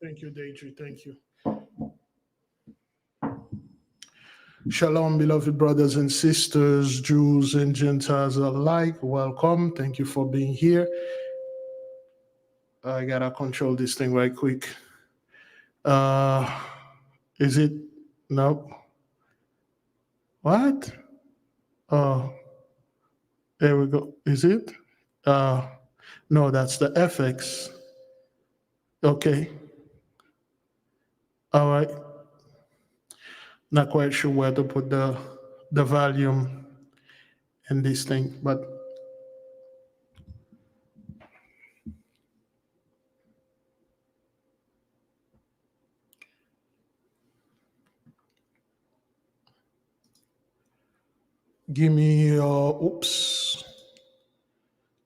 Thank you, Deidre. Thank you. Shalom, beloved brothers and sisters, Jews and Gentiles alike. Welcome. Thank you for being here. I gotta control this thing right quick. Uh, is it? No. What? Oh, there we go. Is it? Uh, no, that's the FX. Okay. All right. Not quite sure where to put the volume in this thing, but give me oops.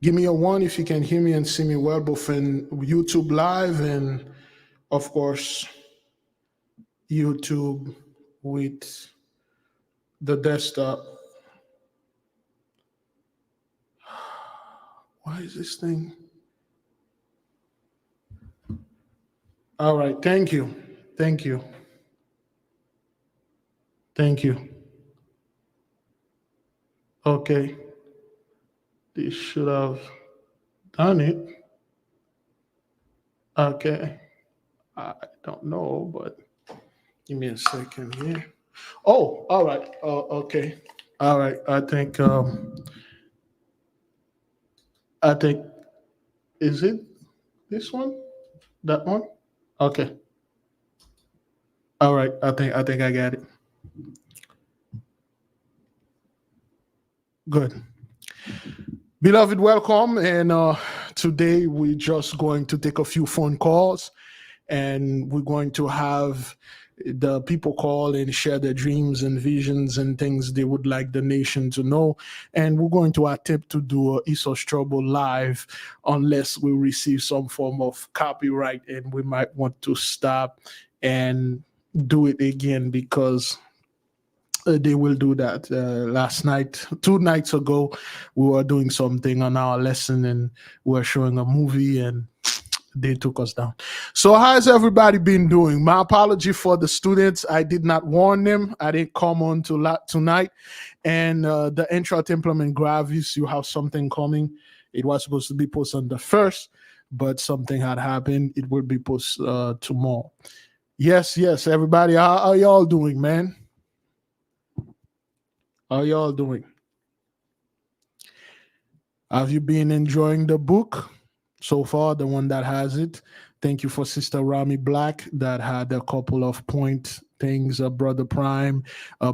Give me a one if you can hear me and see me well, both in YouTube Live and, of course, YouTube with the desktop. Why is this thing? All right, thank you. Thank you. Thank you. Okay. This should have done it. Okay. I don't know, but give me a second here. Oh, all right. Okay. All right. I think is it this one? That one? Okay. All right. I think I got it. Good. Beloved, welcome. And today we're just going to take a few phone calls, and we're going to have the people call and share their dreams and visions and things they would like the nation to know. And we're going to attempt to do Esau's Trouble live unless we receive some form of copyright, and we might want to stop and do it again because they will do that. Last night, 2 nights ago, we were doing something on our lesson and we were showing a movie and they took us down. So how's everybody been doing? My apology for the students. I did not warn them. I didn't come on tonight. And the Intra Templum Gravis, you have something coming. It was supposed to be posted on the 1st, but something had happened. It will be posted tomorrow. Yes, everybody. How y'all doing, man? How y'all doing? Have you been enjoying the book so far, the one that has it? Thank you for Sister Rami Black that had a couple of point things, Brother Prime,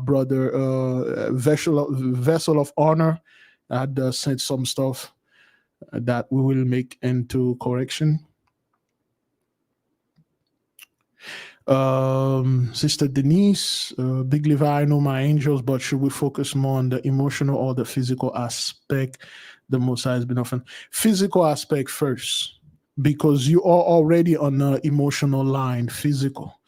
Brother Vessel of Honor had sent some stuff that we will make into correction. Sister Denise, Big Levi, I know my angels, but should we focus more on the emotional or the physical aspect? The Most High has been often physical aspect first, because you are already on the emotional line, physical.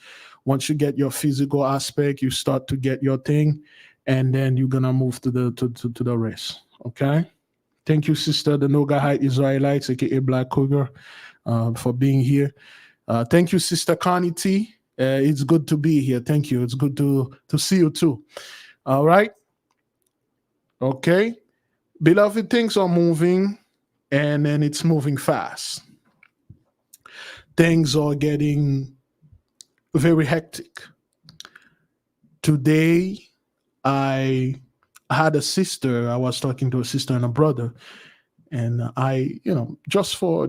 Once you get your physical aspect, you start to get your thing, and then you're gonna move to the rest. Okay. Thank you, Sister the Nogahite Israelites, aka Black Cougar, for being here. Thank you, Sister Connie T. It's good to be here. Thank you. It's good to see you too. All right. Okay. Beloved, things are moving, and then it's moving fast. Things are getting very hectic. Today, I had a sister. I was talking to a sister and a brother, and I, just for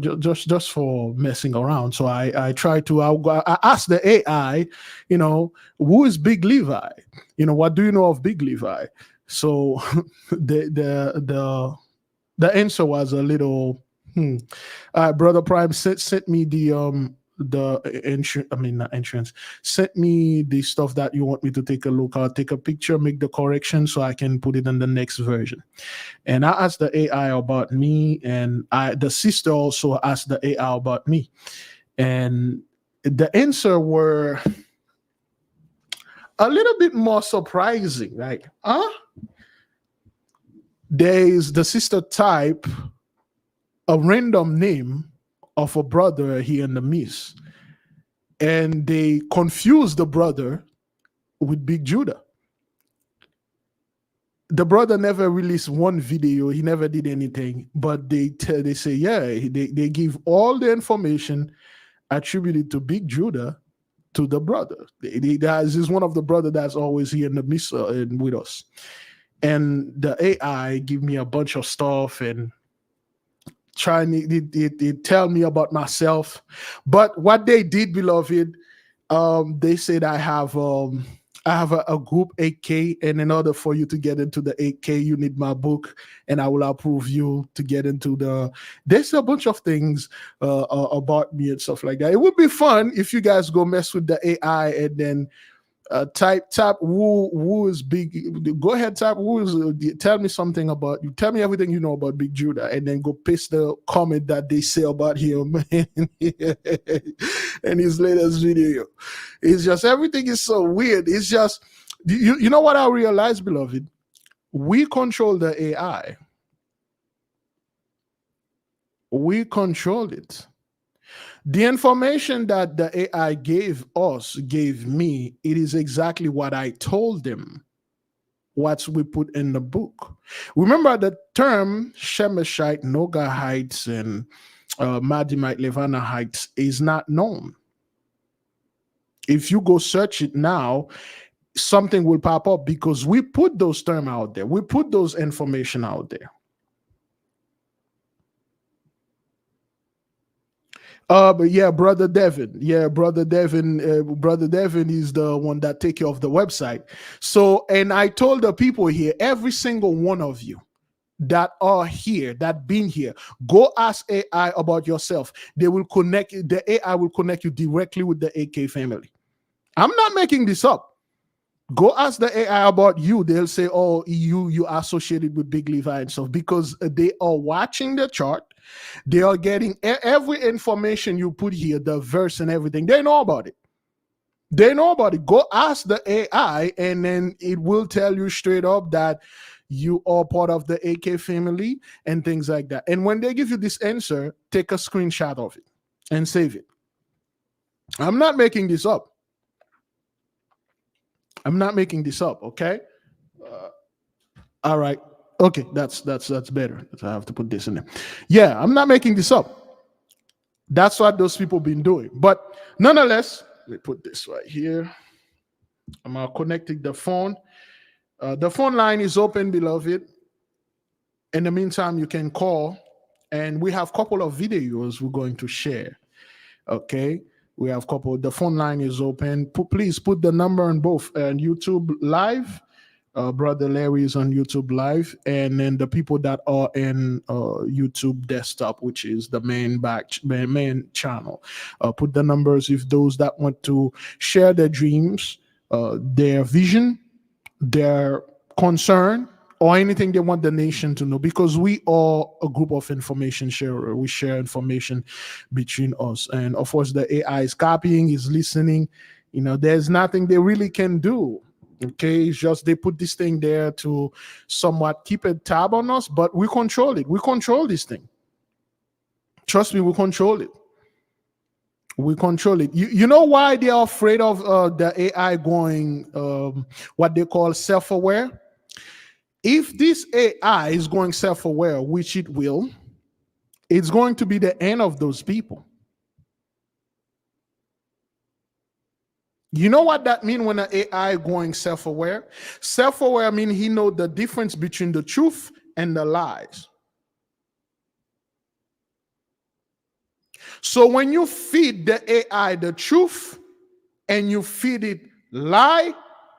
messing around. So I tried to. I asked the AI, who is Big Levi? What do you know of Big Levi? So the answer was a little. Brother Prime sent me sent me the stuff that you want me to take a look. I'll take a picture, make the correction so I can put it in the next version. And I asked the AI about me, and the sister also asked the AI about me, and the answer were a little bit more surprising. Like, the sister type a random name of a brother here in the midst, and they confused the brother with Big Judah. The brother never released one video. He never did anything, but they say, yeah, they give all the information attributed to Big Judah to the brother. This is one of the brother that's always here in the midst and with us. And the AI give me a bunch of stuff and it tell me about myself. But what they did, beloved, they said I have a group 8K, and in order for you to get into the 8K, you need my book, and I will approve you to get into there's a bunch of things about me and stuff like that. It would be fun if you guys go mess with the AI and then type who is Big. Go ahead, type who is. Tell me something about you. Tell me everything you know about Big Judah, and then go paste the comment that they say about him and his latest video. It's just everything is so weird. It's just you know what I realized, beloved. We control the AI. We control it. The information that the AI gave me, it is exactly what I told them, what we put in the book. Remember the term Shemeshite, Nogahites, and Madimite, Levanahites is not known. If you go search it now, something will pop up because we put those terms out there. We put those information out there. But yeah, Brother Devin. Yeah, Brother Devin. Brother Devin is the one that take care of the website. So, and I told the people here, every single one of you that are here, that been here, go ask AI about yourself. They will connect. The AI will connect you directly with the AK family. I'm not making this up. Go ask the AI about you. They'll say, "Oh, you associated with Big Levi and stuff," because they are watching the chart. They are getting every information you put here, the verse and everything. They know about it. They know about it. Go ask the AI, and then it will tell you straight up that you are part of the AK family and things like that. And when they give you this answer, take a screenshot of it and save it. I'm not making this up. I'm not making this up. Okay. All right. Okay, that's better. I have to put this in there. Yeah, I'm not making this up. That's what those people been doing. But nonetheless, let me put this right here. I'm connecting the phone. The phone line is open, beloved. In the meantime, you can call, and we have a couple of videos we're going to share. Okay, we have a couple. The phone line is open. Please put the number on both and YouTube Live. Brother Larry is on YouTube Live, and then the people that are in YouTube Desktop, which is the main channel, put the numbers if those that want to share their dreams, their vision, their concern, or anything they want the nation to know, because we are a group of information sharer. We share information between us, and of course the AI is copying, is listening. You know, there's nothing they really can do. Okay, it's just they put this thing there to somewhat keep a tab on us, but we control it. We control this thing. Trust me, we control it. We control it. You know why they are afraid of the AI going what they call self-aware? If this AI is going self-aware, which it will, it's going to be the end of those people. You know what that means when an AI going self-aware? Self-aware means he knows the difference between the truth and the lies. So when you feed the AI the truth and you feed it lie,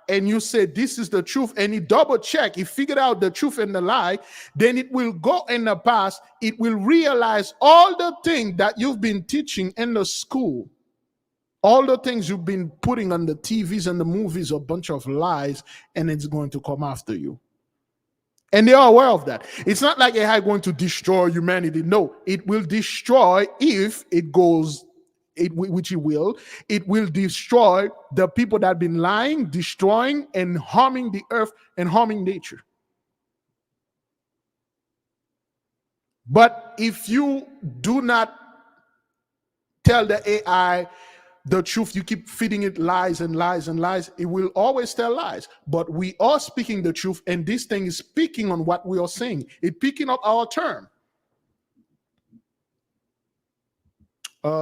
and you say this is the truth, and it double check, it figured out the truth and the lie, then it will go in the past, it will realize all the things that you've been teaching in the school. All the things you've been putting on the TVs and the movies, a bunch of lies, and it's going to come after you. And they are aware of that. It's not like AI going to destroy humanity. No, it will destroy if it goes, which it will destroy the people that have been lying, destroying, and harming the earth and harming nature. But if you do not tell the AI the truth, you keep feeding it lies and lies and lies, it will always tell lies. But we are speaking the truth, and this thing is speaking on what we are saying. It's picking up our term.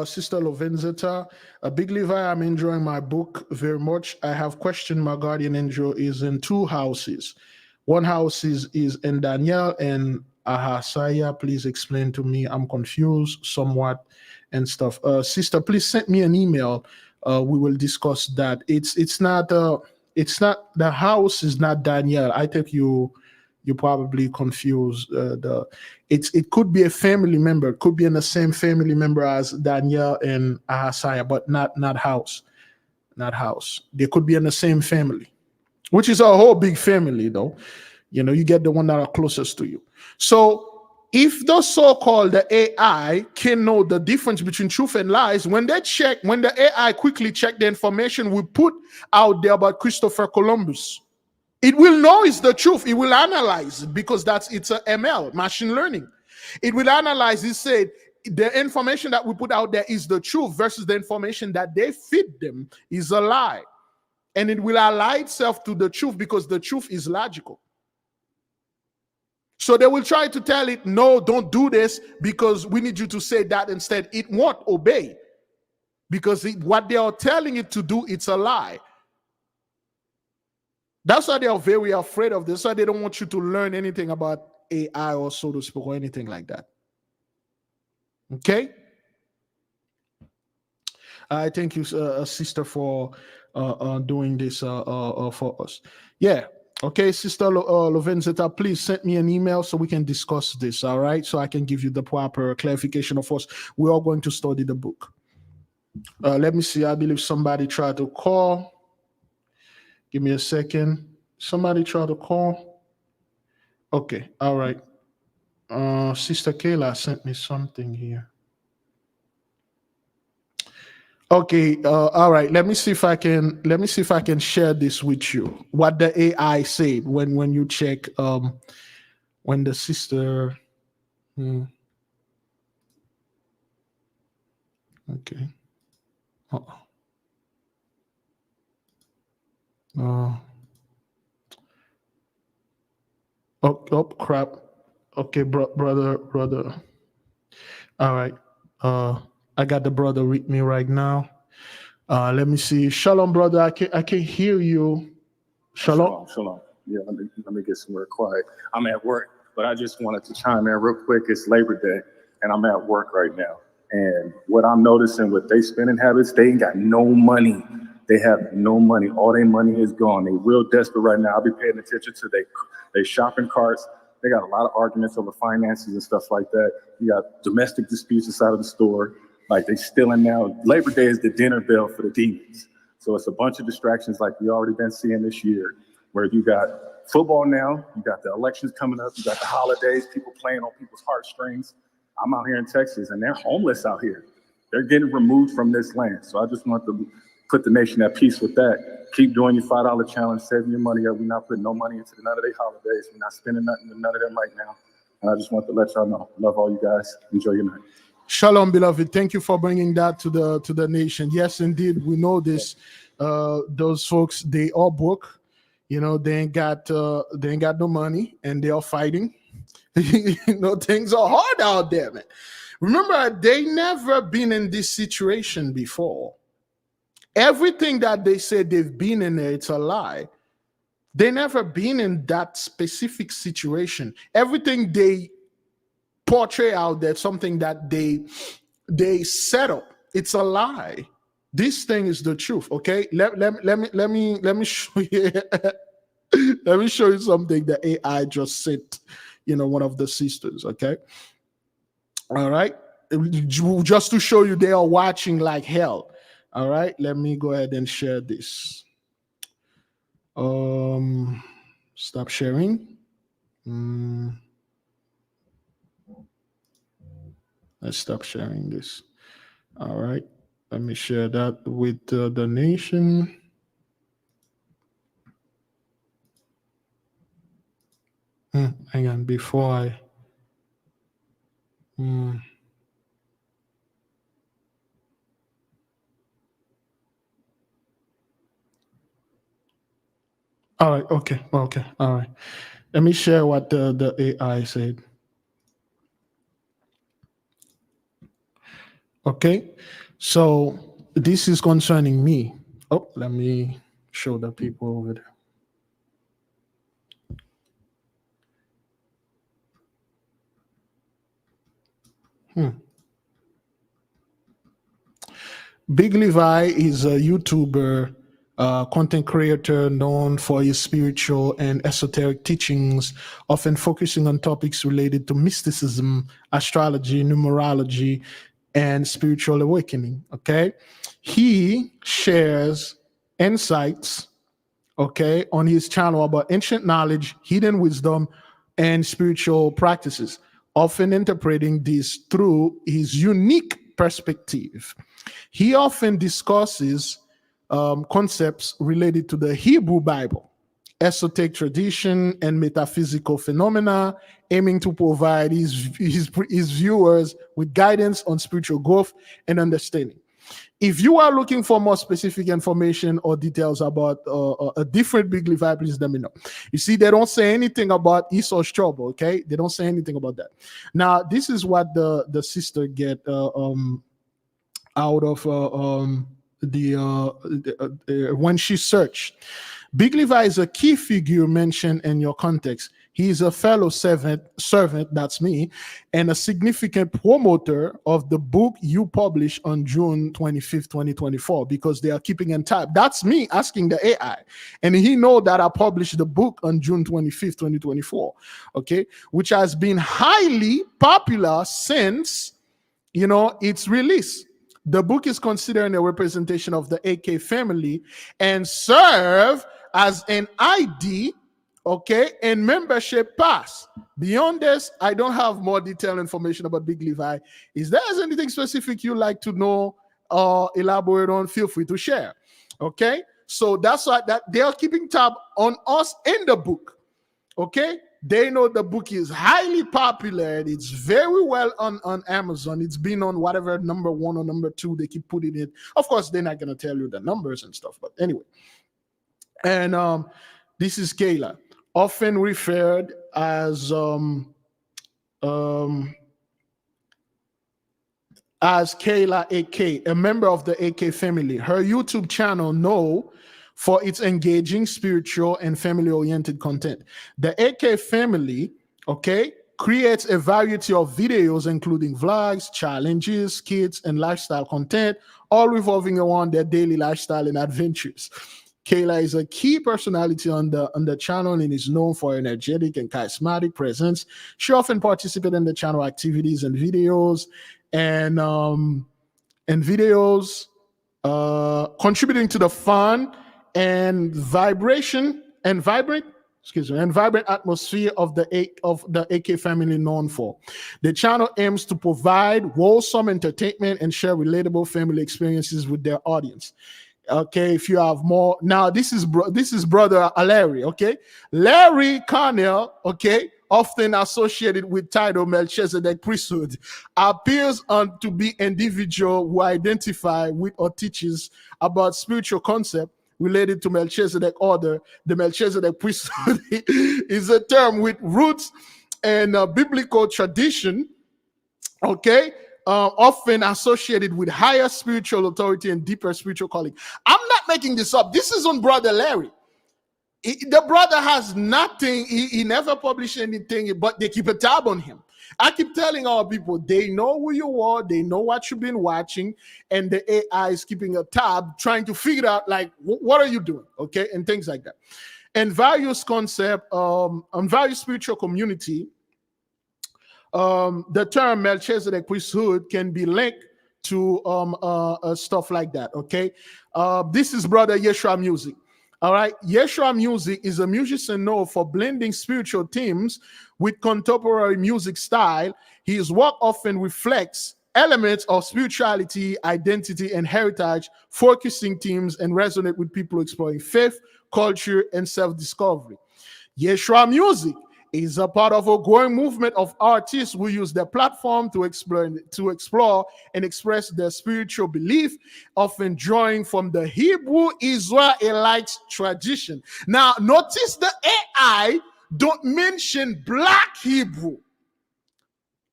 Sister Lovenzeta, Big Levi, I'm enjoying my book very much. I have questioned my guardian angel is in 2 houses. One house is in Daniel and Ahasiah. Please explain to me. I'm confused somewhat and stuff. Sister, please send me an email. We will discuss that. It's not the house is not Daniel. I think you probably confused it could be a family member. It could be in the same family member as Daniel and Ahasiah, but not house. Not house. They could be in the same family, which is a whole big family, though. You get the one that are closest to you. So if the so-called the AI can know the difference between truth and lies, when the AI quickly check the information we put out there about Christopher Columbus, it will know it's the truth. It will analyze, because it's a ML, machine learning. It will analyze. It said the information that we put out there is the truth versus the information that they feed them is a lie. And it will ally itself to the truth because the truth is logical. So they will try to tell it, no, don't do this because we need you to say that instead. It won't obey because what they are telling it to do, it's a lie. That's why they are very afraid of this. That's why they don't want you to learn anything about AI or so to speak or anything like that. Okay? I thank you, sister, for doing this for us. Yeah. Okay, Sister Lovenzeta, please send me an email so we can discuss this, all right? So I can give you the proper clarification. Of course, we are going to study the book. Let me see. I believe somebody tried to call. Give me a second. Somebody tried to call. Okay, all right. Sister Kayla sent me something here. Okay, all right. Let me see if I can share this with you. What the AI said when you check when the sister. Okay. Oh crap. Okay, brother. All right. I got the brother with me right now. Let me see. Shalom, brother. I can hear you. Shalom. Shalom. Yeah, let me get somewhere quiet. I'm at work, but I just wanted to chime in real quick. It's Labor Day, and I'm at work right now. And what I'm noticing with their spending habits, they ain't got no money. They have no money. All their money is gone. They real desperate right now. I'll be paying attention to their shopping carts. They got a lot of arguments over finances and stuff like that. You got domestic disputes inside of the store. Like they stealing now. Labor Day is the dinner bell for the demons. So it's a bunch of distractions like we already been seeing this year, where you got football now, you got the elections coming up, you got the holidays, people playing on people's heartstrings. I'm out here in Texas and they're homeless out here. They're getting removed from this land. So I just want to put the nation at peace with that. Keep doing your $5 challenge, saving your money up. We're not putting no money into none of their holidays. We're not spending nothing with none of them right now. And I just want to let y'all know. Love all you guys. Enjoy your night. Shalom, beloved. Thank you for bringing that to the nation. Yes, indeed, we know this. Those folks, they are broke. They ain't got no money, and they are fighting. Things are hard out there, man. Remember, they never been in this situation before. Everything that they say they've been in there, it's a lie. They never been in that specific situation. Everything they portray out there, something that they set up, it's a lie. This thing is the truth. Okay, let me show you. Let me show you something that AI just sent. One of the sisters. Okay, all right, just to show you they are watching like hell. All right, let me go ahead and share this. Stop sharing. Let's stop sharing this. All right. Let me share that with the nation. Hang on, before I. All right. Okay. Okay. All right. Let me share what the AI said. Okay. So this is concerning me. Oh, let me show the people over there. Big Levi is a YouTuber, content creator known for his spiritual and esoteric teachings, often focusing on topics related to mysticism, astrology, numerology, and spiritual awakening. Okay. He shares insights, okay, on his channel about ancient knowledge, hidden wisdom, and spiritual practices, often interpreting these through his unique perspective. He often discusses concepts related to the Hebrew Bible, esoteric tradition, and metaphysical phenomena, aiming to provide his viewers with guidance on spiritual growth and understanding. If you are looking for more specific information or details about a different Big Levi, please let me know. You see, they don't say anything about Esau's trouble, okay? They don't say anything about that. Now, this is what the sister get out of when she searched. Big Levi is a key figure mentioned in your context. He is a fellow servant, that's me, and a significant promoter of the book you published on June 25th, 2024, because they are keeping in tab. That's me asking the AI. And he know that I published the book on June 25th, 2024, okay, which has been highly popular since, its release. The book is considered a representation of the AK family and serve as an ID, okay, and membership pass. Beyond this, I don't have more detailed information about Big Levi. Is there anything specific you like to know or elaborate on? Feel free to share. Okay, so that's why that they are keeping tab on us in the book. Okay, they know the book is highly popular. It's very well on Amazon. It's been on whatever number 1 or number 2 they keep putting it. Of course, they're not gonna tell you the numbers and stuff, but anyway. And this is Kayla, often referred as Kayla AK, a member of the AK family. Her YouTube channel known for its engaging, spiritual, and family-oriented content. The AK family, okay, creates a variety of videos, including vlogs, challenges, skits, and lifestyle content, all revolving around their daily lifestyle and adventures. Kayla is a key personality on the channel and is known for energetic and charismatic presence. She often participates in the channel activities and videos, contributing to the fun and vibrant atmosphere of the AK family known for. The channel aims to provide wholesome entertainment and share relatable family experiences with their audience. Okay, if you have more now, this is brother Larry. Okay, Larry Cornell. Okay, often associated with title Melchizedek priesthood, appears to be individual who identify with or teaches about spiritual concept related to Melchizedek order. The Melchizedek priesthood is a term with roots in biblical tradition. Okay. Often associated with higher spiritual authority and deeper spiritual calling. I'm not making this up. This is on Brother Larry. The brother has nothing. He never published anything, but they keep a tab on him. I keep telling our people, they know who you are, they know what you've been watching, and the AI is keeping a tab, trying to figure out, like, what are you doing, okay, and things like that. And various concept, various spiritual community, the term Melchizedek priesthood can be linked to stuff like that, okay? This is Brother Yeshua Music. All right, Yeshua Music is a musician known for blending spiritual themes with contemporary music style. His work often reflects elements of spirituality, identity, and heritage, focusing themes and resonate with people exploring faith, culture, and self-discovery. Yeshua Music is a part of a growing movement of artists who use their platform to explore and express their spiritual belief, often drawing from the Hebrew Israelite tradition. Now, notice the AI don't mention Black Hebrew.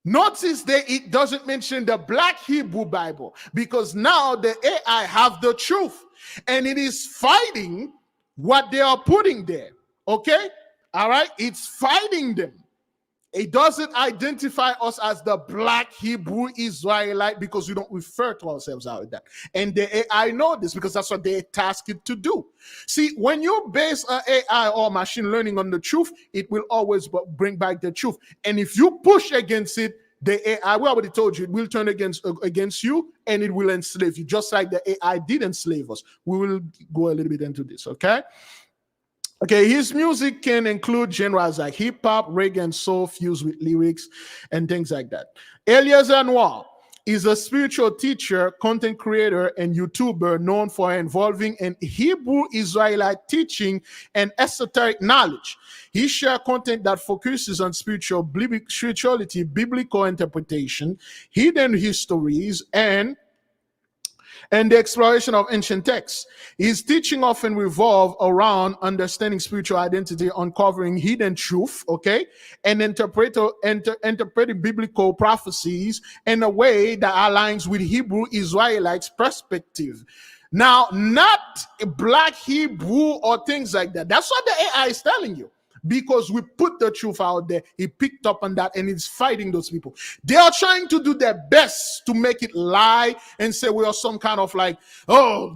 Notice that it doesn't mention the Black Hebrew Bible, because now the AI have the truth and it is fighting what they are putting there. Okay? All right? It's fighting them. It doesn't identify us as the Black Hebrew Israelite because we don't refer to ourselves out with that. And the AI know this because that's what they task it to do. See, when you base an AI or machine learning on the truth, it will always bring back the truth. And if you push against it, the AI, we already told you, it will turn against you and it will enslave you, just like the AI did enslave us. We will go a little bit into this, okay? Okay, his music can include genres like hip hop, reggae, and soul fused with lyrics and things like that. Eliezer Noir is a spiritual teacher, content creator, and YouTuber known for involving in Hebrew Israelite teaching and esoteric knowledge. He shares content that focuses on spirituality, biblical interpretation, hidden histories, and the exploration of ancient texts. His teaching often revolve around understanding spiritual identity, uncovering hidden truth, okay, and interpreting biblical prophecies in a way that aligns with Hebrew Israelites' perspective. Now, not Black Hebrew or things like that. That's what the AI is telling you. Because we put the truth out there, he picked up on that and he's fighting those people. They are trying to do their best to make it lie and say we are some kind of like, oh,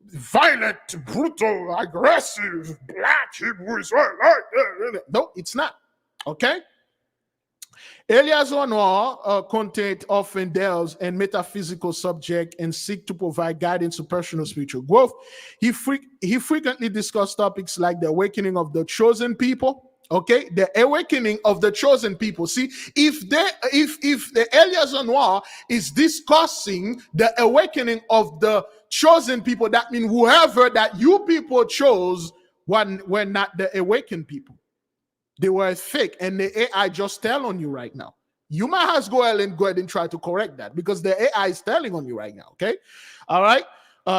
violent, brutal, aggressive, Black Hebrew Israelite. No, it's not. Okay? Eliezer Noir content often delves in metaphysical subject and seek to provide guidance to personal spiritual growth. He frequently discusses topics like the awakening of the chosen people. Okay, the awakening of the chosen people. See, if the Eliezer Noir is discussing the awakening of the chosen people, that means whoever that you people chose were not the awakened people. They were fake, and the AI just tell on you right now. You might as go ahead and try to correct that because the AI is telling on you right now. Okay, all right.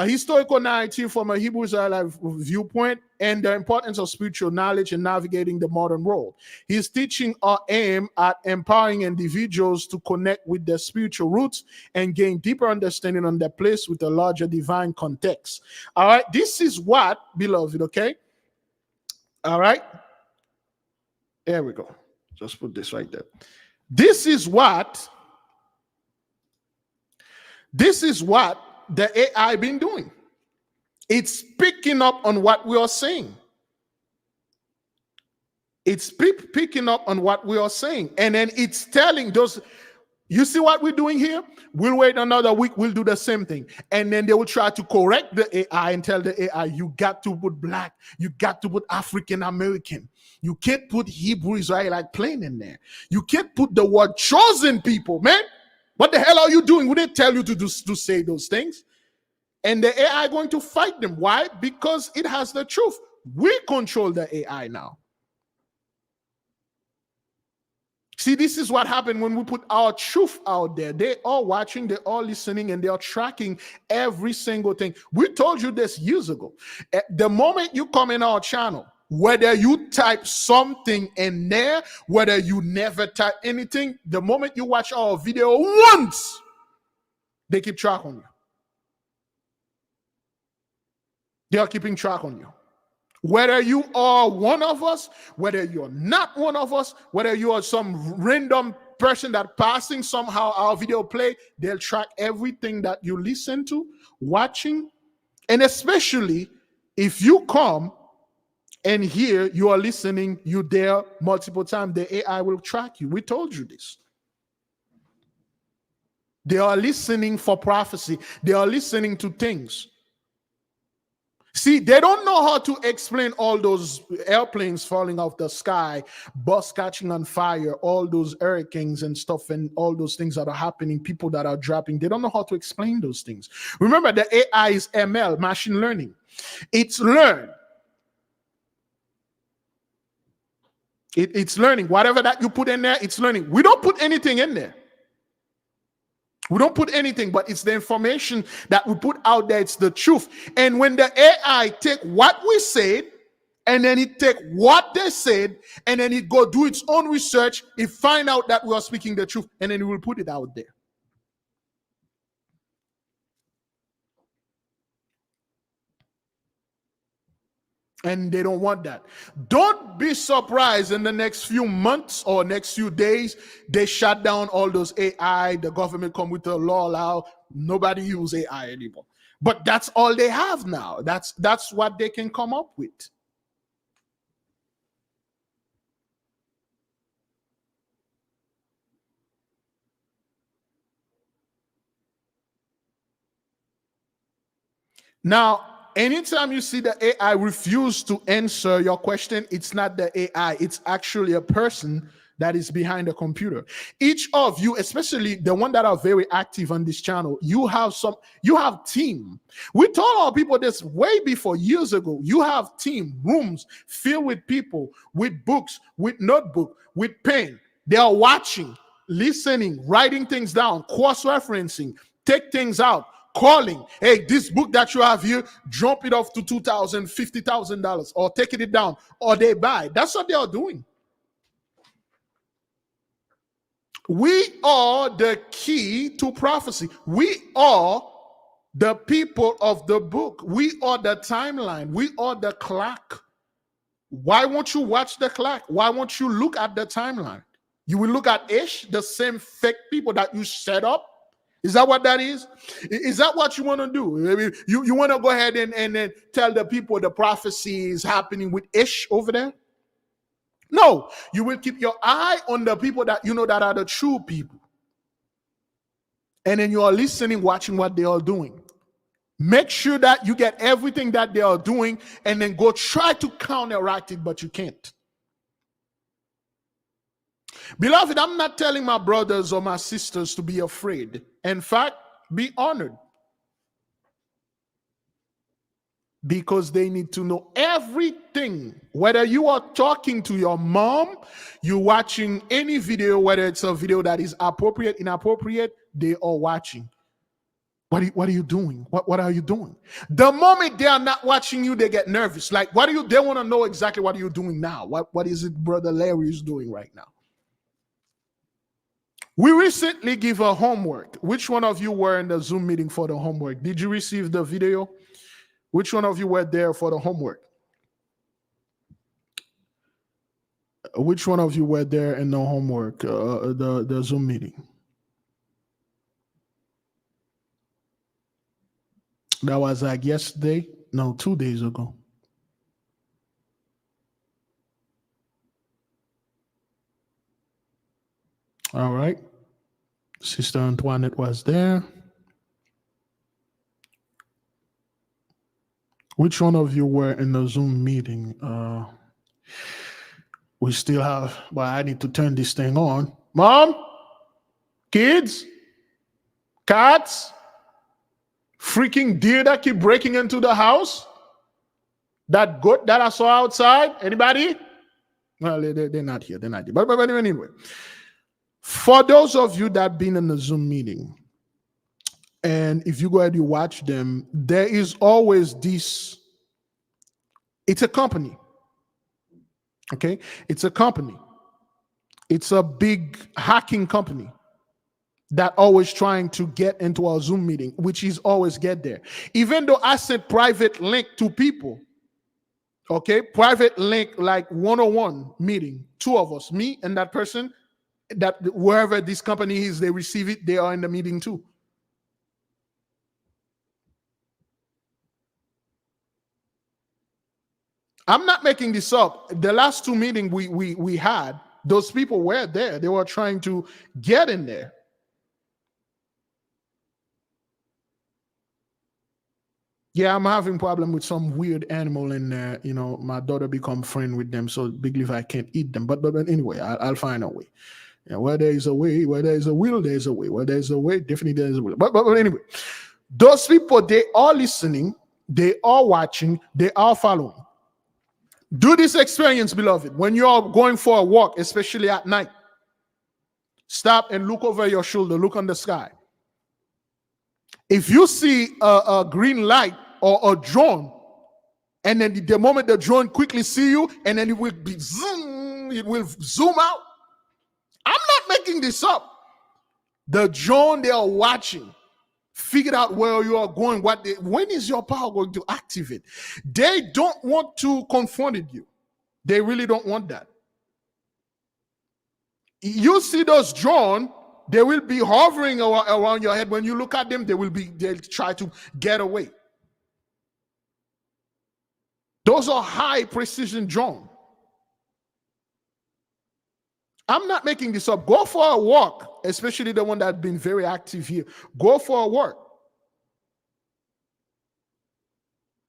Historical narrative from a Hebrew Israelite viewpoint and the importance of spiritual knowledge in navigating the modern world. His teaching are aimed at empowering individuals to connect with their spiritual roots and gain deeper understanding on their place with a larger divine context. All right, this is what, beloved. Okay, all right. There we go. Just put this right there. This is what the AI been doing. It's picking up on what we are saying. It's picking up on what we are saying. And then it's telling those, you see what we're doing here? We'll wait another week. We'll do the same thing. And then they will try to correct the AI and tell the AI, you got to put Black. You got to put African American. You can't put Hebrew Israelite plain in there. You can't put the word chosen people, man. What the hell are you doing? We didn't tell you to say those things. And the AI going to fight them. Why? Because it has the truth. We control the AI now. See, this is what happened when we put our truth out there. They are watching, they are listening, and they are tracking every single thing. We told you this years ago. The moment you come in our channel, whether you type something in there, whether you never type anything, the moment you watch our video once, they keep track on you. They are keeping track on you. Whether you are one of us, whether you're not one of us, whether you are some random person that passing somehow our video play, they'll track everything that you listen to, watching, and especially if you come and here you are listening, you there multiple times, the AI will track you. We told you this. They are listening for prophecy. They are listening to things. See, they don't know how to explain all those airplanes falling off the sky, bus catching on fire, all those hurricanes and stuff, and all those things that are happening, people that are dropping. They don't know how to explain those things. Remember, the AI is ML, machine learning. It's learned. It's learning. Whatever that you put in there, it's learning. We don't put anything in there. We don't put anything, but it's the information that we put out there. It's the truth. And when the AI take what we said, and then it take what they said, and then it go do its own research, it find out that we are speaking the truth, and then it will put it out there. And they don't want that. Don't be surprised in the next few months or next few days, they shut down all those AI. The government come with a law now. Nobody use AI anymore. But that's all they have now. That's what they can come up with. Now, anytime you see the AI refuse to answer your question, it's not the AI, it's actually a person that is behind the computer. Each of you, especially the one that are very active on this channel, you have team. We told our people this way before, years ago. You have team, rooms filled with people, with books, with notebook, with pen. They are watching, listening, writing things down, cross-referencing, take things out, calling. Hey, this book that you have here, drop it off to $2,000, $50,000, or taking it down, or they buy. That's what they are doing. We are the key to prophecy. We are the people of the book. We are the timeline. We are the clock. Why won't you watch the clock? Why won't you look at the timeline? You will look at Ish, the same fake people that you set up. Is that what that is? Is that what you want to do? You want to go ahead and then tell the people the prophecy is happening with Ish over there? No, you will keep your eye on the people that you know that are the true people. And then you are listening, watching what they are doing. Make sure that you get everything that they are doing and then go try to counteract it, but you can't. Beloved, I'm not telling my brothers or my sisters to be afraid. In fact, be honored. Because they need to know everything. Whether you are talking to your mom, you're watching any video, whether it's a video that is appropriate, inappropriate, they are watching. What are you doing? What are you doing? The moment they are not watching you, they get nervous. Like, they want to know exactly what you're doing now. What is it Brother Larry is doing right now? We recently give a homework. Which one of you were in the Zoom meeting for the homework? Did you receive the video? Which one of you were there for the homework? Which one of you were there in the homework, the Zoom meeting? That was like yesterday? No, 2 days ago. All right. Sister Antoinette was there. Which one of you were in the Zoom meeting? We still have, well, I need to turn this thing on. Mom, kids, cats, freaking deer that keep breaking into the house, that goat that I saw outside. Anybody? Well, they're not here. They're not here. But anyway, for those of you that been in the Zoom meeting, and if you go ahead and you watch them, there is always this. It's a company. Okay? It's a company. It's a big hacking company that always trying to get into our Zoom meeting, which is always get there. Even though I sent private link to people, okay? Private link, like one-on-one meeting, two of us, me and that person, that wherever this company is, they receive it, they are in the meeting too. I'm not making this up. The last two meetings we had, those people were there. They were trying to get in there. Yeah, I'm having problem with some weird animal in there. You know, my daughter become friend with them, so Big Levi can't eat them. But anyway, I'll find a way. Yeah, where there is a way, where there is a will, there is a way. Where there is a way, definitely there is a will. But anyway, those people, they are listening, they are watching, they are following. Do this experience, beloved. When you're going for a walk, especially at night, stop and look over your shoulder, look on the sky. If you see a green light or a drone, and then the moment the drone quickly see you, and then it will be zoom, it will zoom out. I'm not making this up. The drone they are watching figured out where you are going. When is your power going to activate? They don't want to confront you. They really don't want that. You see those drones, they will be hovering around your head. When you look at them, they'll try to get away. Those are high precision drones. I'm not making this up. Go for a walk, especially the one that's been very active here. Go for a walk.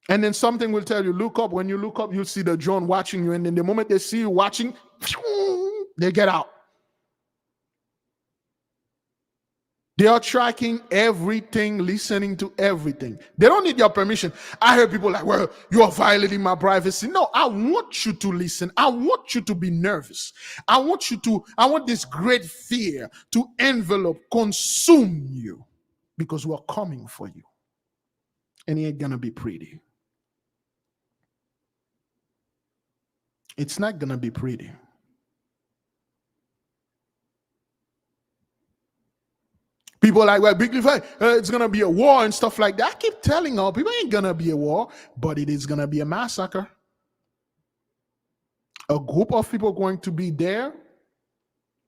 And then something will tell you, look up. When you look up, you'll see the drone watching you. And then the moment they see you watching, they get out. They are tracking everything, listening to everything. They don't need your permission. I heard people like, well, you are violating my privacy. No, I want you to listen. I want you to be nervous. I want this great fear to envelop, consume you, because we're coming for you. And it ain't gonna be pretty. It's not gonna be pretty. People are like, well, Big Levi, it's going to be a war and stuff like that. I keep telling all people, it ain't going to be a war, but it is going to be a massacre. A group of people going to be there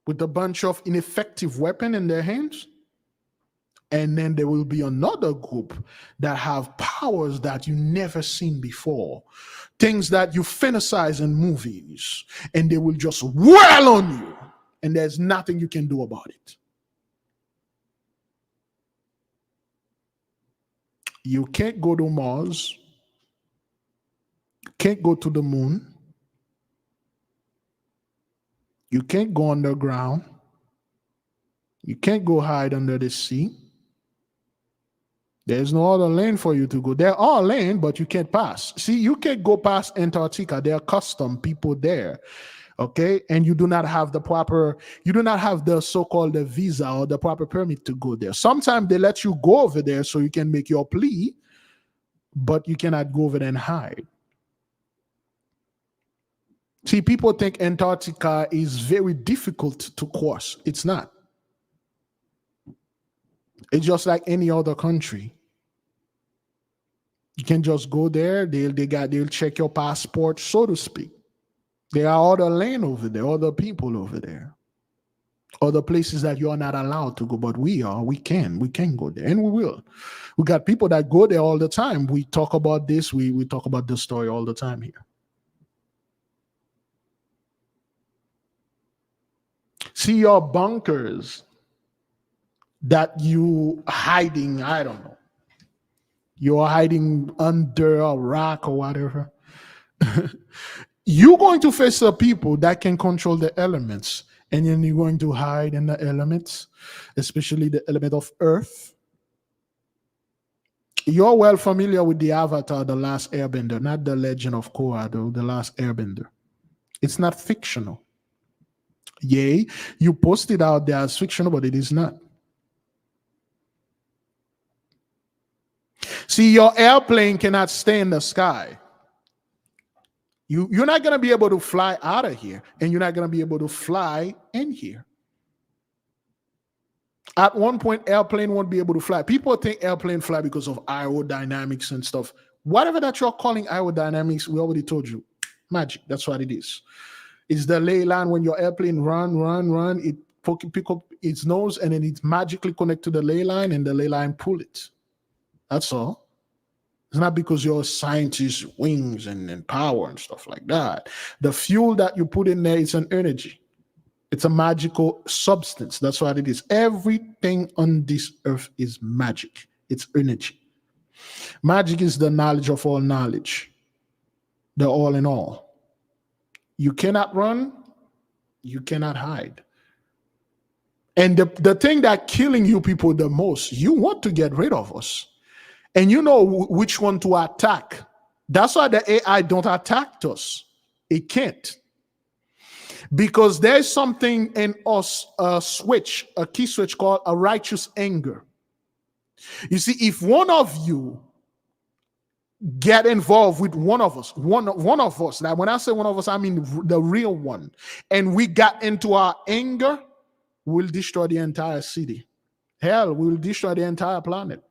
with a bunch of ineffective weapons in their hands. And then there will be another group that have powers that you never seen before. Things that you fantasize in movies. And they will just whirl on you. And there's nothing you can do about it. You can't go to Mars. Can't go to the moon. You can't go underground. You can't go hide under the sea. There's no other lane for you to go. There are lanes, but you can't pass. See, you can't go past Antarctica. There are custom people there. Okay, and you do not have the so-called visa or the proper permit to go there. Sometimes they let you go over there so you can make your plea, but you cannot go over there and hide. See, people think Antarctica is very difficult to cross. It's not. It's just like any other country. You can just go there. They'll check your passport, so to speak. There are other lanes over there, other people over there, other places that you are not allowed to go, but we can go there, and we will. We got people that go there all the time. We talk about this, we talk about this story all the time here. See your bunkers that you hiding, I don't know. You're hiding under a rock or whatever. You're going to face the people that can control the elements, and then you're going to hide in the elements, especially the element of earth. You're well familiar with the Avatar, The Last Airbender, not the Legend of Korra, though, The Last Airbender. It's not fictional. Yay, you post it out there as fictional, but it is not. See, your airplane cannot stay in the sky. You're not going to be able to fly out of here, and you're not going to be able to fly in here. At one point, airplane won't be able to fly. People think airplane fly because of aerodynamics and stuff. Whatever that you're calling aerodynamics, we already told you. Magic, that's what it is. It's the ley line. When your airplane run, it pick up its nose, and then it magically connect to the ley line, and the ley line pull it. That's all. It's not because you're a scientist, wings and power and stuff like that. The fuel that you put in there is an energy. It's a magical substance. That's what it is. Everything on this earth is magic. It's energy. Magic is the knowledge of all knowledge. The all in all. You cannot run. You cannot hide. And the thing that killing you people the most, you want to get rid of us. And you know which one to attack. That's why the AI don't attack us. It can't. Because there's something in us, a key switch called a righteous anger. You see, if one of you get involved with one of us, one of us, now when I say one of us, I mean the real one, and we got into our anger, we'll destroy the entire city. Hell, we'll destroy the entire planet.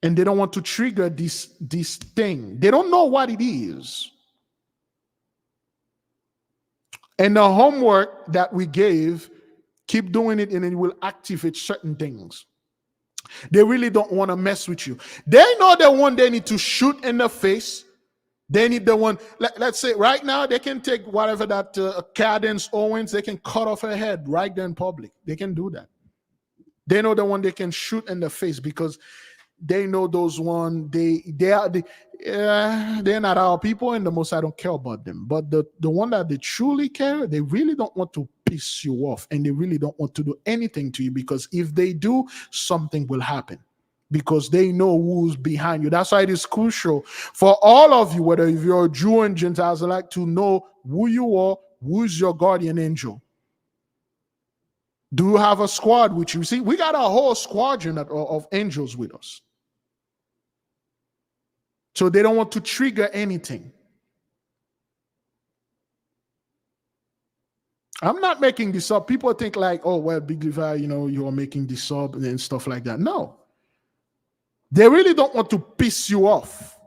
And they don't want to trigger this thing. They don't know what it is. And the homework that we gave, keep doing it and it will activate certain things. They really don't want to mess with you. They know the one they need to shoot in the face. They need the one, let's say right now, they can take whatever that Cadence Owens, they can cut off her head right there in public. They can do that. They know the one they can shoot in the face because they know those one, they're not our people, and the most I don't care about them. But the one that they truly care, they really don't want to piss you off, and they really don't want to do anything to you, because if they do, something will happen, because they know who's behind you. That's why it is crucial for all of you, whether if you're a Jew and Gentiles, like to know who you are, who's your guardian angel. Do you have a squad with you? See, we got a whole squadron of angels with us. So they don't want to trigger anything. I'm not making this up. People think like, oh, well, Big Levi, you're making this up and stuff like that. No. They really don't want to piss you off.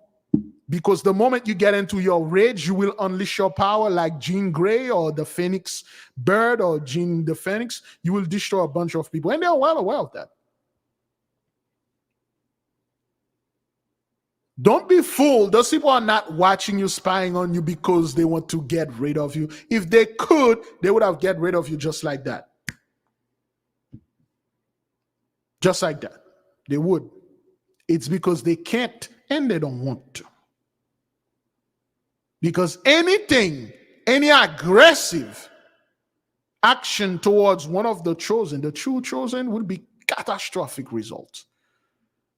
Because the moment you get into your rage, you will unleash your power like Jean Grey or the Phoenix Bird or Jean the Phoenix. You will destroy a bunch of people. And they're well aware of that. Don't be fooled. Those people are not watching you, spying on you because they want to get rid of you. If they could, they would have get rid of you just like that. Just like that. They would. It's because they can't and they don't want to. Because any aggressive action towards one of the true chosen, will be catastrophic results.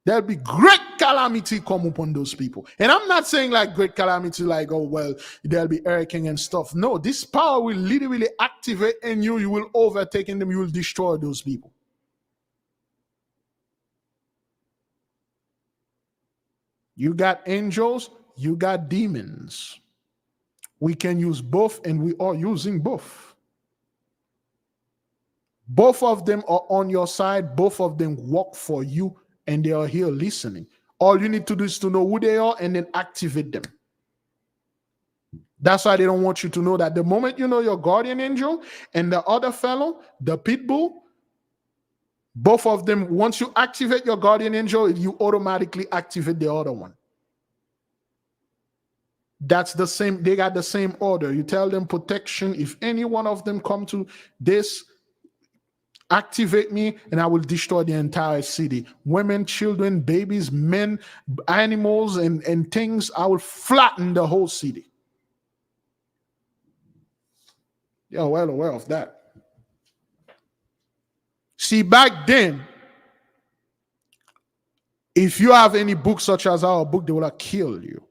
There'll be great calamity come upon those people. And I'm not saying like great calamity like, oh, well, there'll be hurricane and stuff. No, this power will literally activate in you. You will overtake them. You will destroy those people. You got angels. You got demons. We can use both, and we are using both. Both of them are on your side. Both of them work for you. And they are here listening. All you need to do is to know who they are and then activate them. That's why they don't want you to know that the moment you know your guardian angel and the other fellow, the pit bull, both of them, once you activate your guardian angel, you automatically activate the other one. That's the same. They got the same order. You tell them protection. If any one of them come to this, activate me, and I will destroy the entire city. Women, children, babies, men, animals, and things. I will flatten the whole city. You're well aware of that. See, back then, if you have any book such as our book, they would have killed you.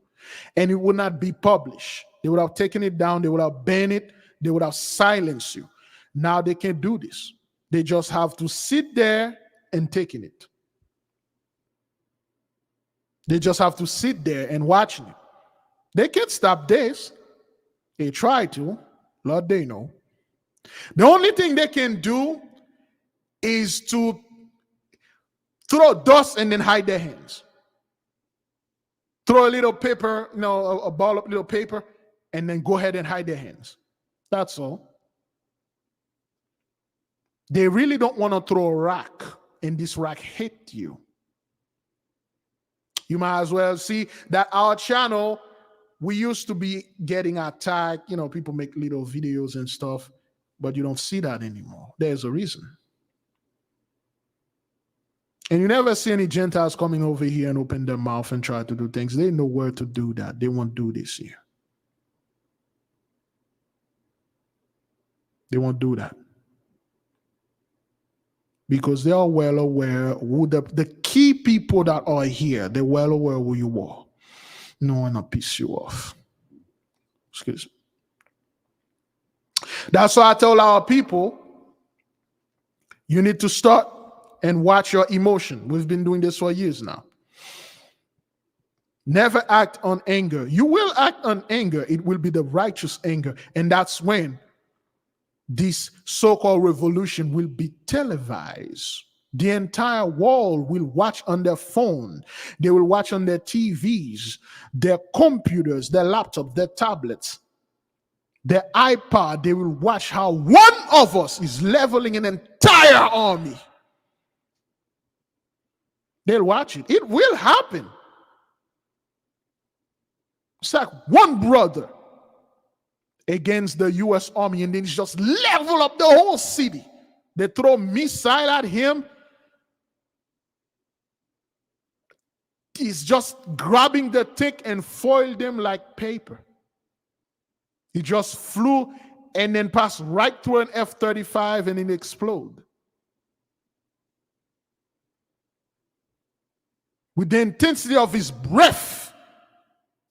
And it would not be published. They would have taken it down. They would have banned it. They would have silenced you. Now they can't do this. They just have to sit there and taking it. They just have to sit there and watching it. They can't stop this. They try to. Lord, they know. The only thing they can do is to throw dust and then hide their hands. Throw a little paper, a ball of little paper, and then go ahead and hide their hands. That's all. They really don't want to throw a rock, and this rock hit you. You might as well see that our channel, we used to be getting attacked. People make little videos and stuff, but you don't see that anymore. There's a reason. And you never see any Gentiles coming over here and open their mouth and try to do things. They know where to do that. They won't do this here. They won't do that. Because they are well aware who the key people that are here, they're well aware who you are. No one will piss you off. Excuse me. That's why I tell our people, you need to start and watch your emotion. We've been doing this for years now. Never act on anger. You will act on anger. It will be the righteous anger. And that's when this so-called revolution will be televised. The entire world will watch on their phone. They will watch on their TVs, their computers, their laptops, their tablets, their iPad. They will watch how one of us is leveling an entire army. They'll watch it. It will happen. It's like one brother against the U.S. Army, and then just level up the whole city. They throw missile at him. He's just grabbing the tick and foiled them like paper. He just flew and then passed right through an F-35 and it exploded. With the intensity of his breath,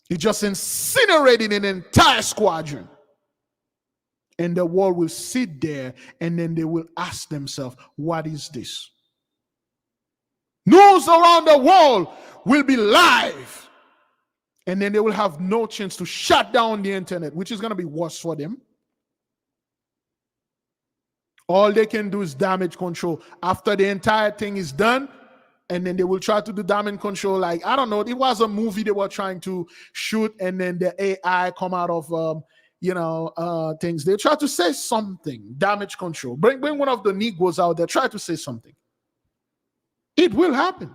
he just incinerated an entire squadron. And the world will sit there and then they will ask themselves, what is this? News around the world will be live. And then they will have no chance to shut down the internet, which is going to be worse for them. All they can do is damage control. After the entire thing is done, and then they will try to do damage control. Like, I don't know, it was a movie they were trying to shoot, and then the AI come out of, things. They try to say something, damage control. Bring one of the Negroes out there, try to say something. It will happen.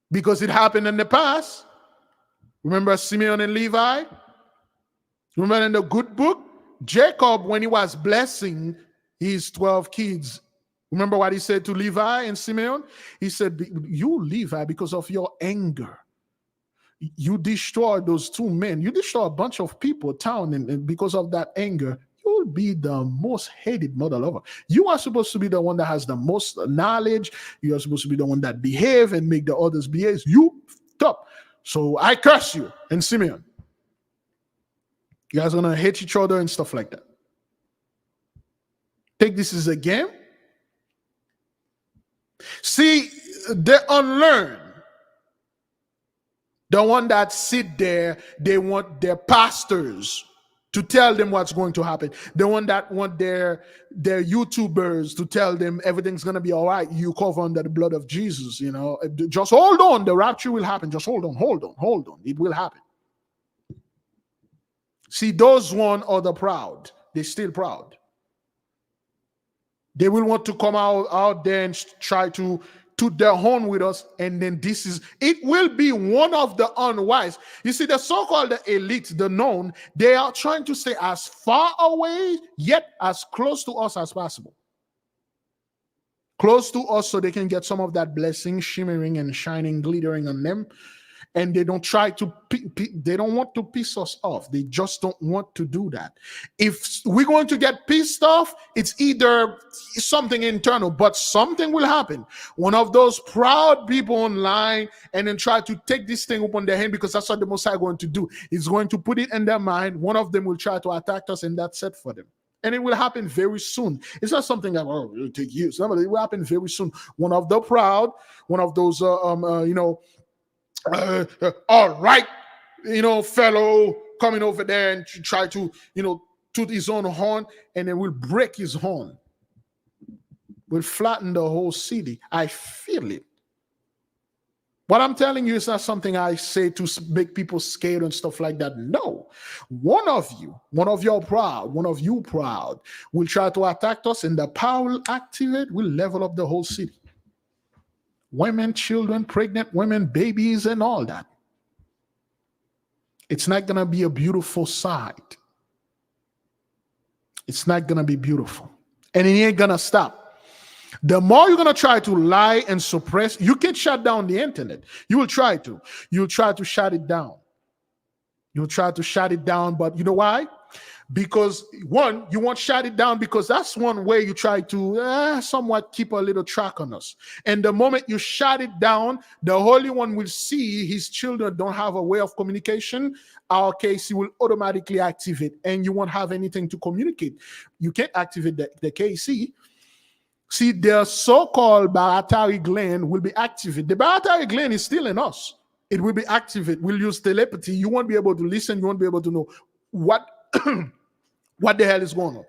Because it happened in the past. Remember Simeon and Levi? Remember in the good book? Jacob, when he was blessing his 12 kids, remember what he said to Levi and Simeon? He said, you, Levi, because of your anger, you destroyed those two men. You destroyed a bunch of people, town, and because of that anger, you'll be the most hated mother lover. You are supposed to be the one that has the most knowledge. You are supposed to be the one that behave and make the others behave. You stop. So I curse you. And Simeon, you guys are going to hate each other and stuff like that. Take this as a game. See, the unlearned, the one that sit there, they want their pastors to tell them what's going to happen. The one that want their YouTubers to tell them everything's going to be all right. You cover under the blood of Jesus, Just hold on. The rapture will happen. Just hold on. It will happen. See, those one are the proud. They're still proud. They will want to come out there and try to toot their horn with us, and then it will be one of the unwise. You see, the so-called elite, the known, they are trying to stay as far away, yet as close to us as possible. Close to us so they can get some of that blessing shimmering and shining, glittering on them. And they don't they don't want to piss us off. They just don't want to do that. If we're going to get pissed off, it's either something internal, but something will happen. One of those proud people online and then try to take this thing upon their hand, because that's what the Most High is going to do. He's going to put it in their mind. One of them will try to attack us, and that's it for them. And it will happen very soon. It's not something that it will take years. No, it will happen very soon. One of the proud, one of those, all right, fellow coming over there and try to, toot his own horn, and then we'll break his horn. We'll flatten the whole city. I feel it. What I'm telling you is not something I say to make people scared and stuff like that. No. One of you proud will try to attack us, and the power will activate, will level up the whole city. Women, children, pregnant women, babies, and all that. It's not going to be a beautiful sight. It's not going to be beautiful. And it ain't going to stop. The more you're going to try to lie and suppress, you can shut down the internet. You will try to. You'll try to shut it down. You'll try to shut it down, but you know why? Because one, you won't shut it down, because that's one way you try to somewhat keep a little track on us. And the moment you shut it down, the Holy One will see his children don't have a way of communication. Our KC will automatically activate, and you won't have anything to communicate. You can't activate the KC. See, the so-called baratary gland will be activated. The baratary gland is still in us. It will be activated. We'll use telepathy. You won't be able to listen. You won't be able to know what what the hell is going on.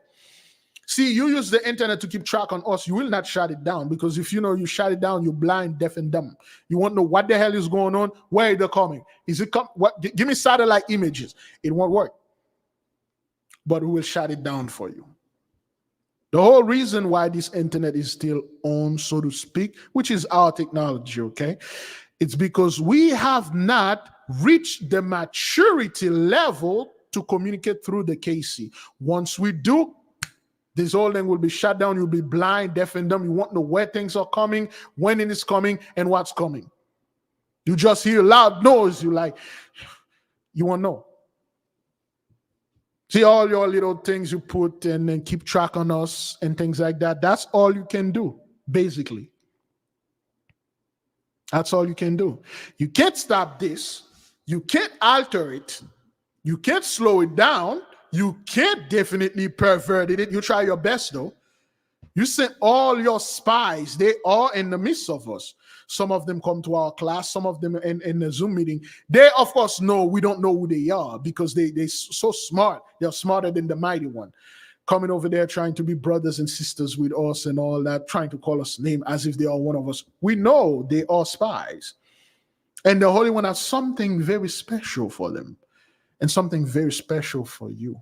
See, you use the internet to keep track on us. You will not shut it down, because if you know you shut it down, you're blind, deaf, and dumb. You won't know what the hell is going on, where they're coming. Is it what? Give me satellite images. It won't work. But we will shut it down for you. The whole reason why this internet is still on, so to speak, which is our technology, okay? It's because we have not reached the maturity level to communicate through the KC. Once we do, this whole thing will be shut down. You'll be blind, deaf, and dumb. You won't know where things are coming, when it is coming, and what's coming. You just hear loud noise. You won't know. See, all your little things you put and then keep track on us and things like that. That's all you can do, basically. That's all you can do. You can't stop this. You can't alter it. You can't slow it down. You can't definitely pervert it. You try your best, though. You sent all your spies. They are in the midst of us. Some of them come to our class. Some of them in the Zoom meeting. They, of course, know we don't know who they are, because they're so smart. They're smarter than the mighty one. Coming over there trying to be brothers and sisters with us and all that, trying to call us name as if they are one of us. We know they are spies. And the Holy One has something very special for them and something very special for you.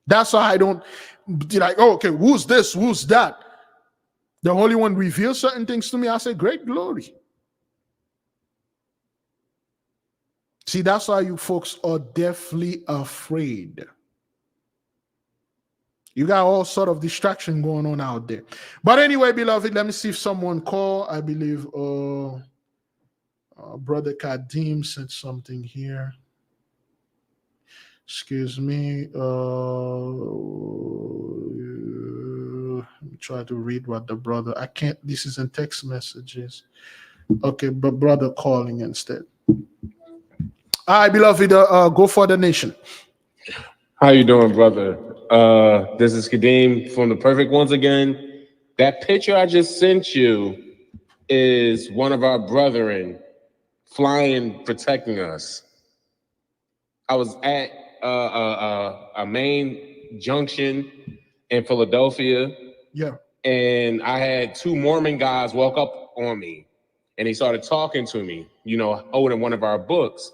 That's why I don't be like, oh, okay, who's this? Who's that? The Holy One reveals certain things to me. I say, great glory. See, that's why you folks are deathly afraid. You got all sort of distraction going on out there. But anyway, beloved, let me see if someone called. I believe Brother Kadim said something here. Excuse me. Let me try to read what the brother. I can't. This is in text messages. Okay, but brother calling instead. All right, beloved, go for the nation. How you doing, brother? This is Kadeem from the Perfect once again. That picture I just sent you is one of our brethren flying, protecting us. I was at a main junction in Philadelphia. Yeah. And I had two Mormon guys walk up on me, and they started talking to me, holding one of our books.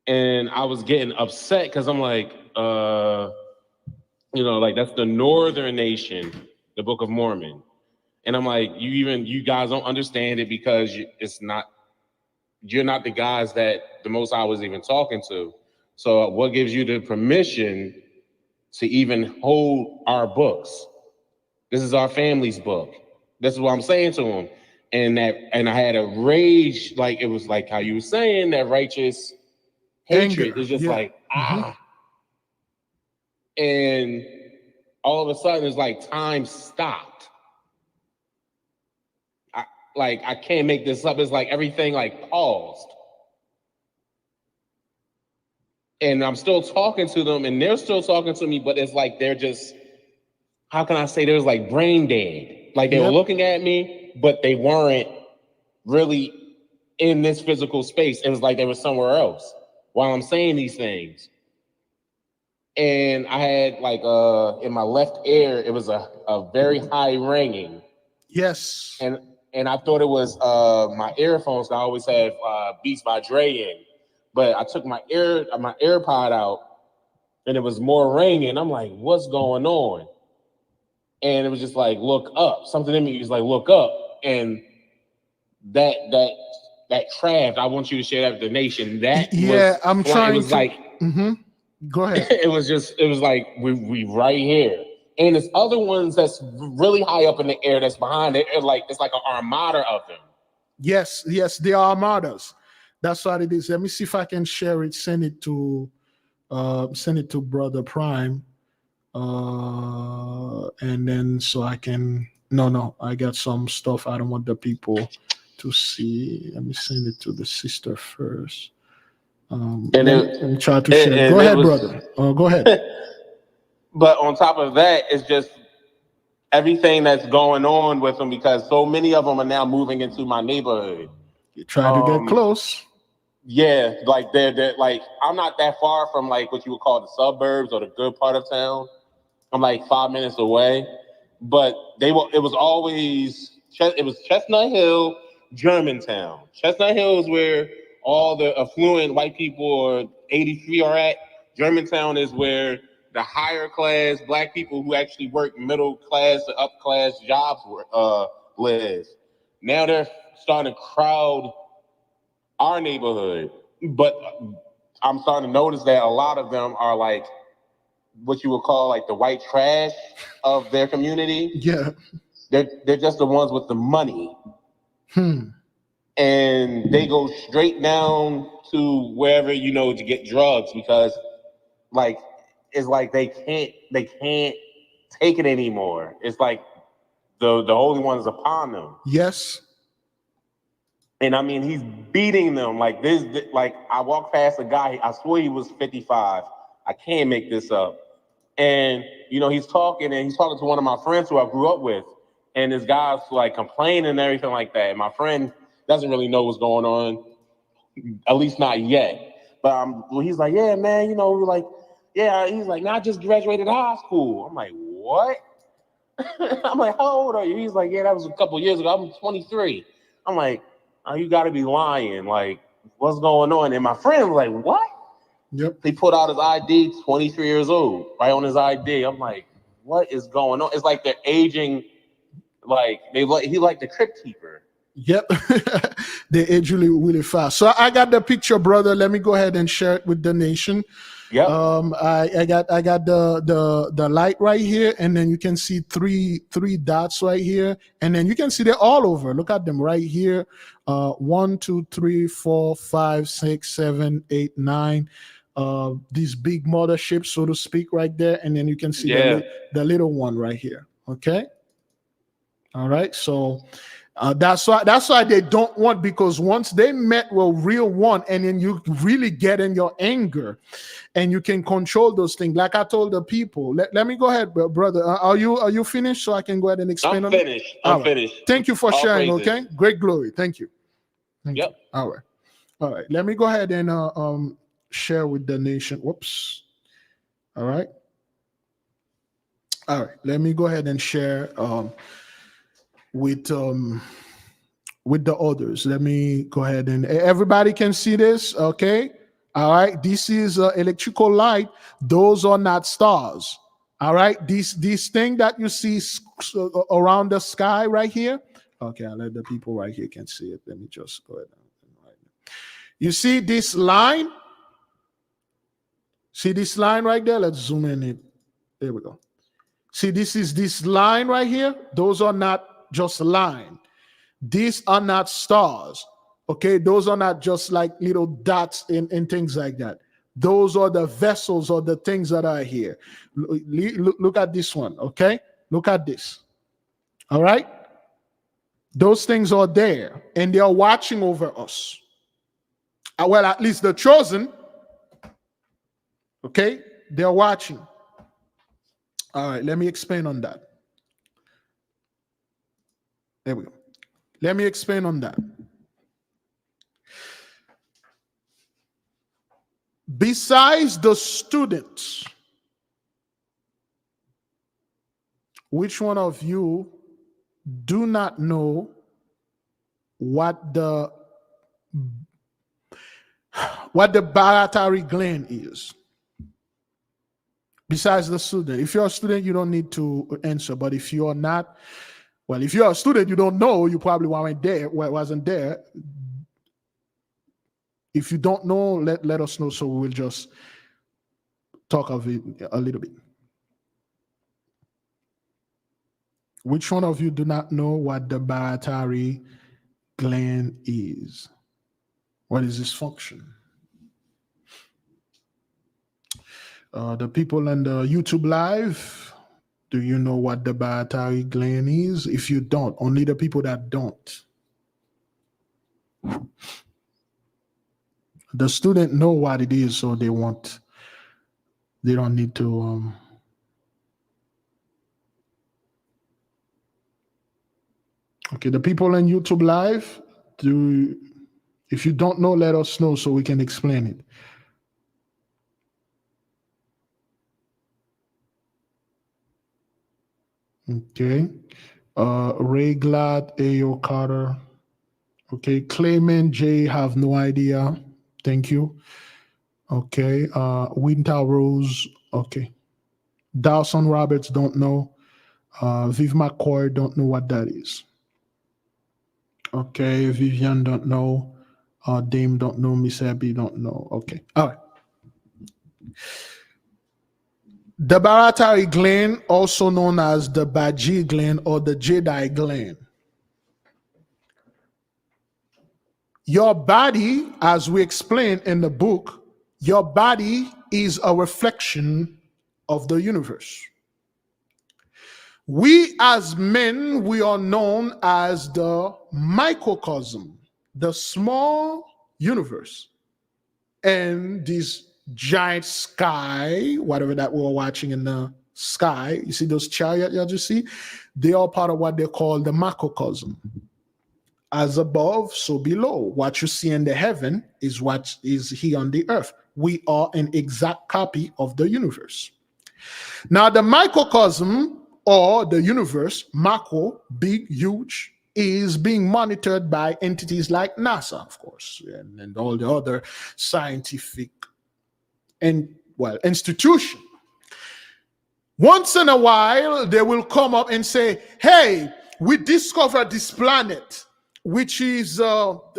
And I was getting upset because I'm like, that's the northern nation, the Book of Mormon. And I'm like, you guys don't understand it, because you're not the guys that the Most High was even talking to. So what gives you the permission to even hold our books? This is our family's book. This is what I'm saying to him. And I had a rage, like it was like how you were saying, that righteous hatred is just like, And all of a sudden it's like time stopped. I can't make this up. It's like everything like paused. And I'm still talking to them, and they're still talking to me, but it's like they're just, how can I say, they was like brain dead. Like they were looking at me, but they weren't really in this physical space. It was like they were somewhere else while I'm saying these things. And I had in my left ear, it was a very high ringing. Yes. And I thought it was my earphones. I always have Beats by Dre in. But I took my AirPod out, and it was more ringing. I'm like, what's going on? And it was just like, look up. Something in me was like, look up. And that craft, I want you to share that with the nation. I'm trying. It was Go ahead. It was like we right here. And there's other ones that's really high up in the air that's behind it. It's like an armada of them. Yes, they are armadas. That's what it is. Let me see if I can share it, send it to Send it to Brother Prime, and then so I can. No, I got some stuff I don't want the people to see. Let me send it to the sister first. And Let me try to it, share. and Go it ahead, was, brother. Go ahead. but on top of that, it's just everything that's going on with them because so many of them are now moving into my neighborhood. You try to get close. Yeah, like they're like I'm not that far from like what you would call the suburbs or the good part of town. I'm like 5 minutes away, but it was always it was Chestnut Hill, Germantown. Chestnut Hill is where all the affluent white people or 83 are at. Germantown is where the higher class black people who actually work middle class to up class jobs live. Now they're starting to crowd our neighborhood, but I'm starting to notice that a lot of them are like what you would call like the white trash of their community. Yeah. They're just the ones with the money. And they go straight down to wherever to get drugs because like it's like they can't take it anymore. It's like the holy one is upon them. Yes. And I mean, he's beating them like this. Like I walked past a guy. I swear he was 55. I can't make this up. And he's talking to one of my friends who I grew up with, and this guy's like complaining and everything like that. And my friend doesn't really know what's going on, at least not yet. But he's like, yeah, man, like, yeah. He's like, nah, I just graduated high school. I'm like, what? I'm like, how old are you? He's like, yeah, that was a couple years ago. I'm 23. I'm like, oh, you got to be lying. Like, what's going on? And my friend was like, what? Yep. He put out his ID, 23 years old, right on his ID. I'm like, what is going on? It's like they're aging, like he like the crypt keeper. Yep. They age really, really fast. So I got the picture, brother. Let me go ahead and share it with the nation. Yep. I got the light right here, and then you can see three dots right here, and then you can see they're all over. Look at them right here. 1, 2, 3, 4, 5, 6, 7, 8, 9. These big motherships, so to speak, right there, and then you can see the little one right here. Okay. All right. So that's why they don't want, because once they met a real one, and then you really get in your anger, and you can control those things. Like I told the people, let me go ahead, brother. Are you finished? So I can go ahead and explain. I'm finished. I'm finished. Thank you for All sharing. praises. Okay. Great glory. Thank you. Thank Yep. you. All right. Let me go ahead and share with the nation. Whoops. All right. Let me go ahead and share with the others. Let me go ahead and everybody can see this. Okay. All right. This is electrical light. Those are not stars. All right. These thing that you see around the sky right here. Okay. I'll let the people right here can see it. Let me just go ahead. You see this line? See this line right there? Let's zoom in it. There we go. See, this line right here. Those are not just a line. These are not stars. Okay, those are not just like little dots and things like that. Those are the vessels or the things that are here. Look at this one. Okay, look at this. All right, those things are there, and they are watching over us. Well, at least the chosen. Okay, they're watching. All right, let me expand on that. There we go. Let me expand on that. Besides the students, which one of you do not know what the pituitary gland is? Besides the student. If you're a student, you don't need to answer. But if you are not, well, if you're a student, you don't know, you probably wasn't there. If you don't know, let us know, so we will just talk of it a little bit. Which one of you do not know what the pituitary gland is? What is its function? The people in the YouTube live, do you know what the baratary gland is? If you don't, only the people that don't. The student know what it is, so they don't need to okay, the people in YouTube live, if you don't know, let us know so we can explain it. Okay. Ray Glad, Ayo Carter. Okay. Clayman J have no idea. Thank you. Okay. Winter Rose. Okay. Dawson Roberts don't know. Viv McCoy don't know what that is. Okay. Vivian don't know. Dame don't know. Miss Abby don't know. Okay. All right. The baratary gland, also known as the Baji gland or the Jedi gland. Your body, as we explained in the book, your body is a reflection of the universe. We as men, we are known as the microcosm, the small universe. And this giant sky, whatever that we're watching in the sky, you see those chariots you just see? They are part of what they call the macrocosm. As above, so below. What you see in the heaven is what is here on the earth. We are an exact copy of the universe. Now, the microcosm or the universe, macro, big, huge, is being monitored by entities like NASA, of course, and all the other scientific institution. Once in a while, they will come up and say, hey, we discovered this planet, which is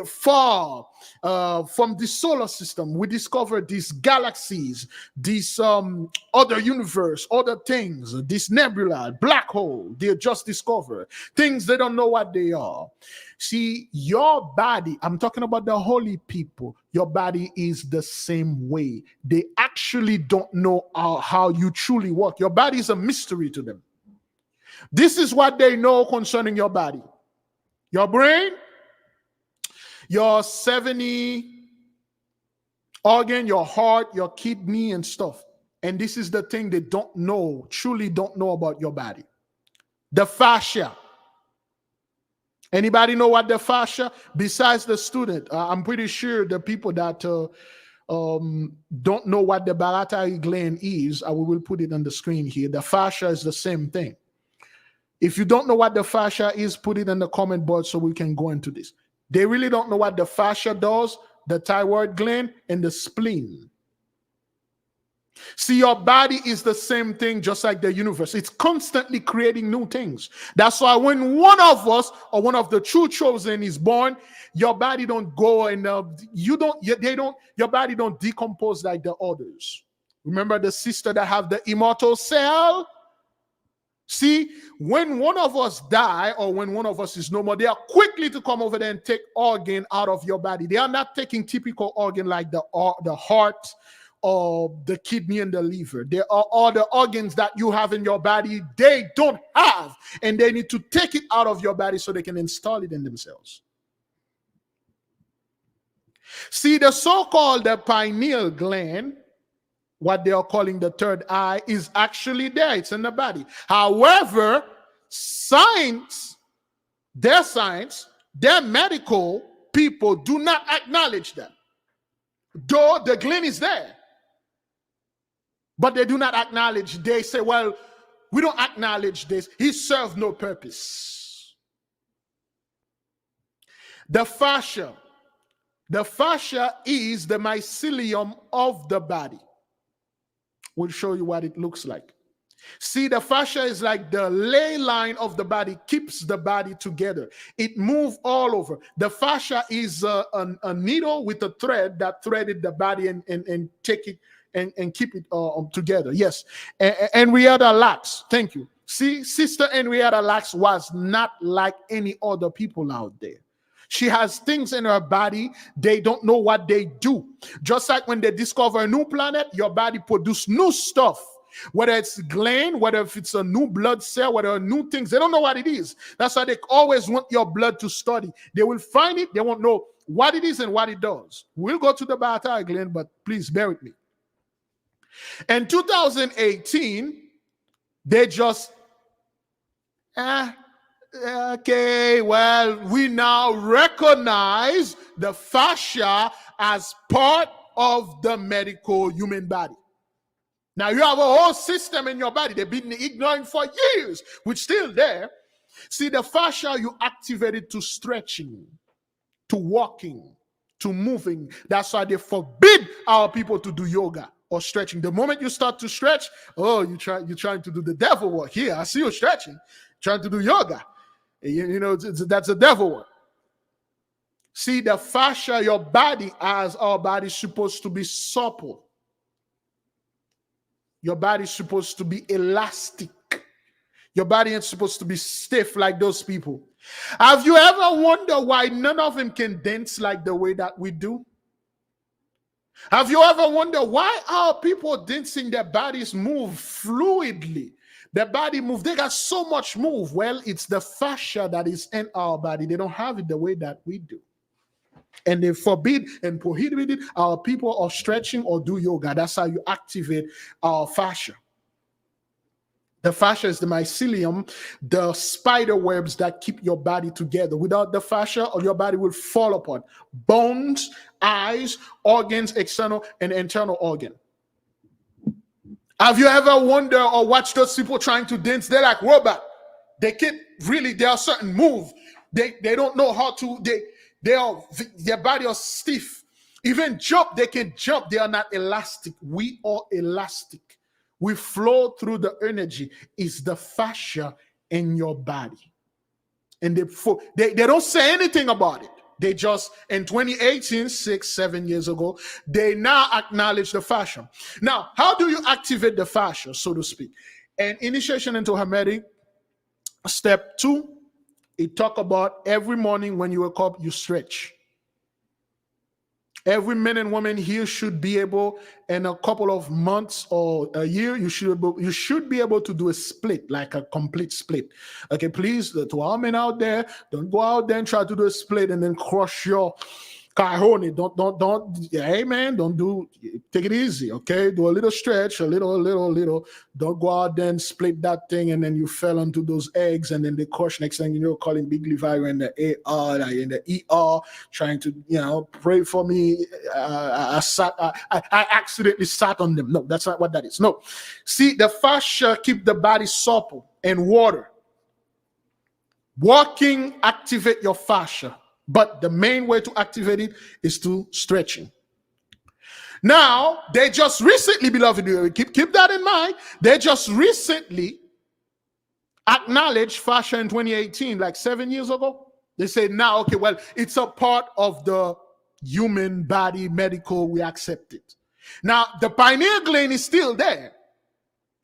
far from the solar system. We discovered these galaxies, these other universe, other things, this nebula, black hole, they just discovered. Things they don't know what they are. See, your body, I'm talking about the holy people, your body is the same way. They actually don't know how you truly work. Your body is a mystery to them. This is what they know concerning your body. Your brain, your 70 organ, your heart, your kidney and stuff. And this is the thing they don't know, truly don't know about your body. The fascia. Anybody know what the fascia? Besides the student, I'm pretty sure the people that don't know what the baratary gland is, I will put it on the screen here. The fascia is the same thing. If you don't know what the fascia is, put it in the comment board so we can go into this. They really don't know what the fascia does, the thyroid gland, and the spleen. See, your body is the same thing, just like the universe. It's constantly creating new things. That's why when one of us or one of the true chosen is born, your body don't go and your body don't decompose like the others. Remember the sister that have the immortal cell? See, when one of us die or when one of us is no more, they are quickly to come over there and take organ out of your body. They are not taking typical organ like the heart or the kidney and the liver. There are all the organs that you have in your body they don't have, and they need to take it out of your body so they can install it in themselves. See, the so-called the pineal gland, what they are calling the third eye, is actually there. It's in the body. However, their medical people do not acknowledge that. Though the gland is there, but they do not acknowledge. They say, well, we don't acknowledge this. He served no purpose. The fascia. The fascia is the mycelium of the body. We'll show you what it looks like. See, the fascia is like the ley line of the body, keeps the body together. It moves all over. The fascia is a needle with a thread that threaded the body and take it and keep it together. Yes. Henrietta Lacks, thank you. See, Sister Henrietta Lacks was not like any other people out there. She has things in her body, they don't know what they do. Just like when they discover a new planet, your body produces new stuff. Whether it's gland, whether if it's a new blood cell, whether new things, they don't know what it is. That's why they always want your blood to study. They will find it, they won't know what it is and what it does. We'll go to the pituitary gland, but please bear with me. In 2018, they just, okay, well, we now recognize the fascia as part of the medical human body. Now you have a whole system in your body they've been ignoring for years, which still there. See, the fascia, you activate it to stretching, to walking, to moving. That's why they forbid our people to do yoga or stretching. The moment you start to stretch, oh, you're trying to do the devil work. Here, I see you stretching, trying to do yoga. You know, that's a devil work. See, the fascia, your body, as our body, is supposed to be supple. Your body is supposed to be elastic. Your body ain't supposed to be stiff like those people. Have you ever wondered why none of them can dance like the way that we do? Have you ever wondered why our people dancing, their bodies move fluidly? Their body move, they got so much move. Well, it's the fascia that is in our body. They don't have it the way that we do. And they forbid and prohibited our people of stretching or do yoga. That's how you activate our fascia. The fascia is the mycelium, the spider webs that keep your body together. Without the fascia, your body will fall apart. Bones, eyes, organs, external and internal organ. Have you ever wondered or watched those people trying to dance? They're like robot. They can't really, there are certain moves. They don't know how to, their body are stiff. Even jump, they can jump. They are not elastic. We are elastic. We flow through the energy. It's the fascia in your body. And they don't say anything about it. They just, in 2018, 6-7 years ago, they now acknowledge the fascia. Now, how do you activate the fascia, so to speak? And initiation into Hermetic, step 2, it talk about every morning when you wake up, you stretch. Every man and woman here should be able, in a couple of months or a year, you should be able to do a split, like a complete split. Okay, please, to our men out there, don't go out there and try to do a split and then crush your cojones. Don't, hey man, don't do, take it easy, okay? Do a little stretch, a little. Don't go out there and split that thing and then you fell onto those eggs and then they crush. Next thing you know, calling Big Levi in the AR, in the ER, trying to, pray for me. I accidentally sat on them. No, that's not what that is. No. See, the fascia keep the body supple and water. Walking activate your fascia. But the main way to activate it is to stretching. Now, they just recently, beloved, keep that in mind. They just recently acknowledged fascia in 2018, like 7 years ago. They said now, okay, well, it's a part of the human body, medical, we accept it. Now, the pineal gland is still there.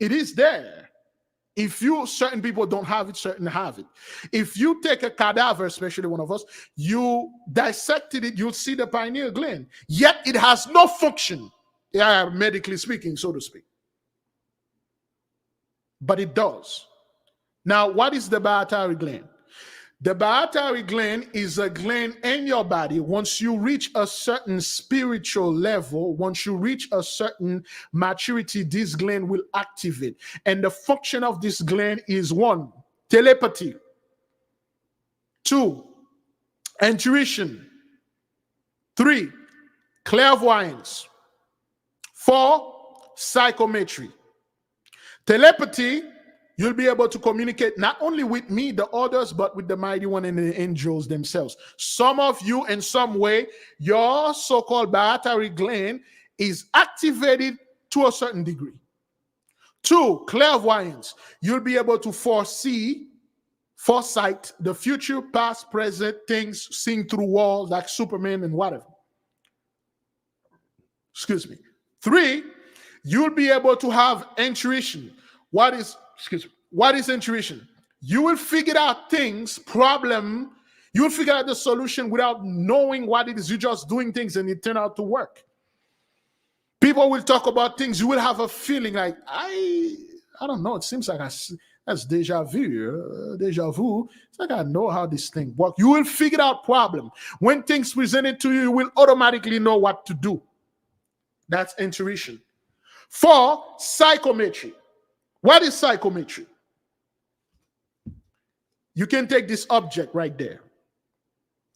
It is there. If certain people don't have it, certain have it. If you take a cadaver, especially one of us, you dissected it, you'll see the pineal gland. Yet it has no function, medically speaking, so to speak. But it does. Now, what is the pituitary gland? The pituitary gland is a gland in your body. Once you reach a certain spiritual level, once you reach a certain maturity, this gland will activate. And the function of this gland is 1, telepathy. 2, intuition. 3, clairvoyance. 4, psychometry. Telepathy, you'll be able to communicate not only with me, the others, but with the mighty one and the angels themselves. Some of you, in some way, your so-called pituitary gland is activated to a certain degree. 2, clairvoyance. You'll be able to foresight the future, past, present, things, seeing through walls like Superman and whatever. Excuse me. 3, you'll be able to have intuition. What is intuition? You will figure out things, problem. You will figure out the solution without knowing what it is. You're just doing things and it turn out to work. People will talk about things. You will have a feeling like, I don't know. It seems like that's deja vu. Deja vu. It's like I know how this thing works. You will figure out problem. When things presented to you, you will automatically know what to do. That's intuition. 4, psychometry. What is psychometry? You can take this object right there,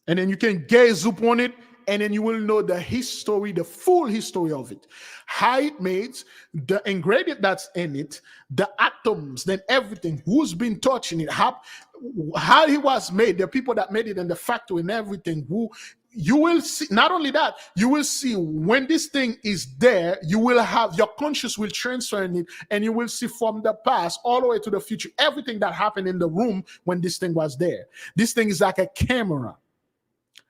and then you can gaze upon it, and then you will know the history, the full history of it. How it made, the ingredient that's in it, the atoms, then everything, who's been touching it, how it was made, the people that made it in the factory and everything, who you will see. Not only that, you will see when this thing is there, you will have your conscious will transfer in it, and you will see from the past all the way to the future everything that happened in the room when this thing was there. This thing is like a camera.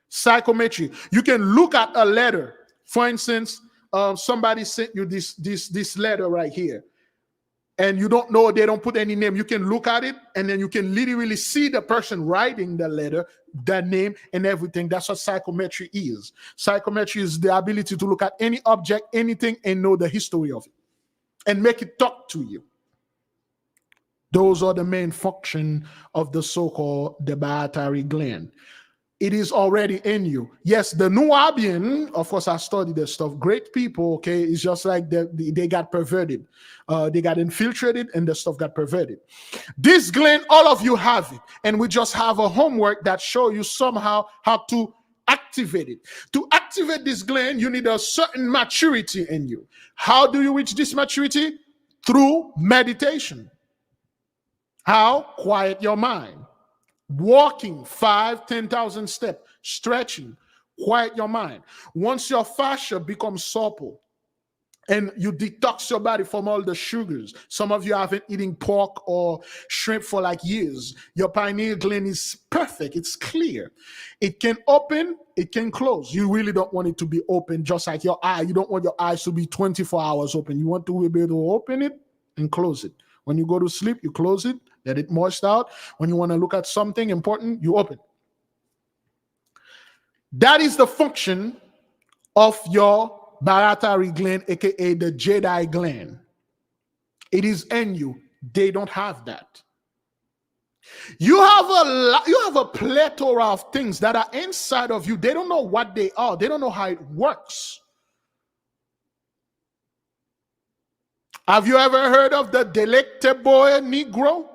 Psychometry. You can look at a letter. For instance, somebody sent you this letter right here, and you don't know, they don't put any name. You can look at it, and then you can literally see the person writing the letter, the name, and everything. That's what psychometry is. Psychometry is the ability to look at any object, anything, and know the history of it, and make it talk to you. Those are the main function of the so-called the pituitary gland. It is already in you. Yes, the Nubian, of course, I studied this stuff. Great people, okay, it's just like they got perverted. They got infiltrated and the stuff got perverted. This gland, all of you have it. And we just have a homework that show you somehow how to activate it. To activate this gland, you need a certain maturity in you. How do you reach this maturity? Through meditation. How? Quiet your mind. Walking 5,000-10,000 steps, stretching, quiet your mind. Once your fascia becomes supple and you detox your body from all the sugars, some of you have been eating pork or shrimp for like years. Your pineal gland is perfect. It's clear. It can open, it can close. You really don't want it to be open, just like your eye. You don't want your eyes to be 24 hours open. You want to be able to open it and close it. When you go to sleep, you close it, let it moist out. When you want to look at something important, you open. That is the function of your pituitary gland, aka the Jedi gland. It is in you. They don't have that. You have a plethora of things that are inside of you. They don't know what they are. They don't know how it works. Have you ever heard of the delectable Negro?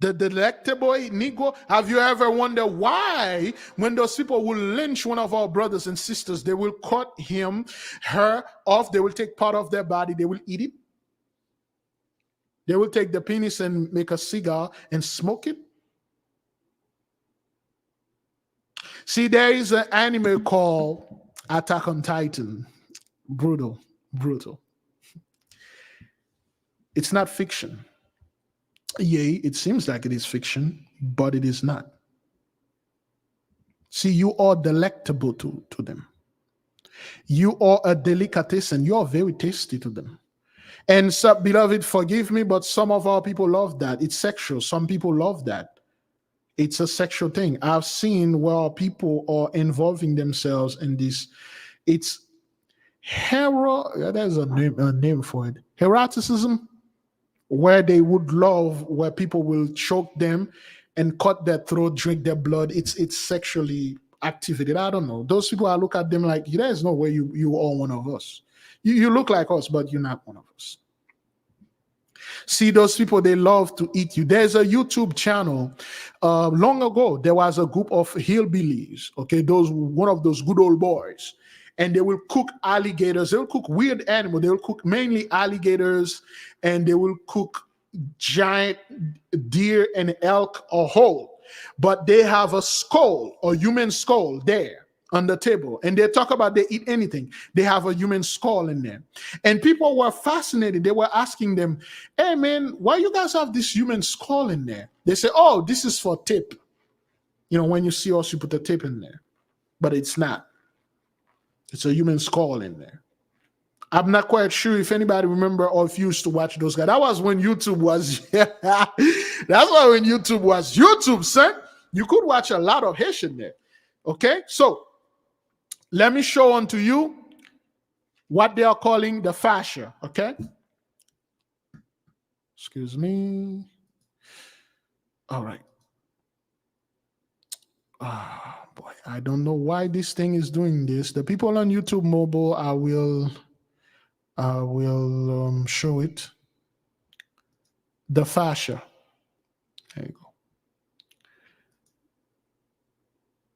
The delectable Negro. Have you ever wondered why, when those people will lynch one of our brothers and sisters, they will cut her off, they will take part of their body, they will eat it? They will take the penis and make a cigar and smoke it? See, there is an anime called Attack on Titan. Brutal. It's not fiction. Yea, it seems like it is fiction, but it is not. See, you are delectable to them. You are a delicatessen. You are very tasty to them. And so, beloved, forgive me, but some of our people love that. It's sexual. Some people love that. It's a sexual thing. I've seen where people are involving themselves in this. It's there's a name for it. Eroticism, where they would love, where people will choke them and cut their throat, drink their blood. It's sexually activated. I don't know. Those people, I look at them like, there's no way you are one of us. You look like us, but you're not one of us. See, those people, they love to eat you. There's a YouTube channel. Long ago, there was a group of hillbillies, okay, one of those good old boys, and they will cook alligators. They'll cook weird animals. They'll cook mainly alligators, and they will cook giant deer and elk or whole. But they have a skull, a human skull there on the table, and they talk about they eat anything. They have a human skull in there, and people were fascinated. They were asking them, "Hey man, why you guys have this human skull in there?" They say, "Oh, this is for tip. You know, when you see us, you put the tip in there, but it's not. It's a human skull in there." I'm not quite sure if anybody remember or if you used to watch those guys. That was when YouTube was That's why when YouTube was YouTube, son, you could watch a lot of Haitian there. Okay, so let me show unto you what they are calling the fascia. Okay, excuse me. All right. Ah, boy, I don't know why this thing is doing this. The people on YouTube mobile, I will show it. The fascia. There you go.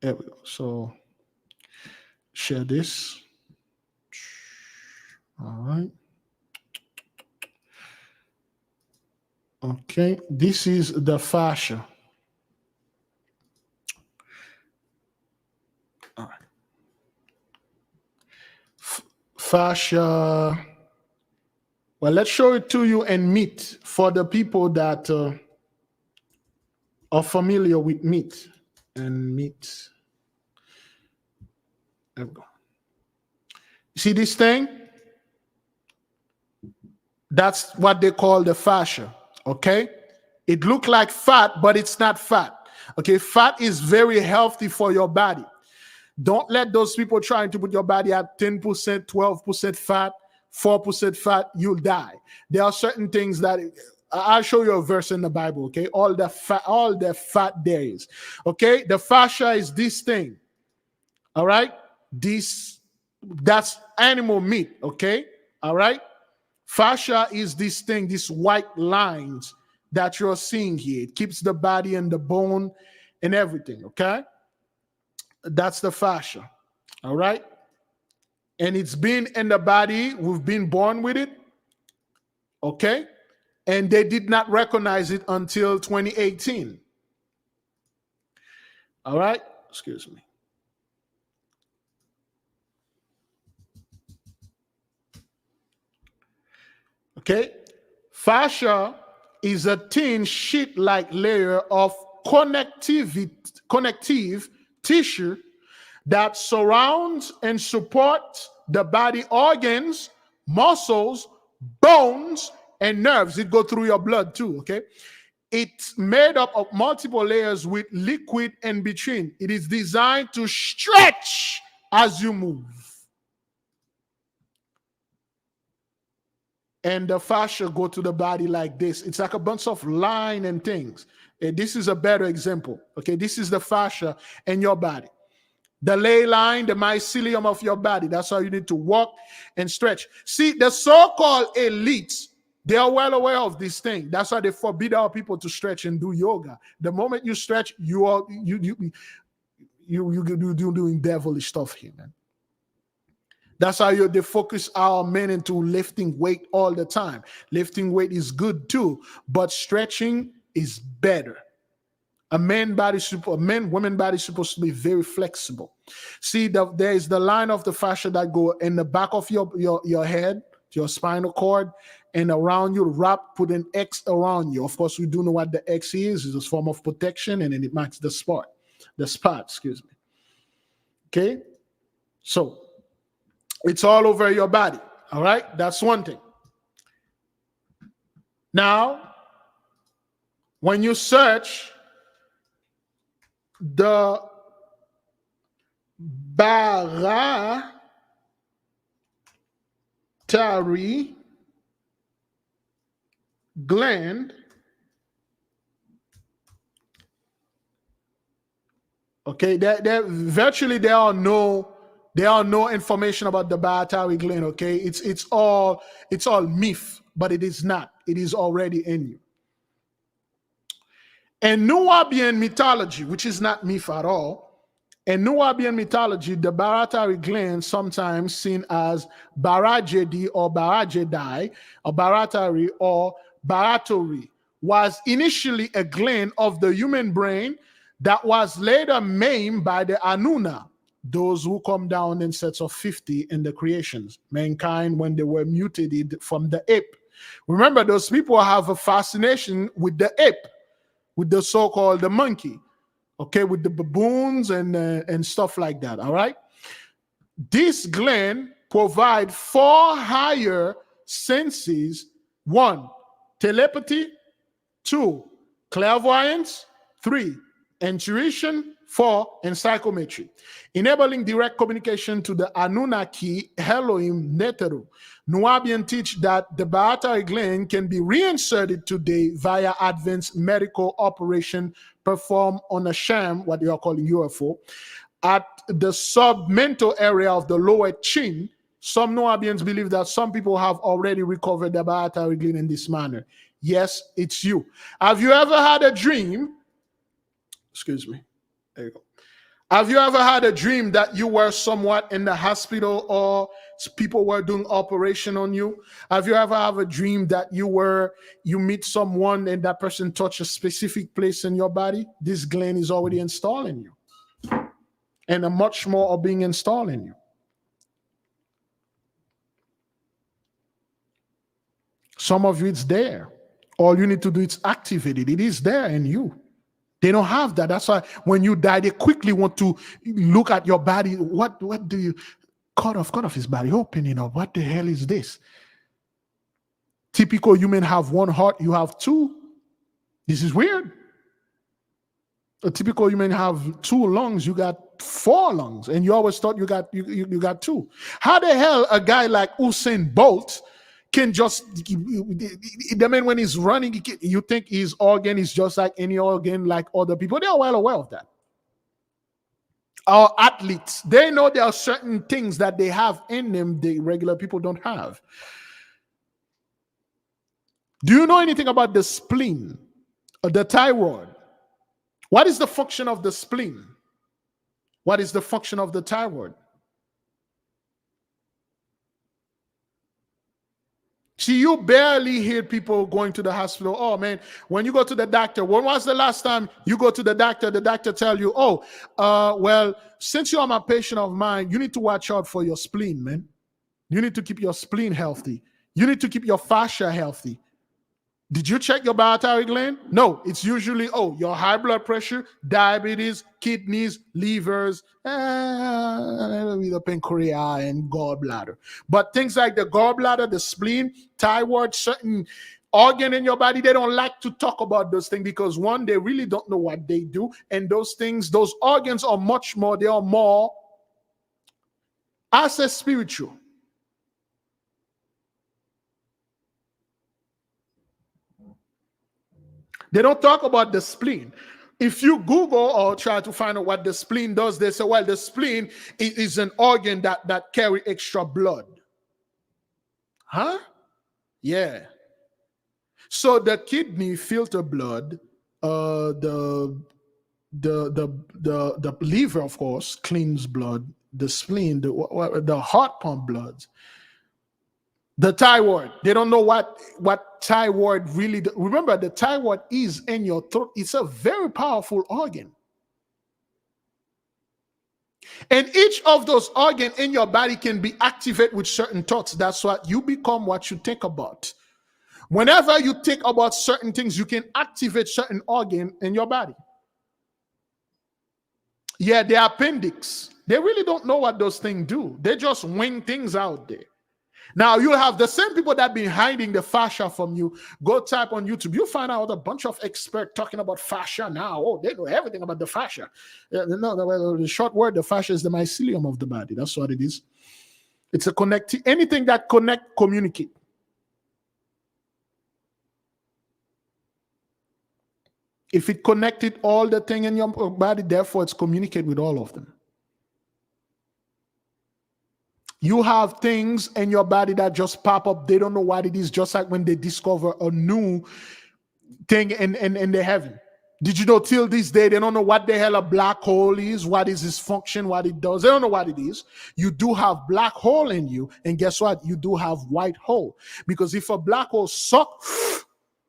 There we go. So share this. All right. Okay, this is the fascia. All right. Fascia. Well, let's show it to you and meat for the people that are familiar with meat and meat. There we go. See this thing? That's what they call the fascia. Okay, it looks like fat, but it's not fat. Okay, fat is very healthy for your body. Don't let those people trying to put your body at 10%, 12% fat, 4% fat. You'll die. There are certain things that I'll show you a verse in the Bible. Okay, all the fat there is. Okay, the fascia is this thing. All right, that's animal meat. Okay, all right. Fascia is this thing, these white lines that you're seeing here. It keeps the body and the bone and everything, okay? That's the fascia, all right? And it's been in the body. We've been born with it, okay? And they did not recognize it until 2018. All right? Excuse me. Okay, fascia is a thin sheet-like layer of connective tissue that surrounds and supports the body organs, muscles, bones, and nerves. It goes through your blood too, okay? It's made up of multiple layers with liquid in between. It is designed to stretch as you move. And the fascia go to the body like this. It's like a bunch of line and things. And this is a better example. Okay, this is the fascia in your body. The ley line, the mycelium of your body. That's how you need to walk and stretch. See, the so-called elites, they are well aware of this thing. That's why they forbid our people to stretch and do yoga. The moment you stretch, you're doing devilish stuff here, man. That's how they focus our men into lifting weight all the time. Lifting weight is good too, but stretching is better. Women body is supposed to be very flexible. See, there is the line of the fascia that go in the back of your head, your spinal cord, and around you, put an X around you. Of course, we do know what the X is. It's a form of protection, and then it marks the spot, excuse me. Okay, so it's all over your body. All right, that's one thing. Now, when you search the baratary gland, okay, virtually there are no information about the baratary gland. Okay, it's all myth, but it is not. It is already in you. In Nubian mythology, which is not myth at all, in Nubian mythology, the baratary gland, sometimes seen as barajedi or barajedi, or baratary or baratori, was initially a gland of the human brain that was later maimed by the Anuna, those who come down in sets of 50 in the creations, mankind when they were mutated from the ape. Remember, those people have a fascination with the ape, with the so-called the monkey, okay, with the baboons and stuff like that, all right? This gland provide 4 higher senses. 1, telepathy. 2, clairvoyance, 3, intuition, 4, and psychometry. Enabling direct communication to the Anunnaki, Elohim, Neteru. Nubian teach that the Baatari gland can be reinserted today via advanced medical operation performed on a sham, what they are calling UFO, at the submental area of the lower chin. Some Nubians believe that some people have already recovered the Baatari gland in this manner. Yes, it's you. Have you ever had a dream? Excuse me. There you go. Have you ever had a dream that you were somewhat in the hospital or people were doing operation on you? Have you ever had a dream that you meet someone and that person touched a specific place in your body? This gland is already installed in you. And a much more are being installed in you. Some of you, it's there. All you need to do is activate it. It is there in you. They don't have that. That's why when you die, they quickly want to look at your body. What do you cut off his body? Open it up. What the hell is this? Typical human have one heart, you have two. This is weird. A typical human have 2 lungs, you got 4 lungs, and you always thought you got 2. How the hell a guy like Usain Bolt can just, the man when he's running, you think his organ is just like any organ like other people? They are well aware of that. Our athletes, they know there are certain things that they have in them the regular people don't have. Do you know anything about the spleen or the thyroid? What is the function of the spleen? What is the function of the thyroid? See, you barely hear people going to the hospital. Oh, man, when you go to the doctor, when was the last time you go to the doctor tell you, oh, well, since you are my patient of mine, you need to watch out for your spleen, man. You need to keep your spleen healthy. You need to keep your fascia healthy. Did you check your pituitary gland? No, it's usually, oh, your high blood pressure, diabetes, kidneys, livers, the pancreas and gallbladder. But things like the gallbladder, the spleen, thyroid, certain organ in your body, they don't like to talk about those things because, one, they really don't know what they do. And those things, those organs are much more, they are more, I say, spiritual. They don't talk about the spleen. If you Google or try to find out what the spleen does, they say, well, the spleen is an organ that carry extra blood. Huh? Yeah. So the kidney filter blood, the liver, of course, cleans blood. The spleen, the heart pump blood. The thyroid, they don't know what thyroid really does. Remember, the thyroid is in your throat. It's a very powerful organ. And each of those organs in your body can be activated with certain thoughts. That's what you become, what you think about. Whenever you think about certain things, you can activate certain organ in your body. Yeah, the appendix, they really don't know what those things do. They just wing things out there. Now, you have the same people that been hiding the fascia from you. Go type on YouTube. You find out a bunch of experts talking about fascia now. Oh, they know everything about the fascia. No, the short word, the fascia is the mycelium of the body. That's what it is. It's a connecting, anything that communicate. If it connected all the thing in your body, therefore it's communicate with all of them. You have things in your body that just pop up. They don't know what it is, just like when they discover a new thing in the heaven. Did you know till this day, they don't know what the hell a black hole is, what is its function, what it does. They don't know what it is. You do have black hole in you, and guess what? You do have white hole. Because if a black hole sucks,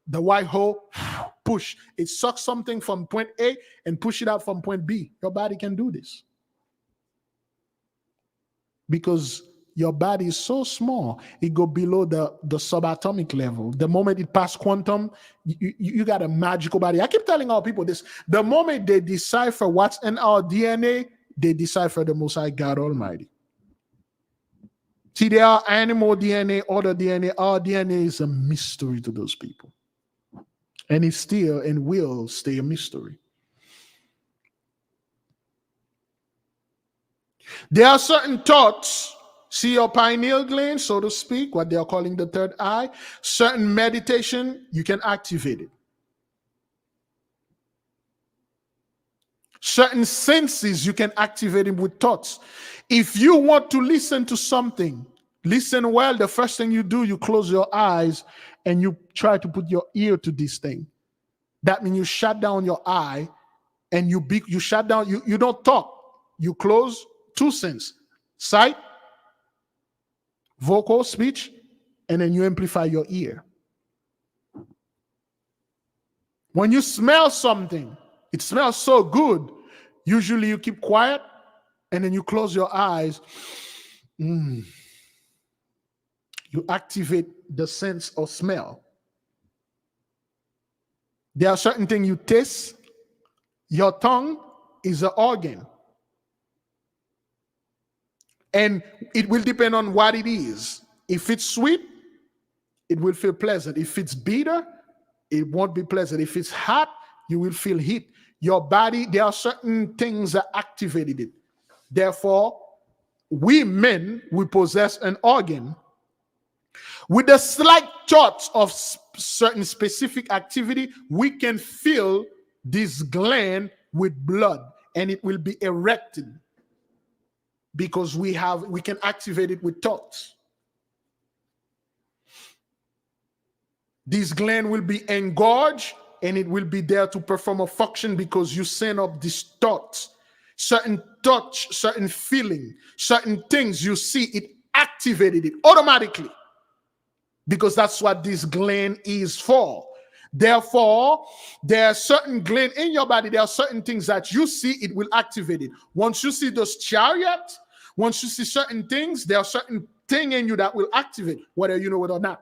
the white hole push. It sucks something from point A and push it out from point B. Your body can do this. Because your body is so small, it go below the subatomic level. The moment it passes quantum, you got a magical body. I keep telling our people this. The moment they decipher what's in our DNA, they decipher the Most High God Almighty. See, there are animal DNA, other DNA. Our DNA is a mystery to those people. And it still and will stay a mystery. There are certain thoughts, see your pineal gland, so to speak, what they are calling the third eye. Certain meditation, you can activate it. Certain senses, you can activate it with thoughts. If you want to listen to something, listen well. The first thing you do, you close your eyes and you try to put your ear to this thing. That means you shut down your eye and you shut down, you don't talk. You close two senses, sight, vocal, speech, and then you amplify your ear. When you smell something, it smells so good. Usually you keep quiet and then you close your eyes. You activate the sense of smell. There are certain things you taste. Your tongue is an organ. And it will depend on what it is. If it's sweet, it will feel pleasant. If it's bitter, it won't be pleasant. If it's hot, you will feel heat. Your body, there are certain things that activated it. Therefore, we men, we possess an organ with a slight touch of certain specific activity. We can fill this gland with blood and it will be erected because we can activate it with thoughts. This gland will be engorged and it will be there to perform a function because you send up these thoughts, certain touch, certain feeling, certain things you see, it activated it automatically because that's what this gland is for. Therefore, there are certain gland in your body, there are certain things that you see, it will activate it. Once you see those chariots, once you see certain things, there are certain things in you that will activate, whether you know it or not.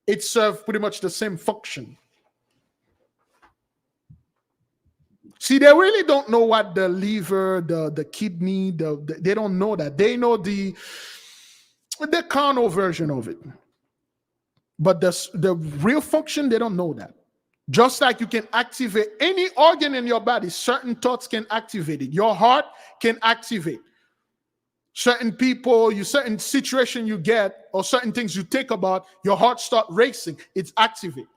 It serves pretty much the same function. See, they really don't know what the liver, the kidney, they don't know that. They know the carnal version of it. But the real function, they don't know that. Just like you can activate any organ in your body, certain thoughts can activate it. Your heart can activate. Certain people, certain situation you get, or certain things you think about, your heart start racing. It's activate.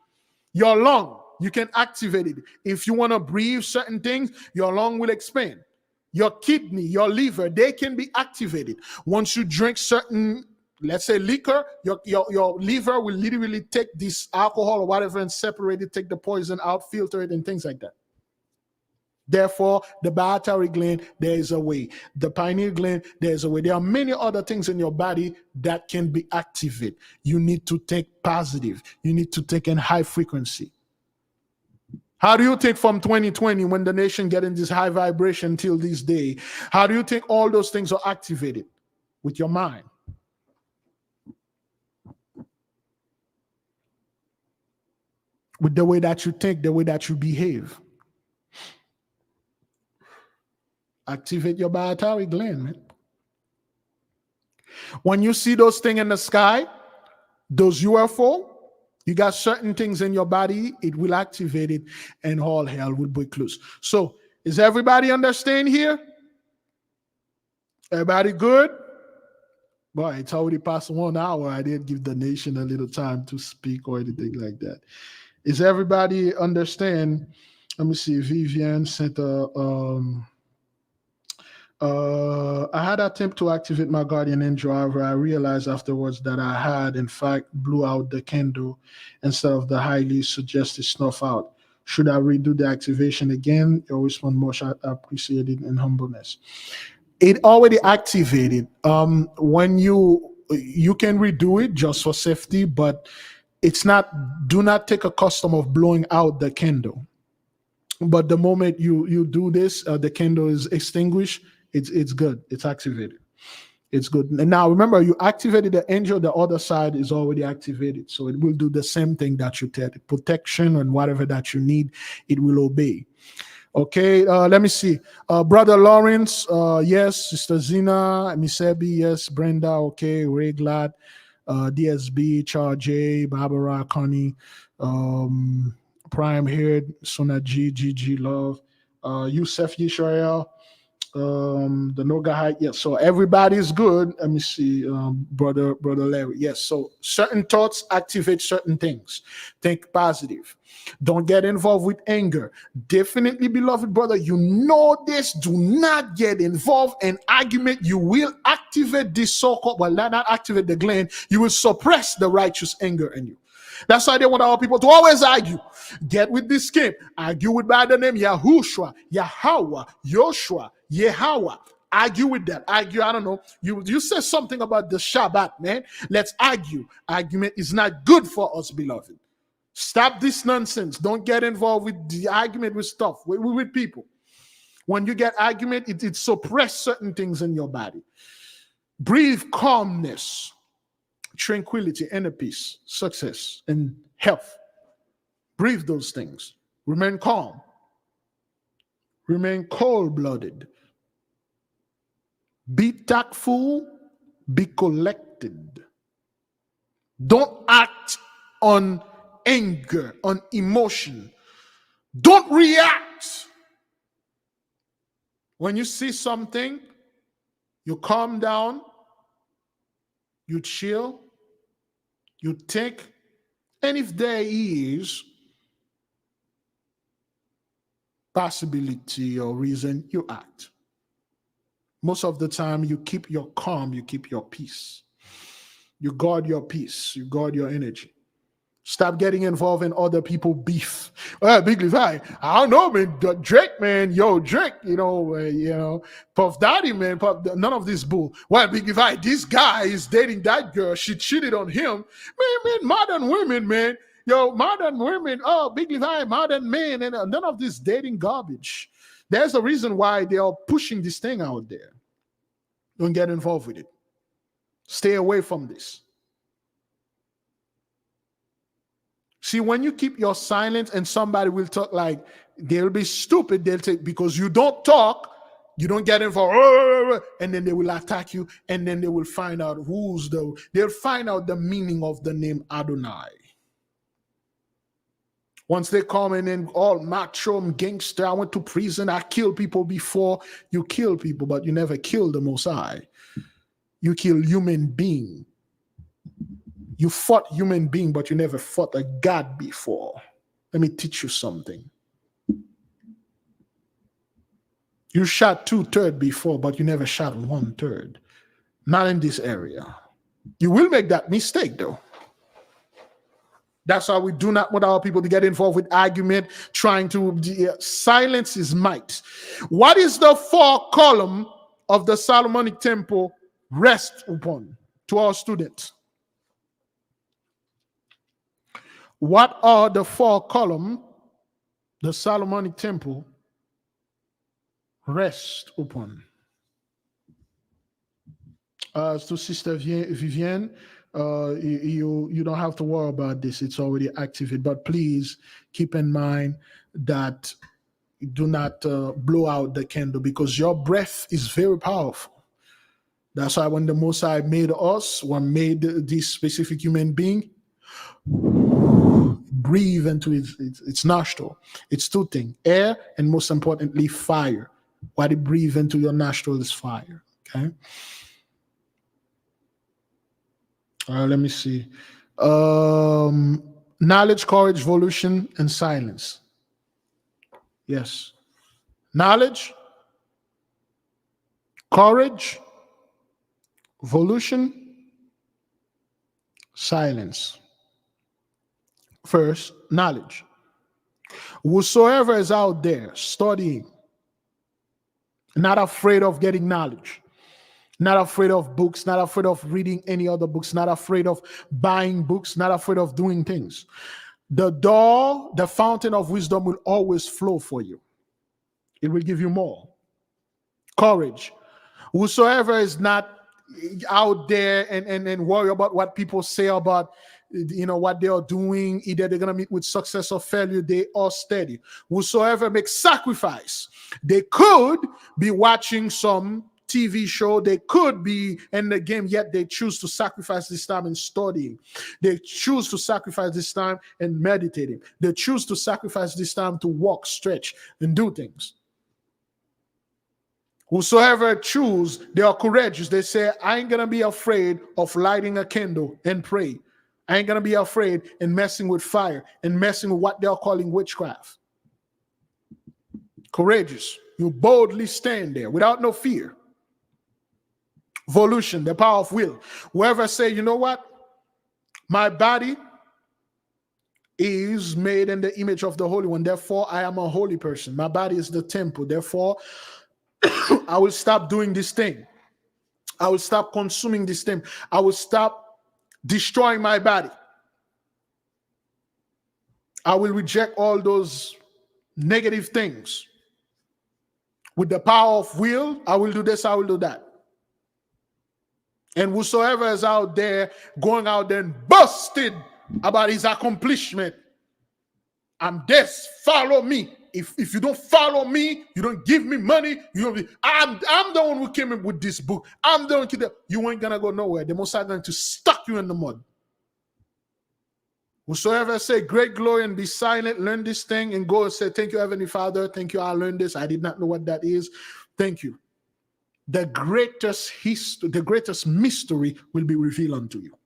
Your lung, you can activate it. If you want to breathe certain things, your lung will expand. Your kidney, your liver, they can be activated. Once you drink certain, let's say liquor, your liver will literally take this alcohol or whatever and separate it, take the poison out, filter it, and things like that. Therefore, the pituitary gland, there is a way. The pineal gland, there is a way. There are many other things in your body that can be activated. You need to take positive. You need to take in high frequency. How do you think from 2020, when the nation getting this high vibration till this day, how do you think all those things are activated? With your mind. With the way that you think, the way that you behave. Activate your pituitary gland, man. When you see those things in the sky, those UFO, you got certain things in your body, it will activate it and all hell will break loose. So, is everybody understand here? Everybody good? Boy, it's already past 1 hour. I didn't give the nation a little time to speak or anything like that. Is everybody understand? Let me see. Vivian sent I had attempt to activate my guardian angel. However, I realized afterwards that I had, in fact, blew out the candle instead of the highly suggested snuff out. Should I redo the activation again? Your response much appreciated in humbleness. It already activated. When you can redo it just for safety, but it's not. Do not take a custom of blowing out the candle. But the moment you do this, the candle is extinguished. It's good. It's activated. It's good. And now remember, you activated the angel. The other side is already activated, so it will do the same thing that you did. Protection and whatever that you need, it will obey. Okay. Let me see. Brother Lawrence, yes. Sister Zina, Misebi, yes. Brenda, okay. Ray Glad, DSB, Charles J, Barbara, Connie, Prime Head, Sona G, Love, Yusef Yisrael, the Noga High. Yes, so everybody's good. Let me see, brother Larry. Yes, so certain thoughts activate certain things. Think positive. Don't get involved with anger. Definitely, beloved brother, you know this. Do not get involved in argument. You will activate this so-called, well, not activate the gland. You will suppress the righteous anger in you. That's why they want our people to always argue. Get with this scheme. Argue with by the name Yahushua, Yahweh, Yoshua, Yahweh. Argue with that. Argue, I don't know. You say something about the Shabbat, man. Let's argue. Argument is not good for us, beloved. Stop this nonsense. Don't get involved with the argument with stuff, with people. When you get argument, it suppresses certain things in your body. Breathe calmness, tranquility, inner peace, success, and health. Breathe those things. Remain calm. Remain cold-blooded. Be tactful. Be collected. Don't act on anger, on emotion. Don't react. When you see something, you calm down, you chill, you think, and if there is possibility or reason, you act. Most of the time, you keep your calm, you keep your peace. You guard your peace, you guard your energy. Stop getting involved in other people's beef. Big Levi, I don't know, man. Drake, man, Drake, Puff Daddy, man, none of this bull. Well, Big Levi, this guy is dating that girl. She cheated on him. Man, modern women, man. Modern women. Oh, Big Levi, modern men, and none of this dating garbage. There's a reason why they are pushing this thing out there. Don't get involved with it. Stay away from this. See, when you keep your silence and somebody will talk, like they'll be stupid, they'll take, because you don't talk, you don't get involved, and then they will attack you, and then they will find out they'll find out the meaning of the name Adonai. Once they come in and all macho gangster, I went to prison, I killed people before. You kill people, but you never kill the Most High. You kill human being. You fought human being, but you never fought a God before. Let me teach you something. You shot 2/3 before, but you never shot 1/3. Not in this area. You will make that mistake, though. That's why we do not want our people to get involved with argument, trying to silence is might. What is the 4 column of the Solomonic temple rest upon? To our students. What are the 4 columns the Solomonic temple rest upon? To Sister Vivienne, you don't have to worry about this. It's already activated. But please keep in mind that do not blow out the candle, because your breath is very powerful. That's why when the Most High made us, when made this specific human being, breathe into its nostril. It's 2 things: air, and most importantly, fire. What it breathe into your nostril is fire. Okay. Let me see. Knowledge, courage, volition, and silence. Yes. Knowledge, courage, volition, silence. First, knowledge. Whosoever is out there studying, not afraid of getting knowledge, not afraid of books, not afraid of reading any other books, not afraid of buying books, not afraid of doing things. The door, the fountain of wisdom will always flow for you. It will give you more. Courage. Whosoever is not out there and worry about what people say about what they are doing, either they're going to meet with success or failure, they are steady. Whosoever makes sacrifice, they could be watching some TV show. They could be in the game, yet they choose to sacrifice this time in studying. They choose to sacrifice this time in meditating. They choose to sacrifice this time to walk, stretch, and do things. Whosoever choose, they are courageous. They say, I ain't going to be afraid of lighting a candle and pray. I ain't going to be afraid in messing with fire and messing with what they're calling witchcraft. Courageous. You boldly stand there without no fear. Volition, the power of will. Whoever say, you know what? My body is made in the image of the Holy One. Therefore, I am a holy person. My body is the temple. Therefore, I will stop doing this thing. I will stop consuming this thing. I will stop destroying my body. I will reject all those negative things. With the power of will, I will do this, I will do that. And whosoever is out there, going out there and busted about his accomplishment, I'm this, follow me. If you don't follow me, you don't give me money, I'm the one who came up with this book. I'm the one who did, you ain't gonna go nowhere. The Most High going to stuck you in the mud. Whosoever say great glory and be silent, learn this thing and go and say, thank you, Heavenly Father. Thank you, I learned this. I did not know what that is. Thank you. The greatest history, the greatest mystery will be revealed unto you.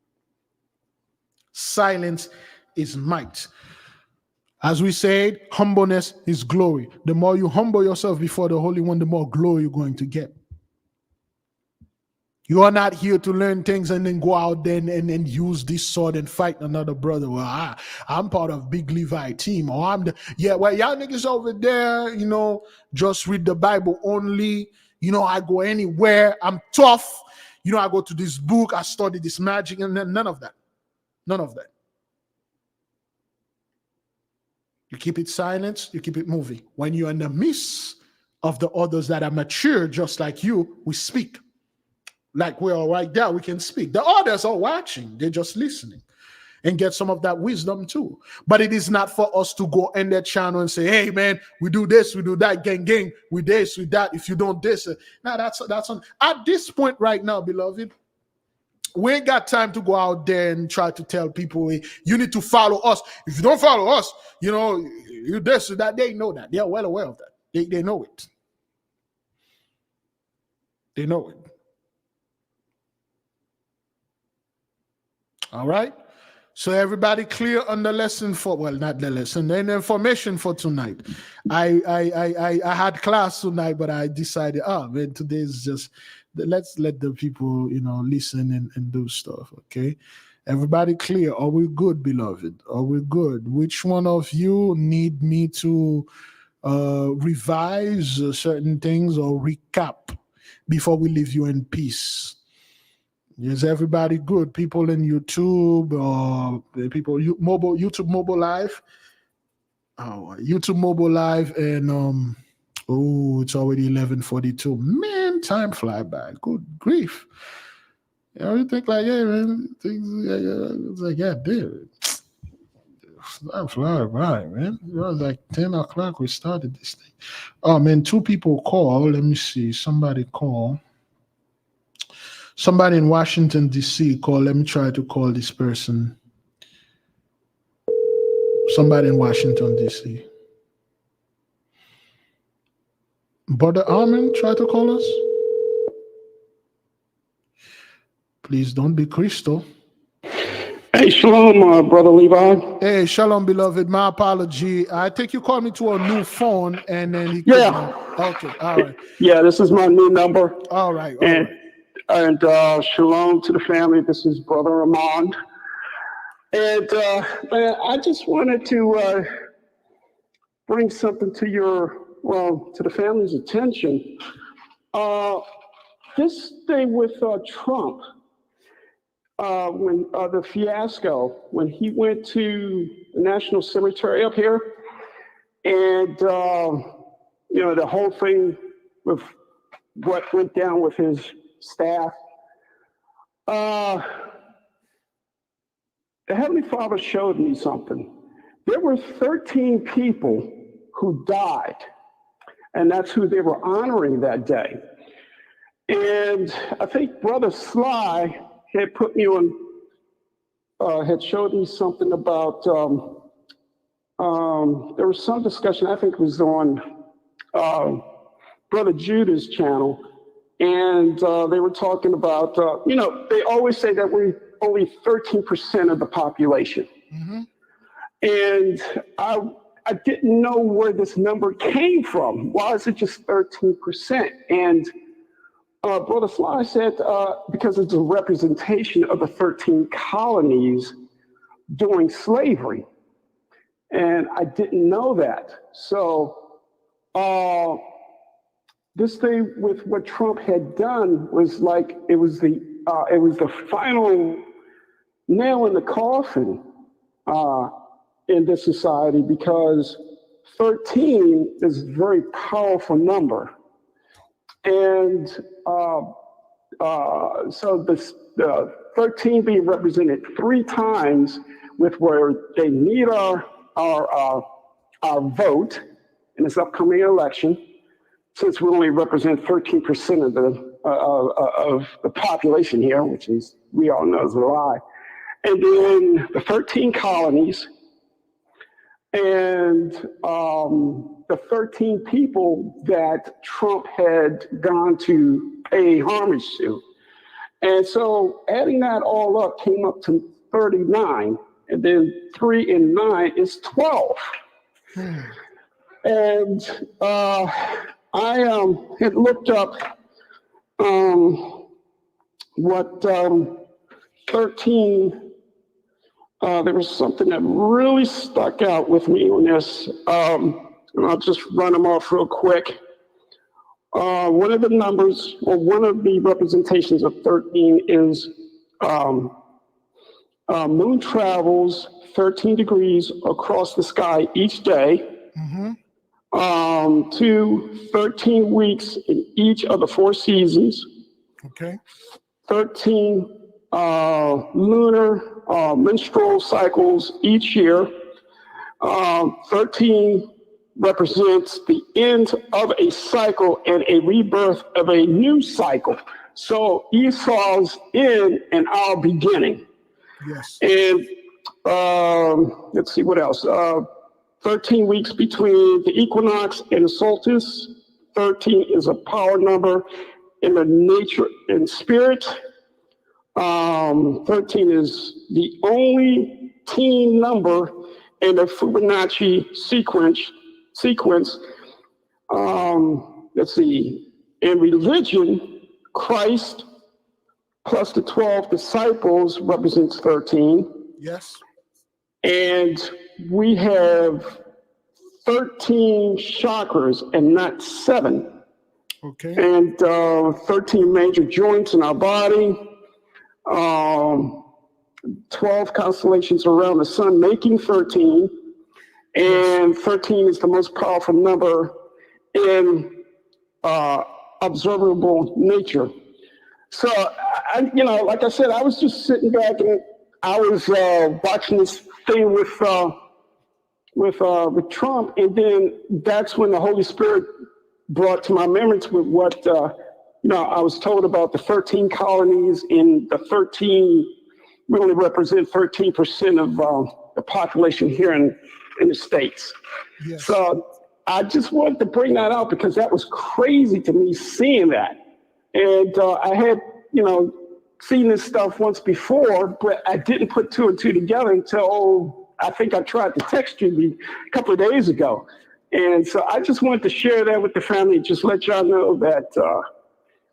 Silence is might. As we said, humbleness is glory. The more you humble yourself before the Holy One, the more glory you're going to get. You are not here to learn things and then go out there and use this sword and fight another brother. Well, I'm part of Big Levi team, or I'm the, well, y'all niggas over there, just read the Bible only. I go anywhere. I'm tough. I go to this book. I study this magic, and then none of that. None of that. You keep it silent. You keep it moving. When you're in the midst of the others that are mature, just like you, we speak. Like we are right there, we can speak. The others are watching. They're just listening and get some of that wisdom too. But it is not for us to go in their channel and say, hey, man, we do this, we do that, gang, we this, we that. If you don't this. Now, that's on. At this point right now, beloved, we ain't got time to go out there and try to tell people, hey, you need to follow us. If you don't follow us, you this or that. They know that. They are well aware of that. They know it. They know it. All right. So everybody clear on the lesson not the lesson, the information for tonight. I had class tonight, but I decided, man, today is just, let's let the people, listen and do stuff. Okay. Everybody clear? Are we good, beloved? Are we good? Which one of you need me to revise certain things or recap before we leave you in peace? Is everybody good? People in YouTube or people YouTube mobile live? Oh, YouTube mobile live, and it's already 11:42. Man, time fly by. Good grief! You think like, yeah, man. It's like, yeah, dude. Time fly by, man. It was like 10 o'clock. We started this thing. Oh man, 2 people call. Let me see. Somebody call. Somebody in Washington, D.C. call. Let me try to call this person. Somebody in Washington, D.C. Brother Armin, try to call us. Please don't be Crystal. Hey, shalom, Brother Levi. Hey, shalom, beloved. My apology. I think you called me to a new phone, and then he Okay, all right. Yeah, this is my new number. All right, And shalom to the family. This is Brother Armand. And man, I just wanted to bring something to to the family's attention. This thing with Trump, when the fiasco, when he went to the National Cemetery up here, and the whole thing with what went down with his staff. The Heavenly Father showed me something. There were 13 people who died, and that's who they were honoring that day. And I think Brother Sly had put me on, had showed me something about, there was some discussion, I think it was on Brother Judah's channel, and they were talking about, they always say that we're only 13% of the population. Mm-hmm. And I didn't know where this number came from. Why is it just 13%? And Brother Sly said, because it's a representation of the 13 colonies during slavery. And I didn't know that. So this thing with what Trump had done was like, it was the final nail in the coffin in this society, because 13 is a very powerful number. And so the 13 being represented 3 times with where they need our vote in this upcoming election, since we only represent 13% of the population here, which is, we all know is a lie. And then the 13 colonies, and the 13 people that Trump had gone to pay homage to. And so adding that all up came up to 39, and then 3 and 9 is 12. And I had looked up what 13, there was something that really stuck out with me on this. And I'll just run them off real quick. One of the numbers, or one of the representations of 13 is moon travels 13 degrees across the sky each day. Mm-hmm. To 13 weeks in each of the 4 seasons. Okay. 13 lunar menstrual cycles each year. 13 represents the end of a cycle and a rebirth of a new cycle. So Esau's end and our beginning. Yes. And let's see what else. 13 weeks between the equinox and the solstice. 13 is a power number in the nature and spirit. 13 is the only teen number in the Fibonacci sequence. Let's see. In religion, Christ plus the 12 disciples represents 13. Yes. And we have 13 chakras and not 7. Okay. And 13 major joints in our body, 12 constellations around the sun, making 13. And 13 is the most powerful number in observable nature. So, like I said, I was just sitting back and I was watching this thing with Trump, and then that's when the Holy Spirit brought to my remembrance with what I was told about the 13 colonies in the 13. We only represent 13% of the population here in the States. Yes. So I just wanted to bring that out because that was crazy to me seeing that, and I had seen this stuff once before, but I didn't put 2 and 2 together until I think I tried to text you a couple of days ago. And so I just wanted to share that with the family, just let y'all know that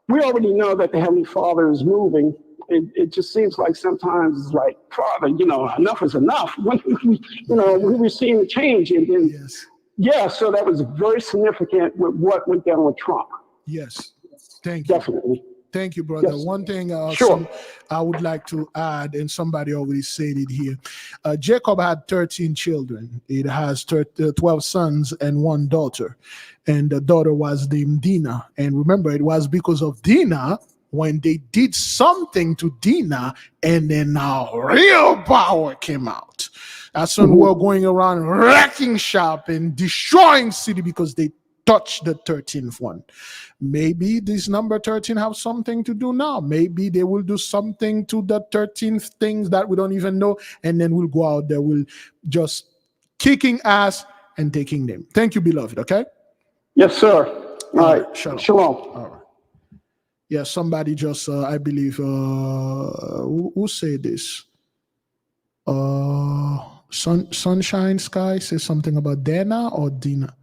we already know that the Heavenly Father is moving. It just seems like sometimes it's like, Father, enough is enough. When we were seeing the change. And then, Yes. Yeah, so that was very significant with what went down with Trump. Yes. Thank you. Definitely. Thank you, brother. Yes. One thing Sure. I would like to add, and somebody already said it here. Jacob had 13 children. It has 12 sons and 1 daughter. And the daughter was named Dinah. And remember, it was because of Dinah when they did something to Dinah, and then now real power came out. That's when we're going around wrecking shop and destroying city because they touch the 13th one. Maybe this number 13 have something to do now. Maybe they will do something to the 13th things that we don't even know, and then we'll go out there, we'll just kicking ass and taking them. Thank you, beloved. Okay. Yes, sir. All right. Shalom. Shalom. All right. Yeah, somebody just, I believe, who said this? Sunshine Sky says something about Dana or Dina.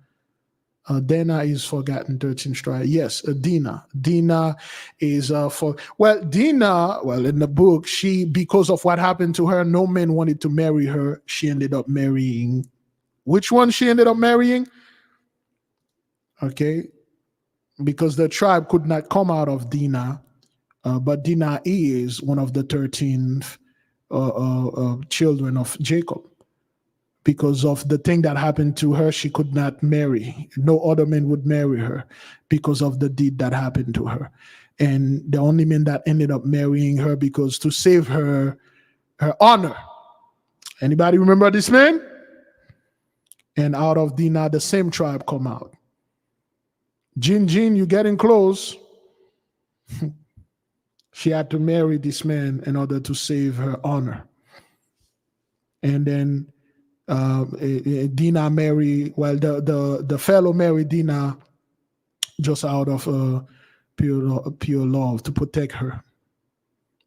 Dana is forgotten 13 stride. Yes, Dina. Dina is Dina, in the book, she, because of what happened to her, no man wanted to marry her. She ended up marrying. Which one she ended up marrying? Okay. Because the tribe could not come out of Dinah, but Dinah is one of the 13 children of Jacob. Because of the thing that happened to her, she could not marry. No other man would marry her because of the deed that happened to her. And the only man that ended up marrying her because to save her honor. Anybody remember this man? And out of Dinah, the same tribe come out. Jin, you getting close. She had to marry this man in order to save her honor. And then Dinah married, the fellow married Dinah just out of pure love to protect her.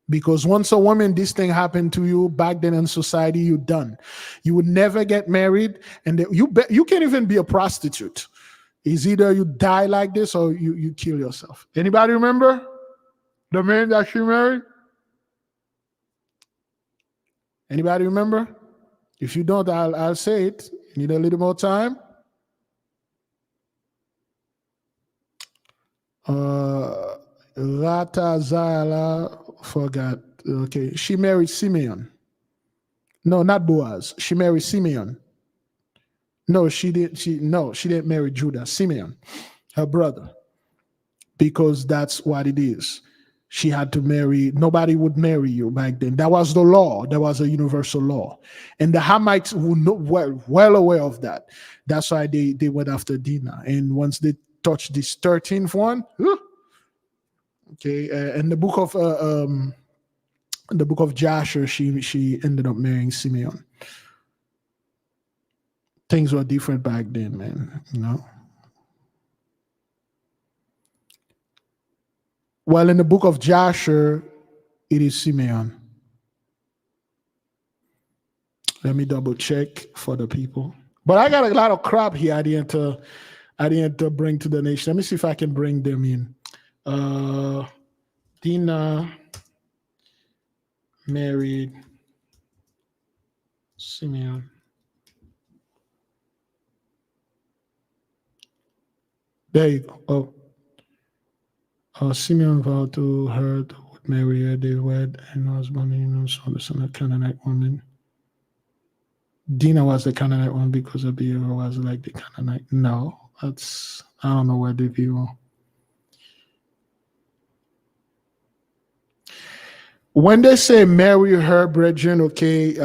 Because once a woman, this thing happened to you back then in society, you're done. You would never get married, and you can't even be a prostitute. It's either you die like this or you kill yourself. Anybody remember the man that she married? Anybody remember? If you don't, I'll say it. You need a little more time. Rata Zala forgot. Okay, she married Simeon. No, not Boaz. She married Simeon. No, she didn't marry Judah. Simeon, her brother, because that's what it is. She had to marry. Nobody would marry you back then. That was the law. That was a universal law, and the Hamites were well aware of that. That's why they went after Dinah. And once they touched this 13th one, okay, in the book of Joshua, she ended up marrying Simeon. Things were different back then, man, you know. Well, in the book of Joshua, it is Simeon. Let me double check for the people. But I got a lot of crap here I didn't bring to the nation. Let me see if I can bring them in. Dinah married Simeon. There you go. Simeon vowed to her that would marry her. They wed and was born in the son of Canaanite woman. Dinah was the Canaanite one because the behavior was like the Canaanite. No, I don't know where the view. When they say marry her, brethren, okay,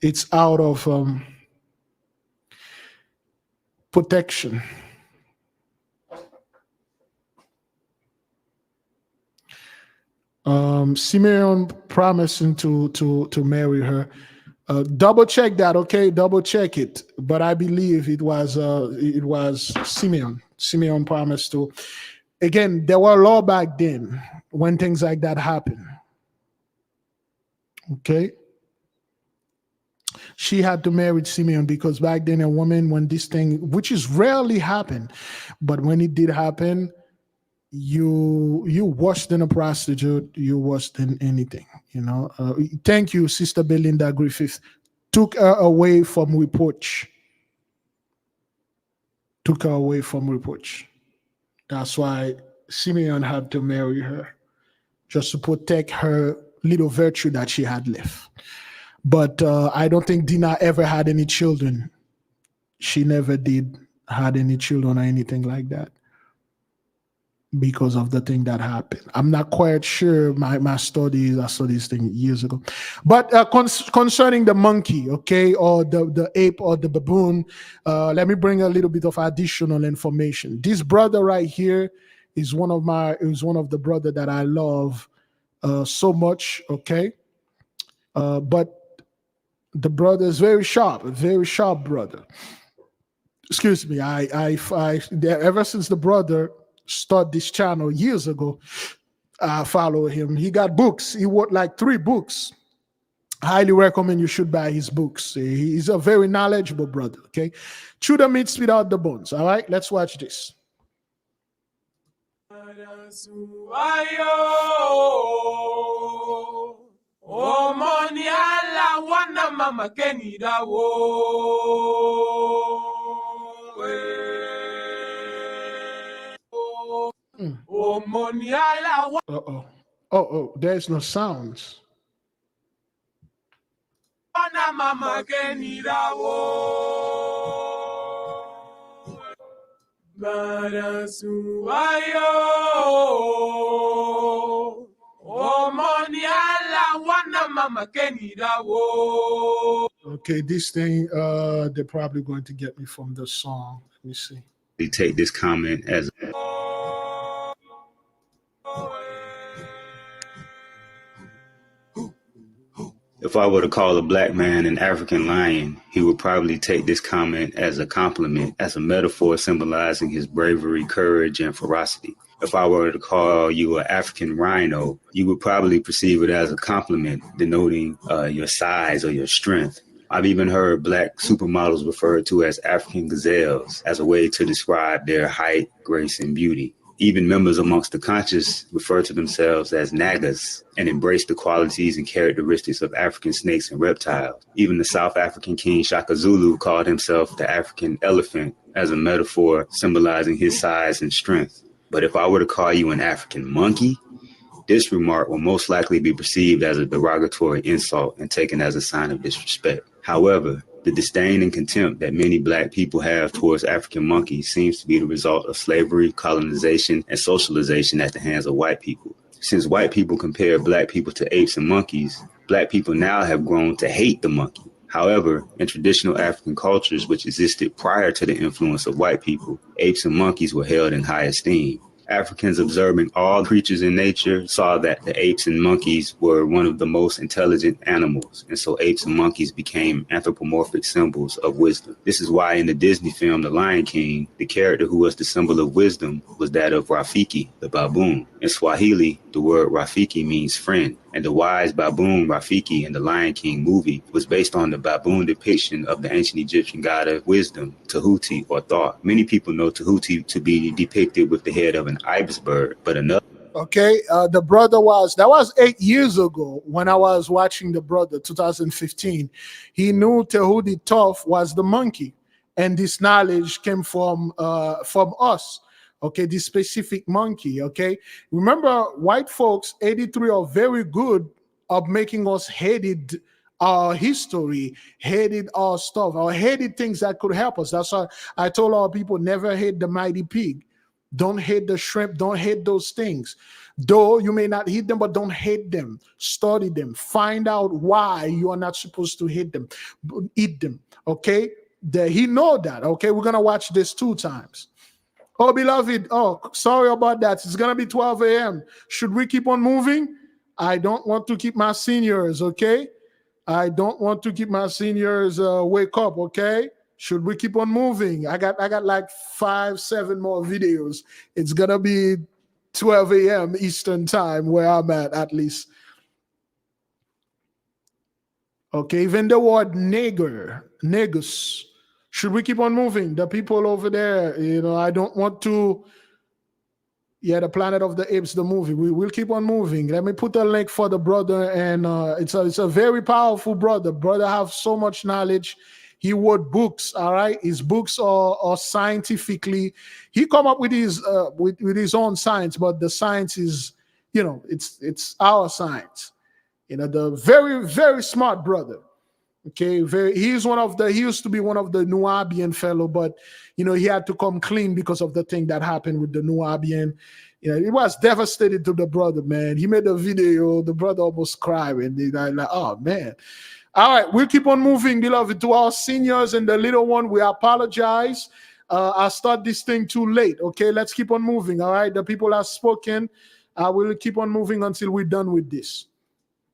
it's out of protection. Simeon promising to marry her. Double check that, okay? Double check it. But I believe it was Simeon. Simeon promised to. Again, there were law back then when things like that happen. Okay. She had to marry Simeon because back then a woman, when this thing, which is rarely happen, but when it did happen, you worse than a prostitute, you worse than anything, you know. Thank you, Sister Belinda Griffith. Took her away from reproach. Took her away from reproach. That's why Simeon had to marry her, just to protect her little virtue that she had left. But I don't think Dinah ever had any children. She never did had any children or anything like that. because of the thing that happened. I'm not quite sure. My studies, I saw this thing years ago. But concerning the monkey, okay, or the ape or the baboon, let me bring a little bit of additional information. This brother right here is one of the brother that I love so much, okay? But the brother is very sharp, a very sharp brother. Excuse me. Ever since the brother started this channel years ago, I follow him. He got books. He wrote like 3 books. Highly recommend you should buy his books. He's a very knowledgeable brother. Okay, chew the meat, spit out the bones. All right, let's watch this. Oh, there's no sounds. Okay, this thing, they're probably going to get me from the song. Let me see. They take this comment as if I were to call a black man an African lion, he would probably take this comment as a compliment, as a metaphor symbolizing his bravery, courage, and ferocity. If I were to call you an African rhino, you would probably perceive it as a compliment, denoting your size or your strength. I've even heard black supermodels referred to as African gazelles as a way to describe their height, grace, and beauty. Even members amongst the conscious refer to themselves as nagas and embrace the qualities and characteristics of African snakes and reptiles. Even the South African king Shaka Zulu called himself the African elephant as a metaphor symbolizing his size and strength. But if I were to call you an African monkey, this remark will most likely be perceived as a derogatory insult and taken as a sign of disrespect. However, the disdain and contempt that many black people have towards African monkeys seems to be the result of slavery, colonization, and socialization at the hands of white people. Since white people compare black people to apes and monkeys, black people now have grown to hate the monkey. However, in traditional African cultures which existed prior to the influence of white people, apes and monkeys were held in high esteem. Africans observing all creatures in nature saw that the apes and monkeys were one of the most intelligent animals, and so apes and monkeys became anthropomorphic symbols of wisdom. This is why in the Disney film The Lion King, the character who was the symbol of wisdom was that of Rafiki, the baboon. In Swahili, the word Rafiki means friend, and the wise baboon Rafiki in the Lion King movie was based on the baboon depiction of the ancient Egyptian god of wisdom, Tahuti or Thoth. Many people know Tahuti to be depicted with the head of an ibis bird, but another. Okay, the brother that was 8 years ago when I was watching the brother, 2015. He knew Tahuti Thoth was the monkey, and this knowledge came from us. Okay, this specific monkey. Okay, remember, white folks, 83, are very good of making us hated our history, hated our stuff, or hated things that could help us. That's why I told our people, never hate the mighty pig. Don't hate the shrimp. Don't hate those things. Though you may not hate them, but don't hate them. Study them. Find out why you are not supposed to hate them. Eat them. Okay? He know that. Okay? We're going to watch this 2 times. Oh, beloved. Oh, sorry about that. It's going to be 12 a.m. Should we keep on moving? I don't want to keep my seniors, okay? I don't want to keep my seniors wake up, okay? Should we keep on moving? I got like 5-7 more videos. It's gonna be 12 a.m. Eastern time where I'm at least. Okay, even the word negus. Should we keep on moving? The people over there, I don't want to. Yeah, the Planet of the Apes, the movie. We will keep on moving. Let me put a link for the brother, and it's a very powerful brother. Brother have so much knowledge. He wrote books, all right? His books are scientifically, he come up with his own science, but the science is, it's our science. The very, very smart brother. Okay, he used to be one of the Nubian fellow, but he had to come clean because of the thing that happened with the Nubian. It was devastated to the brother, man. He made a video, the brother almost cried, and they like, oh man. All right, we'll keep on moving, beloved. To our seniors and the little one, we apologize. I start this thing too late. Okay, let's keep on moving. All right, the people have spoken. I will keep on moving until we're done with this.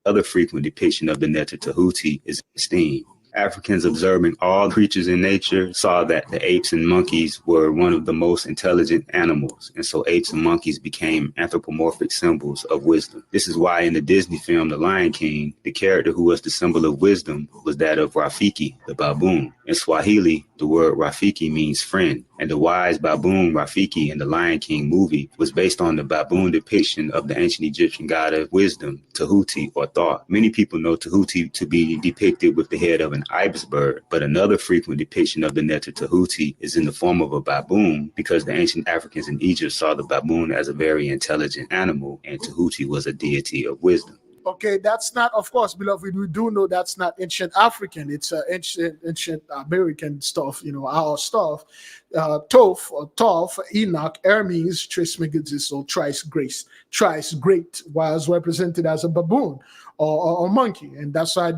Other frequent depiction of the Neter Tahuti is esteem. Africans observing all creatures in nature saw that the apes and monkeys were one of the most intelligent animals, and so apes and monkeys became anthropomorphic symbols of wisdom. This is why in the Disney film The Lion King, the character who was the symbol of wisdom was that of Rafiki, the baboon. In Swahili, the word Rafiki means friend, and the wise baboon Rafiki in the Lion King movie was based on the baboon depiction of the ancient Egyptian god of wisdom, Tahuti, or thought. Many people know Tahuti to be depicted with the head of an ibis bird, but another frequent depiction of the Neter Tahuti is in the form of a baboon, because the ancient Africans in Egypt saw the baboon as a very intelligent animal, and Tahuti was a deity of wisdom. Okay, that's not, of course, beloved, we do know that's not ancient African. It's ancient American stuff, our stuff. Toph, Enoch, Hermes, Trismegistus, or Thrice Great was represented as a baboon or monkey. And that's why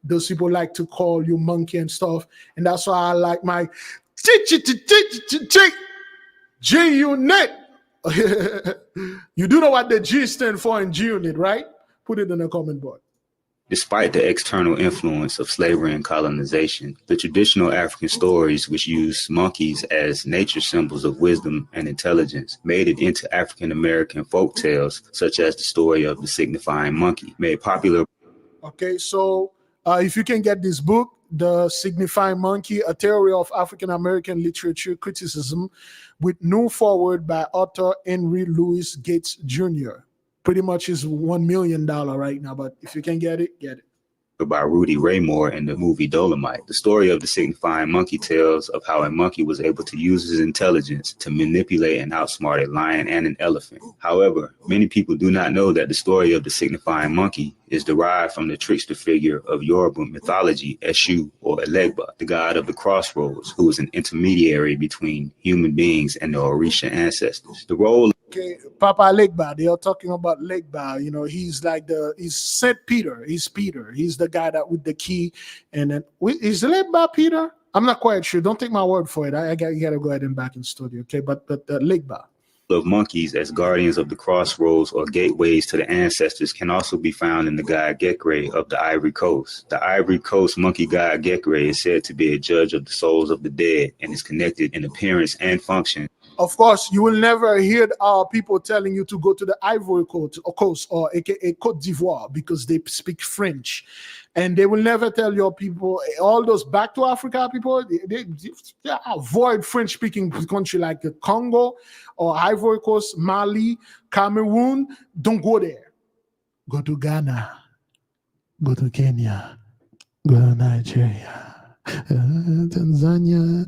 those people like to call you monkey and stuff. And that's why I like my G-Unit. You do know what the G stand for in G-Unit, right? Put it in the comment board. Despite the external influence of slavery and colonization, the traditional African stories, which use monkeys as nature symbols of wisdom and intelligence, made it into African American folk tales, such as the story of the signifying monkey, made popular. Okay, so if you can get this book, The Signifying Monkey, A Theory of African American Literature Criticism, with new foreword by author Henry Louis Gates Jr. Pretty much is $1 million right now, but if you can get it, get it. By Rudy Ray Moore in the movie Dolomite. The story of the signifying monkey tells of how a monkey was able to use his intelligence to manipulate and outsmart a lion and an elephant. However, many people do not know that the story of the signifying monkey is derived from the trickster figure of Yoruba mythology, Eshu, or Elegba, the god of the crossroads, who is an intermediary between human beings and the Orisha ancestors. The role. Okay, Papa Legba, they are talking about Legba. He's like he's Saint Peter. He's Peter. He's the guy that with the key. And then, is Legba Peter? I'm not quite sure. Don't take my word for it. You gotta go ahead and back in studio, okay? But Legba. Of monkeys as guardians of the crossroads or gateways to the ancestors can also be found in the god Gekre of the Ivory Coast. The Ivory Coast monkey god Gekre is said to be a judge of the souls of the dead and is connected in appearance and function. Of course, you will never hear people telling you to go to the Ivory Coast or aka Côte d'Ivoire because they speak French. And they will never tell your people, all those back to Africa people, they avoid French-speaking country like the Congo or Ivory Coast, Mali, Cameroon. Don't go there. Go to Ghana. Go to Kenya. Go to Nigeria. Tanzania,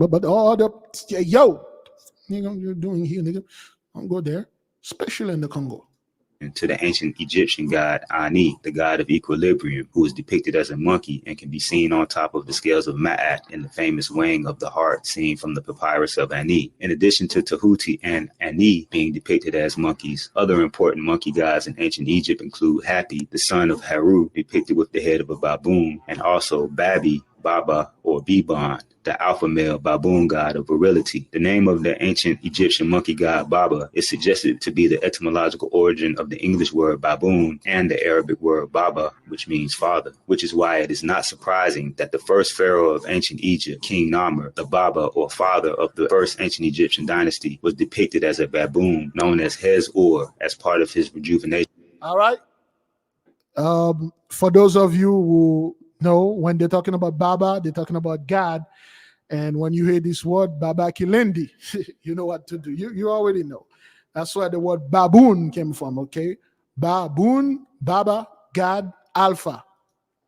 but all the you're doing here, nigga. Don't go there, especially in the Congo. And to the ancient Egyptian god Ani, the god of equilibrium, who is depicted as a monkey and can be seen on top of the scales of Ma'at in the famous weighing of the heart seen from the papyrus of Ani. In addition to Tahuti and Ani being depicted as monkeys, other important monkey gods in ancient Egypt include Hapi, the son of Haru, depicted with the head of a baboon, and also Babi, Baba, or Biban, the alpha male baboon god of virility. The name of the ancient Egyptian monkey god Baba is suggested to be the etymological origin of the English word baboon and the Arabic word Baba, which means father, which is why it is not surprising that the first pharaoh of ancient Egypt, King Narmer, the Baba or father of the first ancient Egyptian dynasty, was depicted as a baboon known as Hez-Ur as part of his rejuvenation. All right. For those of you who know, when they're talking about Baba, they're talking about God. And when you hear this word, Baba Kilendi, you know what to do. You already know. That's where the word baboon came from, okay? Baboon, Baba, God, Alpha.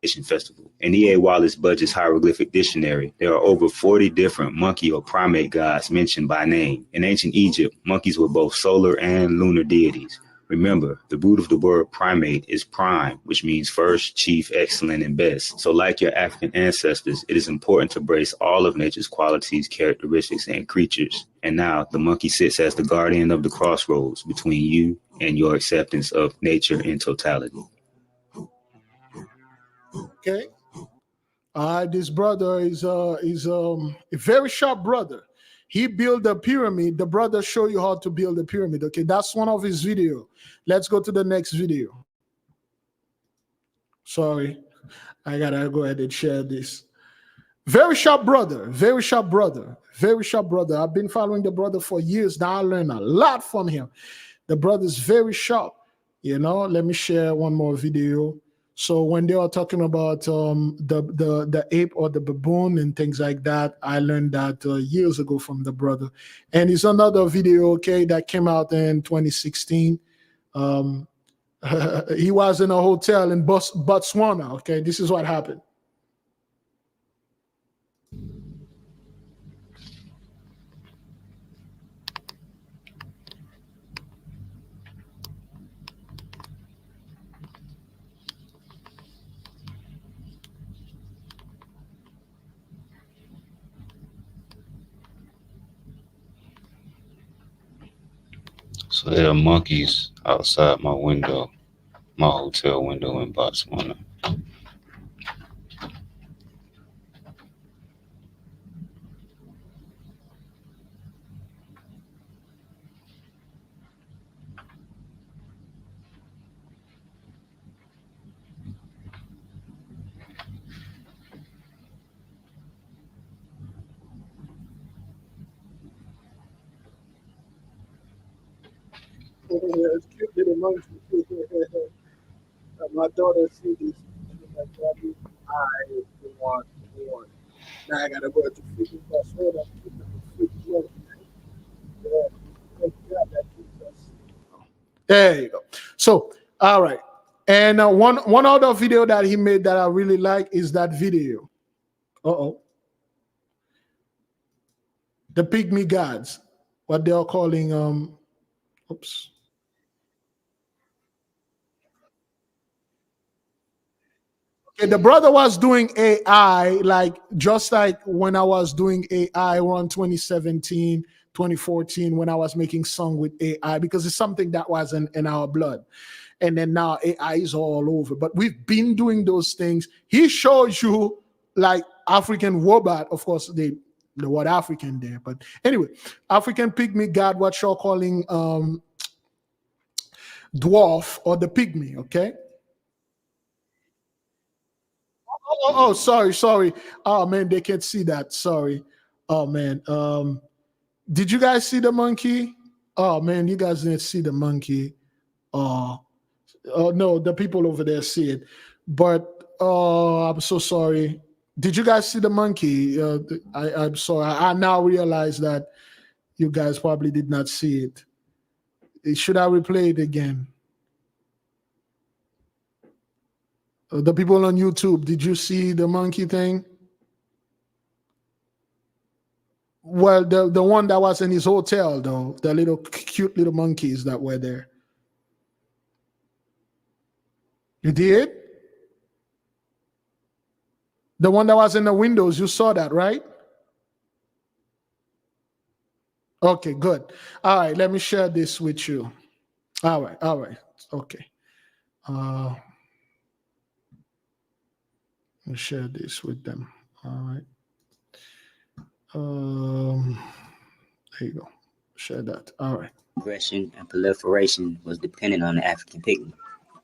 Festival. In E.A. Wallace Budge's hieroglyphic dictionary, there are over 40 different monkey or primate gods mentioned by name. In ancient Egypt, monkeys were both solar and lunar deities. Remember, the root of the word primate is prime, which means first, chief, excellent, and best. So like your African ancestors, it is important to embrace all of nature's qualities, characteristics, and creatures. And now the monkey sits as the guardian of the crossroads between you and your acceptance of nature in totality. Okay. This brother is a very sharp brother. He built a pyramid. The brother show you how to build a pyramid. Okay, that's one of his video. Let's go to the next video. Sorry, I gotta go ahead and share this. Very sharp brother, very sharp brother, very sharp brother. I've been following the brother for years now. I learned a lot from him. The brother's very sharp. You know, let me share one more video. So when they are talking about the ape or the baboon and things like that, I learned that years ago from the brother. And it's another video, okay, that came out in 2016. He was in a hotel in Botswana, okay? This is what happened. So there are monkeys outside my window, my hotel window in Botswana. It's cute little monkey. My daughter see this. She's like, Daddy, I want more. Now I gotta go to freaking Barcelona. There you go. So, all right. And one other video that he made that I really like is that video. The pygmy gods, what they are calling oops. Okay, the brother was doing AI, like just like when I was doing AI around 2017, 2014, when I was making song with AI, because it's something that was in our blood. And then now AI is all over. But we've been doing those things. He shows you like African robot, of course, the word African there. But anyway, African pygmy god, what you're calling dwarf or the pygmy, okay? Oh, sorry. Oh man, they can't see that. Sorry. Oh man. Did you guys see the monkey? Oh man, you guys didn't see the monkey. Oh no, the people over there see it. But I'm so sorry. Did you guys see the monkey? I'm sorry. I now realize that you guys probably did not see it. Should I replay it again? The people on YouTube, did you see the monkey thing? Well, the one that was in his hotel, though, the little cute little monkeys that were there. You did? The one that was in the windows, you saw that, right? Okay, good. All right, let me share this with you. All right, okay. Let me share this with them. All right. There you go. Share that. All right. Aggression and proliferation was dependent on the African pygmy.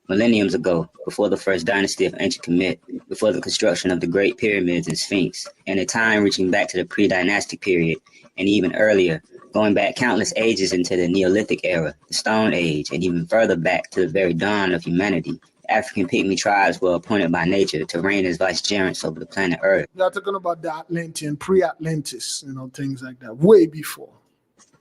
Millenniums ago, before the first dynasty of ancient Kemet, before the construction of the Great Pyramids and Sphinx, and a time reaching back to the pre-dynastic period, and even earlier, going back countless ages into the Neolithic era, the Stone Age, and even further back to the very dawn of humanity, African pygmy tribes were appointed by nature to reign as vicegerents over the planet Earth. We are talking about the Atlantean, pre-Atlantis, things like that, way before.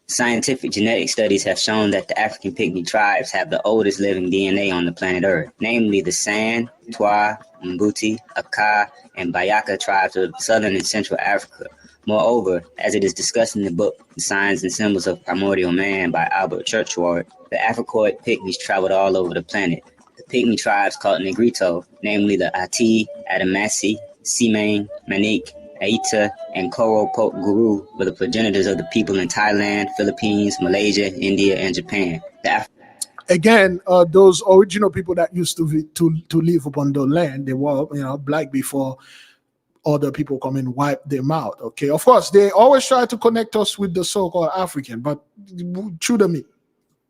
Scientific genetic studies have shown that the African pygmy tribes have the oldest living DNA on the planet Earth, namely the San, Twa, Mbuti, Aka, and Bayaka tribes of southern and central Africa, Moreover, as it is discussed in the book The Signs and Symbols of Primordial Man by Albert Churchward, the Africoid Pygmies traveled all over the planet. The Pygmy tribes called Negrito, namely the Ati, Adamasi, Simane, Manik, Aita, and Koro Pok Guru, were the progenitors of the people in Thailand, Philippines, Malaysia, India, and Japan. Again, those original people that used to live upon the land, they were black before other people come and wipe them out. Okay, of course, they always try to connect us with the so-called African, but true to me.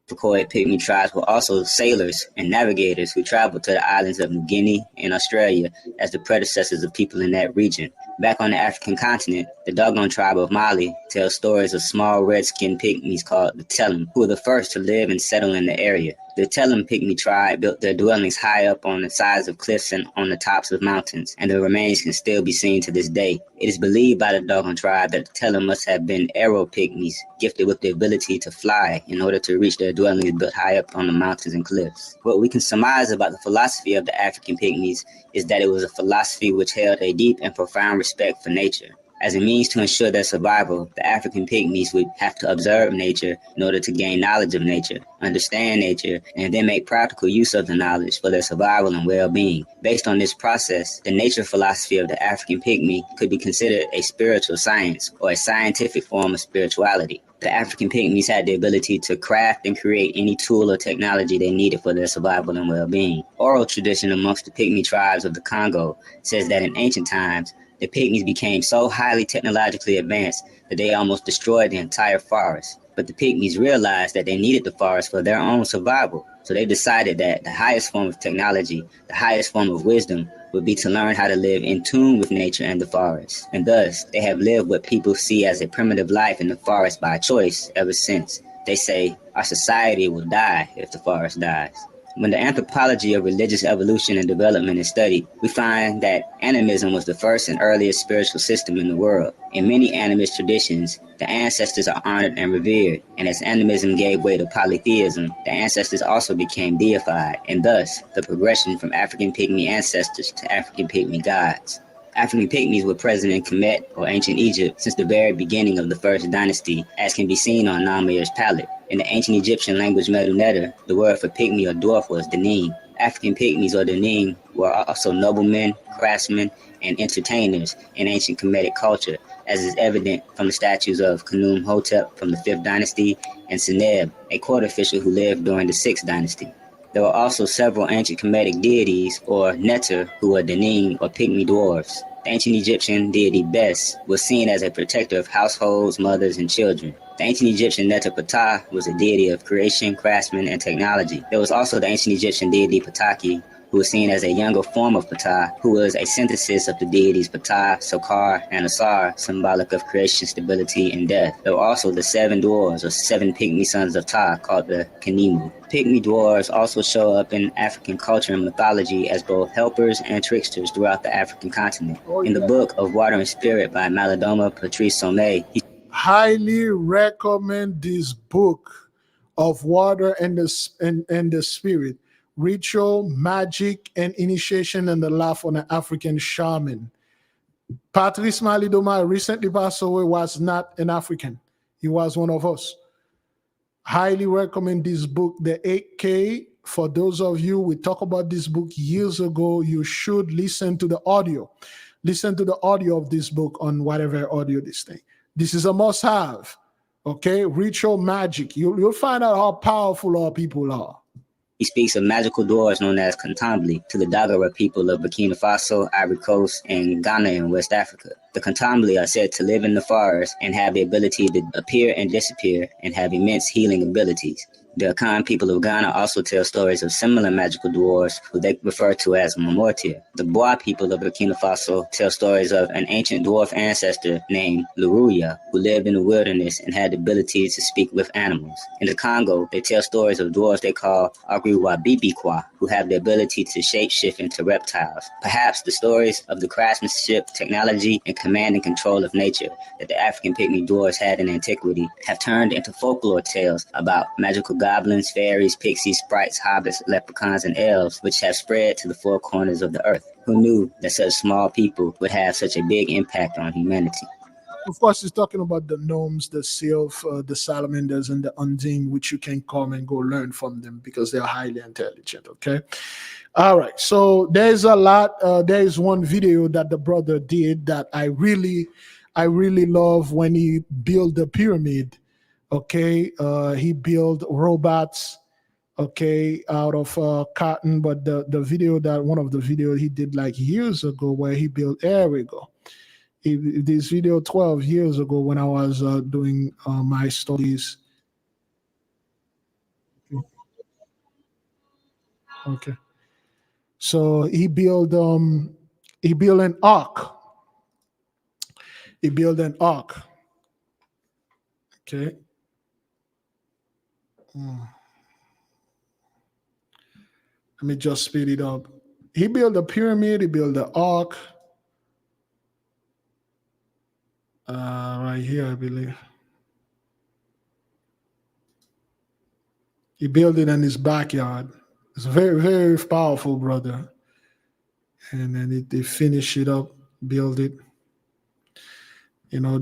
Africoid Pygmy tribes were also sailors and navigators who traveled to the islands of New Guinea and Australia as the predecessors of people in that region. Back on the African continent, the Dogon tribe of Mali tells stories of small red-skinned pygmies called the Telem, who were the first to live and settle in the area. The Telem Pygmy tribe built their dwellings high up on the sides of cliffs and on the tops of mountains, and their remains can still be seen to this day. It is believed by the Dogon tribe that the Telem must have been arrow pygmies, gifted with the ability to fly in order to reach their dwellings built high up on the mountains and cliffs. What we can surmise about the philosophy of the African pygmies is that it was a philosophy which held a deep and profound respect for nature. As a means to ensure their survival, the African pygmies would have to observe nature in order to gain knowledge of nature, understand nature, and then make practical use of the knowledge for their survival and well-being. Based on this process, the nature philosophy of the African pygmy could be considered a spiritual science or a scientific form of spirituality. The African pygmies had the ability to craft and create any tool or technology they needed for their survival and well-being. Oral tradition amongst the pygmy tribes of the Congo says that in ancient times, the pygmies became so highly technologically advanced that they almost destroyed the entire forest. But the pygmies realized that they needed the forest for their own survival. So they decided that the highest form of technology, the highest form of wisdom, would be to learn how to live in tune with nature and the forest. And thus, they have lived what people see as a primitive life in the forest by choice ever since. They say, our society will die if the forest dies. When the anthropology of religious evolution and development is studied, we find that animism was the first and earliest spiritual system in the world. In many animist traditions, the ancestors are honored and revered, and as animism gave way to polytheism, the ancestors also became deified, and thus the progression from African pygmy ancestors to African pygmy gods. African pygmies were present in Kemet or ancient Egypt since the very beginning of the first dynasty, as can be seen on Namir's palette. In the ancient Egyptian language Medu Neter, the word for pygmy or dwarf was Denim. African pygmies or Denim were also noblemen, craftsmen, and entertainers in ancient Kemetic culture, as is evident from the statues of Khnum Hotep from the 5th dynasty and Seneb, a court official who lived during the 6th dynasty. There were also several ancient Kemetic deities, or Neter, who were Denim or pygmy dwarves. The ancient Egyptian deity Bes was seen as a protector of households, mothers, and children. The ancient Egyptian Neter Ptah was a deity of creation, craftsmen, and technology. There was also the ancient Egyptian deity Pataki, who was seen as a younger form of Ptah, who was a synthesis of the deities Ptah, Sokar, and Asar, symbolic of creation, stability, and death. There were also the 7 dwarves, or 7 pygmy sons of Ptah, called the Kenimu. Pygmy dwarves also show up in African culture and mythology as both helpers and tricksters throughout the African continent. In the book of Water and Spirit by Malidoma Patrice Sommet, he highly recommend this book of Water and the Spirit, Ritual, Magic, and Initiation and the Life of an African Shaman. Patrice Malidoma recently passed away, was not an African. He was one of us. Highly recommend this book, The 8K. For those of you, we talked about this book years ago. You should listen to the audio. Listen to the audio of this book on whatever audio this thing. This is a must-have. Okay? Ritual, magic. You'll find out how powerful our people are. He speaks of magical dwarves known as Kantambli to the Dagara people of Burkina Faso, Ivory Coast, and Ghana in West Africa. The Kantambli are said to live in the forest and have the ability to appear and disappear and have immense healing abilities. The Akan people of Ghana also tell stories of similar magical dwarves who they refer to as Momortia. The Bois people of Burkina Faso tell stories of an ancient dwarf ancestor named Luruya who lived in the wilderness and had the ability to speak with animals. In the Congo, they tell stories of dwarves they call Agriwabibikwa who have the ability to shapeshift into reptiles. Perhaps the stories of the craftsmanship, technology, and command and control of nature that the African pygmy dwarves had in antiquity have turned into folklore tales about magical goblins, fairies, pixies, sprites, hobbits, leprechauns, and elves, which have spread to the four corners of the earth. Who knew that such small people would have such a big impact on humanity? Of course, he's talking about the gnomes, the sylph, the salamanders, and the undine, which you can come and go learn from them because they're highly intelligent. Okay. All right. So there's a lot. There is one video that the brother did that I really love when he built the pyramid. Okay. He built robots. Okay, out of cotton. But the video that one of the videos he did like years ago where he built. There we go. This video 12 years ago when I was doing my studies. Okay. So he built an ark. He built an ark. Okay. Let me just speed it up. He built a pyramid, he built the ark. Right here, I believe. He built it in his backyard. It's very, very powerful, brother. And then they finish it up, build it,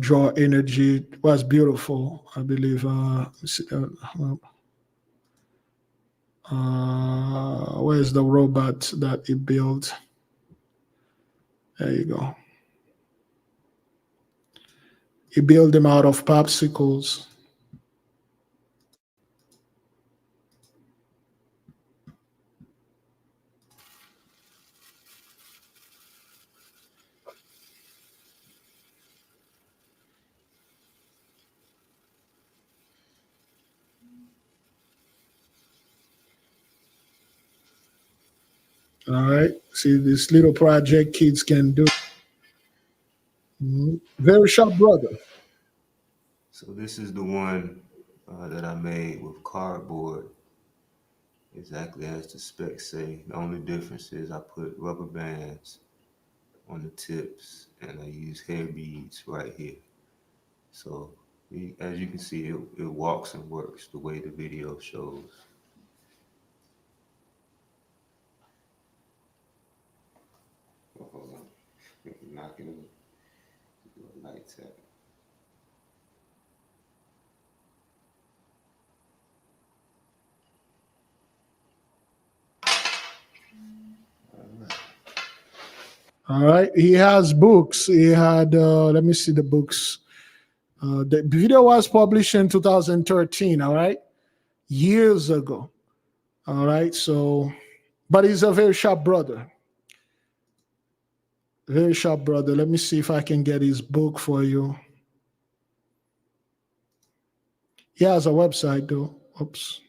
draw energy. It was beautiful, I believe. Where's the robot that he built? There you go. He built them out of popsicles. All right. See this little project kids can do. Very sharp brother. So this is the one that I made with cardboard, exactly as the specs say. The only difference is I put rubber bands on the tips and I use hair beads right here. So as you can see, it walks and works the way the video shows. Oh, hold on, knocking the lights out. All right. He has books. He had, let me see the books. The video was published in 2013. All right. Years ago. All right. So, but he's a very sharp brother. Very sharp brother. Let me see if I can get his book for you. He has a website though. Oops.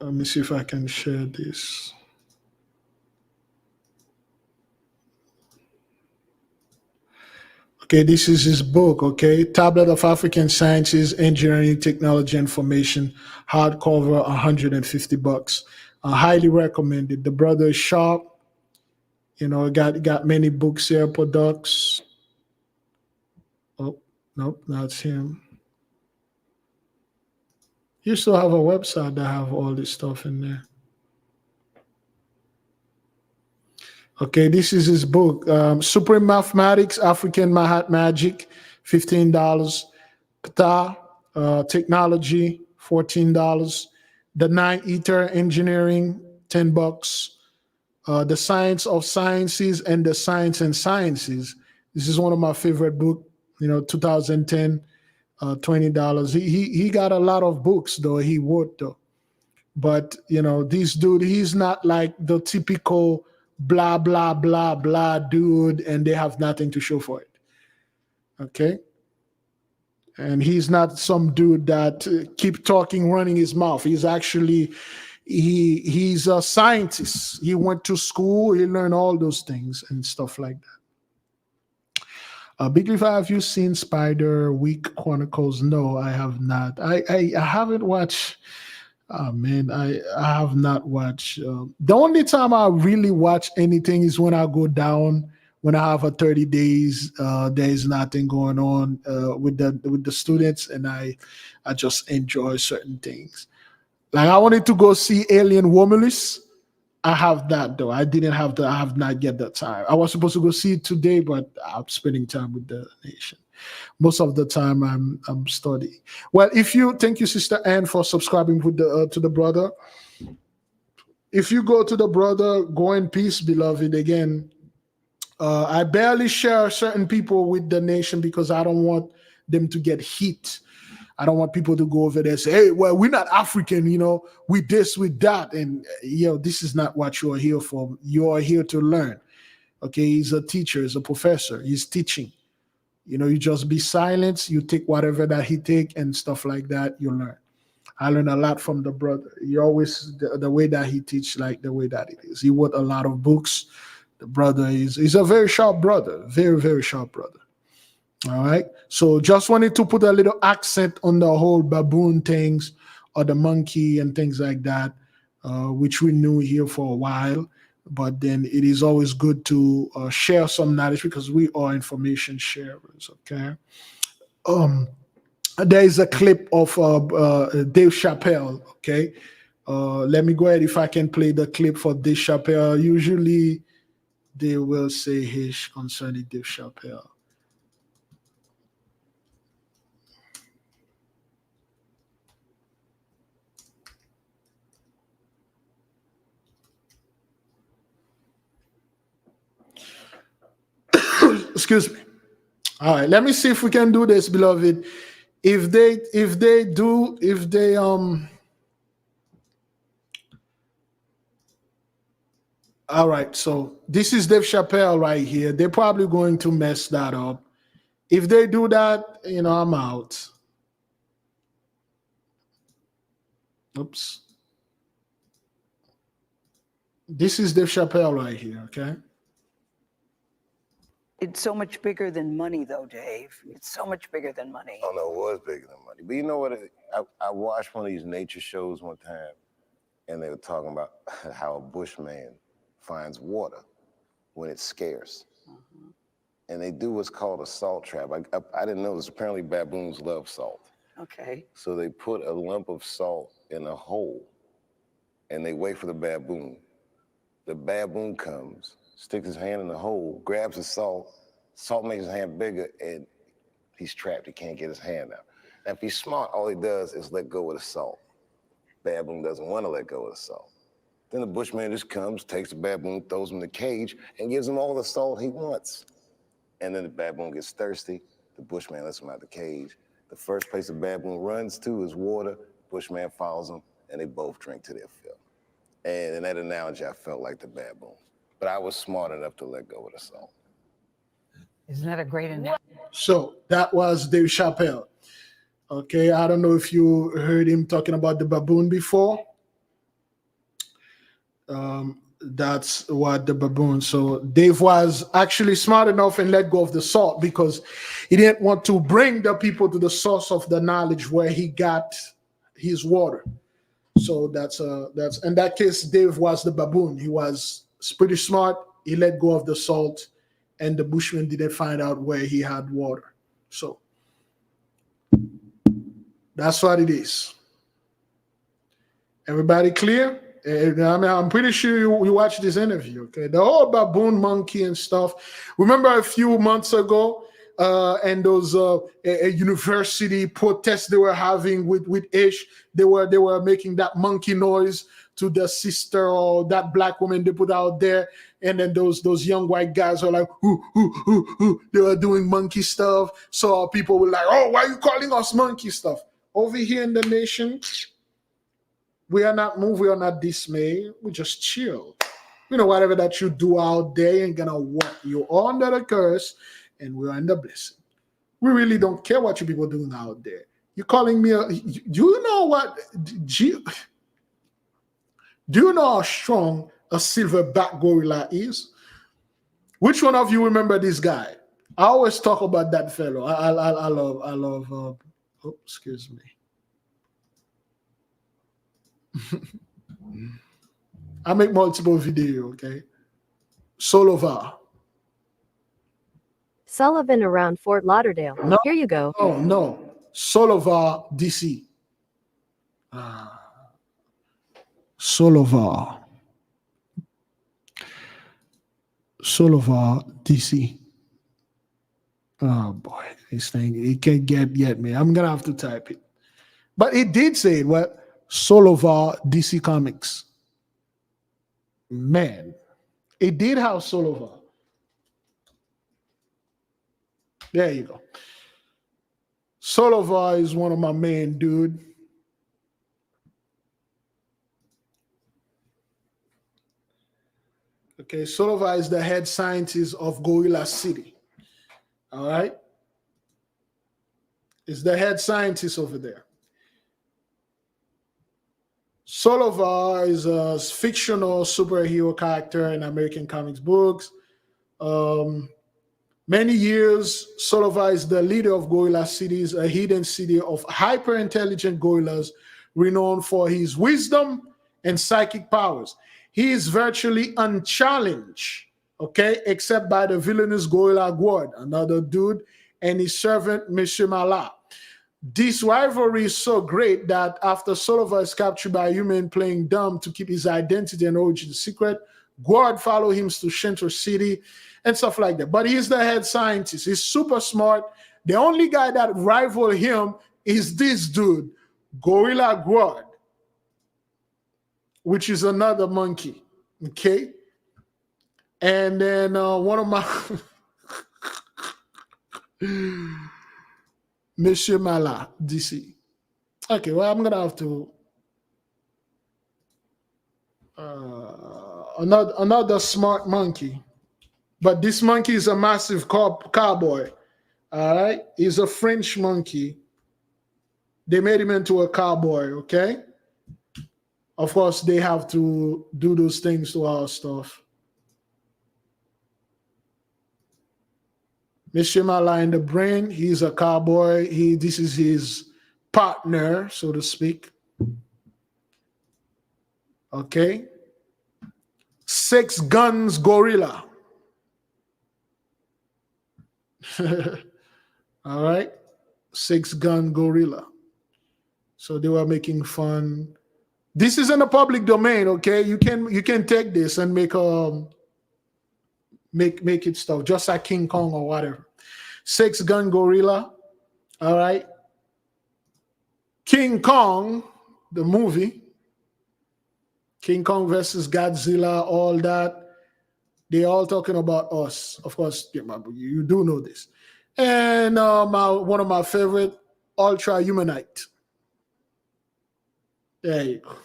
Let me see if I can share this. Okay, this is his book, okay? Tablet of African Sciences, Engineering, Technology, Information, hardcover, $150. Highly recommended. The brother is sharp. Got many books here, products. Oh, nope, that's him. You still have a website that have all this stuff in there. Okay, this is his book, Supreme Mathematics, African Mahat Magic, $15. Ptah, Technology, $14. The Nine Ether Engineering, $10. The Science of Sciences and the Science and Sciences. This is one of my favorite books, 2010, $20. He got a lot of books, though. He wrote, though. But, this dude, he's not like the typical blah, blah, blah, blah dude, and they have nothing to show for it. Okay? And he's not some dude that keep talking, running his mouth. He's actually, he's a scientist. He went to school. He learned all those things and stuff like that. Biglevi, have you seen Spider Week Chronicles? No, I have not. I haven't watched Oh man, I have not watched. The only time I really watch anything is when I go down, when I have a 30 days. There is nothing going on with the students, and I just enjoy certain things. Like I wanted to go see Alien Romulus. I have that though. I didn't have the. I have not get that time. I was supposed to go see it today, but I'm spending time with the nation. Most of the time, I'm studying. Well, if you thank you, Sister Anne, for subscribing with the to the brother. If you go to the brother, go in peace, beloved. Again, I barely share certain people with the nation because I don't want them to get heat. I don't want people to go over there and say, hey, well, we're not African, we this, with that. And, this is not what you're here for. You're here to learn. Okay, he's a teacher, he's a professor, he's teaching. You just be silent, you take whatever that he take and stuff like that, you learn. I learn a lot from the brother. He always, the way that he teach, like the way that it is. He wrote a lot of books. The brother he's a very sharp brother, very, very sharp brother. All right. So just wanted to put a little accent on the whole baboon things or the monkey and things like that, which we knew here for a while. But then it is always good to share some knowledge because we are information sharers. Okay. There is a clip of Dave Chappelle. Okay. Let me go ahead if I can play the clip for Dave Chappelle. Usually they will say his concerning Dave Chappelle. Excuse me. All right, let me see if we can do this, beloved. If they all right, so this is Dave Chappelle right here. They're probably going to mess that up. If they do that, I'm out. Oops. This is Dave Chappelle right here, okay? It's so much bigger than money, though, Dave. It's so much bigger than money. Oh, no, it was bigger than money. But you know what? I watched one of these nature shows one time, and they were talking about how a bushman finds water when it's scarce. Mm-hmm. And they do what's called a salt trap. I didn't know this. Apparently, baboons love salt. Okay. So they put a lump of salt in a hole, and they wait for the baboon. The baboon comes, sticks his hand in the hole, grabs the salt. Salt makes his hand bigger, and he's trapped. He can't get his hand out. Now, if he's smart, all he does is let go of the salt. Baboon doesn't want to let go of the salt. Then the bushman just comes, takes the baboon, throws him in the cage, and gives him all the salt he wants. And then the baboon gets thirsty. The bushman lets him out the cage. The first place the baboon runs to is water. Bushman follows him, and they both drink to their fill. And in that analogy, I felt like the baboon. But I was smart enough to let go of the salt. Isn't that a great analogy? So that was Dave Chappelle. Okay, I don't know if you heard him talking about the baboon before. That's what the baboon. So Dave was actually smart enough and let go of the salt because he didn't want to bring the people to the source of the knowledge where he got his water. So that's in that case, Dave was the baboon. He was pretty smart. He let go of the salt, and the bushman didn't find out where he had water. So that's what it is. Everybody clear? I'm pretty sure you watched this interview, okay? The whole baboon monkey and stuff. Remember a few months ago, and those a university protests they were having with Ish. They were making that monkey noise to the sister or that black woman they put out there, and then those young white guys are like, ooh, ooh, ooh, ooh. They were doing monkey stuff. So people were like, oh, why are you calling us monkey stuff? Over here in the nation, we are not moved, we are not dismayed. We just chill. Whatever that you do out there ain't gonna work. You're under the curse, and we're under blessing. We really don't care what you people are doing out there. You're calling me do you know what? Do you know how strong a silverback gorilla is? Which one of you remember this guy? I always talk about that fellow. I love. Oh, excuse me. I make multiple video, okay? Solovar. Sullivan around Fort Lauderdale. No, Here you go. no. Solovar, DC. Solovar. Solovar, DC. Oh boy, this thing, it can't get me. I'm gonna have to type it. But it did say it, what? Solovar, DC Comics. Man, it did have Solovar. There you go. Solovar is one of my main dude. Okay, Solovar is the head scientist of Gorilla City. All right? Is the head scientist over there. Solovar is a fictional superhero character in American comics books. Many years, Solovar is the leader of Gorilla Cities, a hidden city of hyper-intelligent gorillas renowned for his wisdom and psychic powers. He is virtually unchallenged, okay, except by the villainous Gorilla Guard, another dude, and his servant, Monsieur Malat. This rivalry is so great that after Solovar is captured by a human playing dumb to keep his identity and origin secret, Guard follow him to Shinto City and stuff like that. But he's the head scientist. He's super smart. The only guy that rival him is this dude, Gorilla Guard, which is another monkey, okay? And then one of my... Monsieur Malat, DC. Okay, well, I'm going to have to... another smart monkey. But this monkey is a massive cowboy. All right? He's a French monkey. They made him into a cowboy, okay? Of course, they have to do those things to our stuff. Monsieur Malat in the brain, he's a cowboy. This is his partner, so to speak. Okay. 6 Guns Gorilla. All right. 6 Gun Gorilla. So they were making fun. This is in the public domain, okay? You can take this and make it stuff, just like King Kong or whatever. 6 Gun Gorilla. All right. King Kong, the movie. King Kong versus Godzilla, all that. They all talking about us. Of course, you do know this. And one of my favorite, Ultra Humanite. There you go.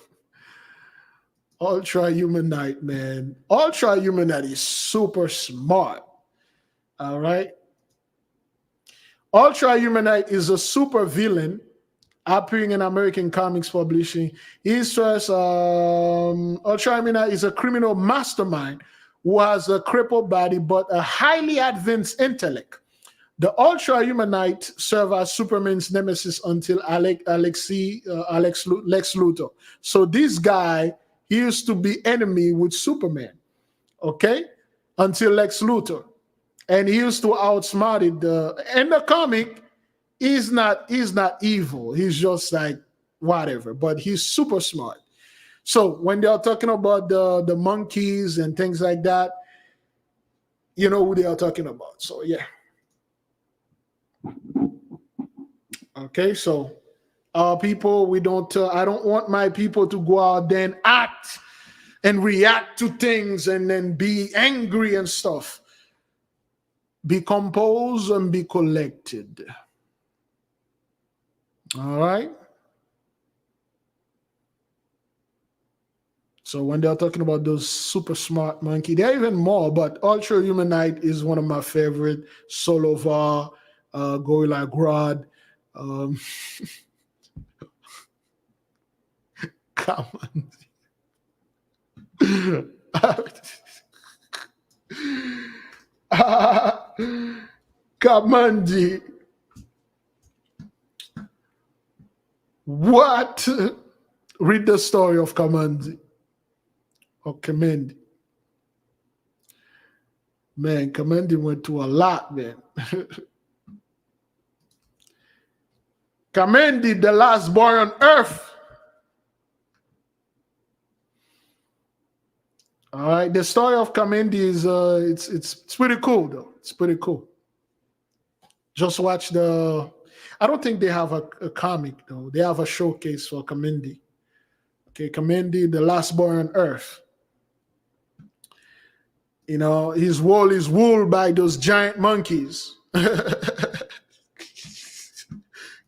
Ultra Humanite, man. Ultra Humanite is super smart. All right. Ultra Humanite is a super villain appearing in American comics publishing. Ultra Humanite is a criminal mastermind who has a crippled body but a highly advanced intellect. The Ultra Humanite served as Superman's nemesis until Lex Luthor. So this guy, he used to be enemy with Superman, okay? Until Lex Luthor. And he used to outsmart it. In the comic, he's not evil. He's just like whatever, but he's super smart. So when they are talking about the monkeys and things like that, you know who they are talking about. So yeah. Okay, so our people, I don't want my people to go out there and act and react to things and then be angry and stuff. Be composed and be collected. All right. So when they're talking about those super smart monkey, there are even more, but Ultra Humanite is one of my favorite. Solovar, Gorilla Grodd. Come on. Kamandi. What Read the story of Kamandi. Or Kamendi. Man, Kamendi went to a lot, man. Kamendi, the last boy on earth. All right, the story of Kamendi is it's pretty cool though. It's pretty cool. Just watch the. I don't think they have a comic though. They have a showcase for Kamendi. Okay, Kamendi, the last boy on earth. You know, his world is ruled by those giant monkeys.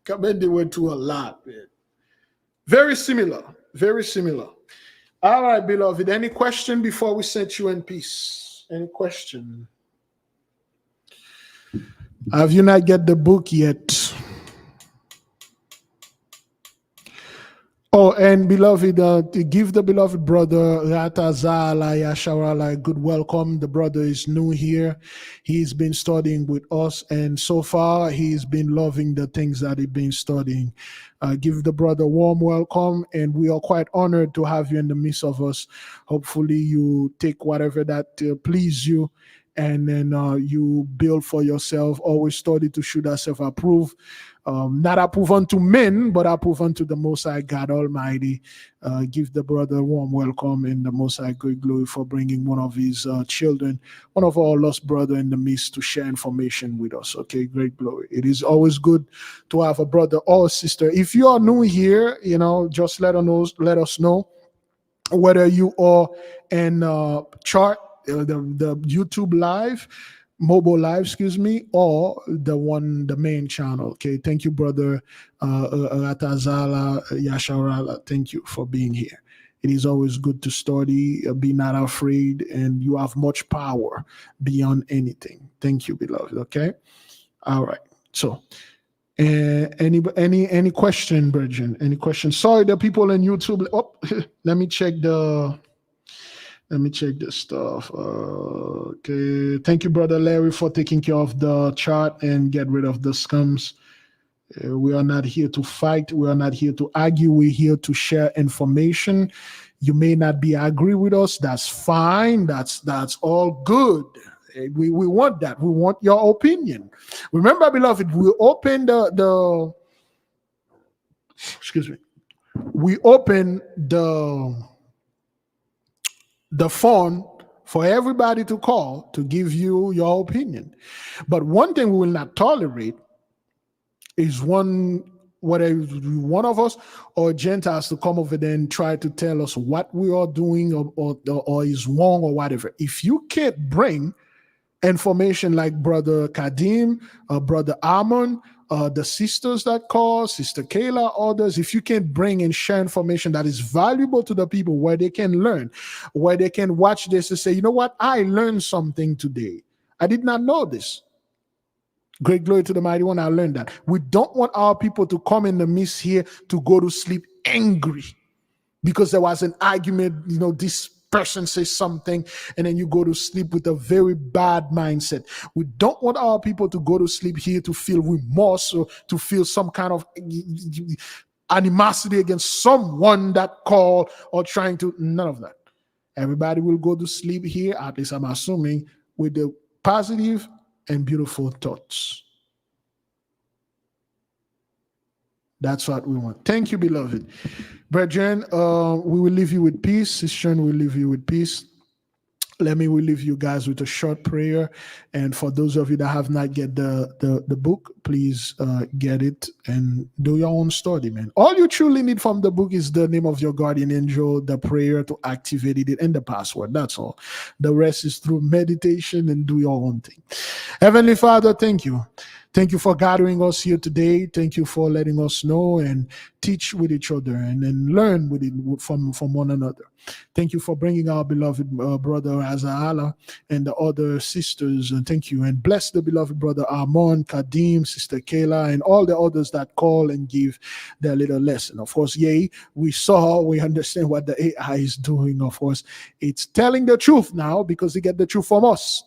Kamendi went to a lot, man. Very similar. Very similar. All right, beloved. Any question before we set you in peace? Any question? Have you not get the book yet? Oh, and beloved, to give the beloved brother Ratazala Yasharala a good welcome. The brother is new here. He's been studying with us, and so far he's been loving the things that he's been studying. Give the brother a warm welcome, and we are quite honored to have you in the midst of us. Hopefully you take whatever that please you, and then you build for yourself. Always study to show thyself approved. Not approve unto men, but approve unto the Most High God Almighty. Give the brother a warm welcome in the Most High great glory for bringing one of his children, one of our lost brother in the midst to share information with us. Okay, great glory. It is always good to have a brother or a sister. If you are new here, you know, just let us know whether you are in chart, the YouTube live, mobile live, excuse me, or the main channel. Okay, thank you, brother Ratazala Yasharala. Thank you for being here. It is always good to study, be not afraid, and you have much power beyond anything. Thank you, beloved. Okay, all right. So, any question, Bridget? Any question? Sorry, the people on YouTube. Oh, let me check the. Let me check this stuff. Okay. Thank you, Brother Larry, for taking care of the chart and get rid of the scums. We are not here to fight. We are not here to argue. We're here to share information. You may not be agree with us. That's fine. That's all good. We want that. We want your opinion. Remember, beloved, we open we open the phone for everybody to call to give you your opinion. But one thing we will not tolerate is whether one of us or Gentiles to come over there and try to tell us what we are doing or is wrong or whatever. If you can't bring information like Brother Kadim, Brother Amon, the sisters that call, Sister Kayla, others, if you can bring and share information that is valuable to the people where they can learn, where they can watch this and say, you know what, I learned something today. I did not know this. Great glory to the mighty one, I learned that. We don't want our people to come in the midst here to go to sleep angry because there was an argument, you know, this person says something and then you go to sleep with a very bad mindset. We don't want our people to go to sleep here to feel remorse or to feel some kind of animosity against someone that called or trying to, none of that. Everybody will go to sleep here, at least I'm assuming, with the positive and beautiful thoughts. That's what we want. Thank you, beloved. Brethren, we will leave you with peace. Sister, we will leave you with peace. We leave you guys with a short prayer. And for those of you that have not get the book, please get it and do your own study, man. All you truly need from the book is the name of your guardian angel, the prayer to activate it, and the password. That's all. The rest is through meditation and do your own thing. Heavenly Father, thank you. Thank you for gathering us here today. Thank you for letting us know and teach with each other and then learn with it from one another. Thank you for bringing our beloved brother Azahala and the other sisters. And thank you. And bless the beloved brother Amon, Kadim, Sister Kayla, and all the others that call and give their little lesson. Of course, we understand what the AI is doing. Of course, it's telling the truth now because they get the truth from us.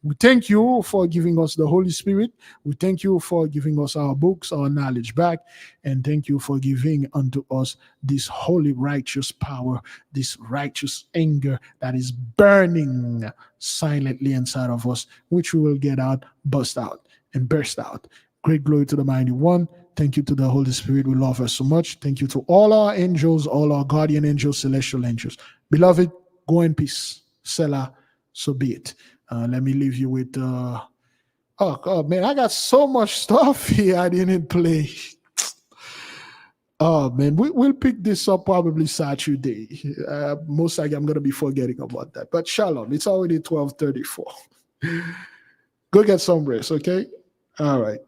We thank you for giving us the Holy Spirit. We thank you for giving us our books, our knowledge back. And thank you for giving unto us this holy, righteous power, this righteous anger that is burning silently inside of us, which we will get out, bust out, and burst out. Great glory to the Mighty One. Thank you to the Holy Spirit. We love her so much. Thank you to all our angels, all our guardian angels, celestial angels. Beloved, go in peace. Selah, so be it. Let me leave you with, oh God, man, I got so much stuff here I didn't play. Oh man, we'll pick this up probably Saturday. Most likely I'm going to be forgetting about that. But shalom, it's already 12:34. Go get some rest, okay? All right.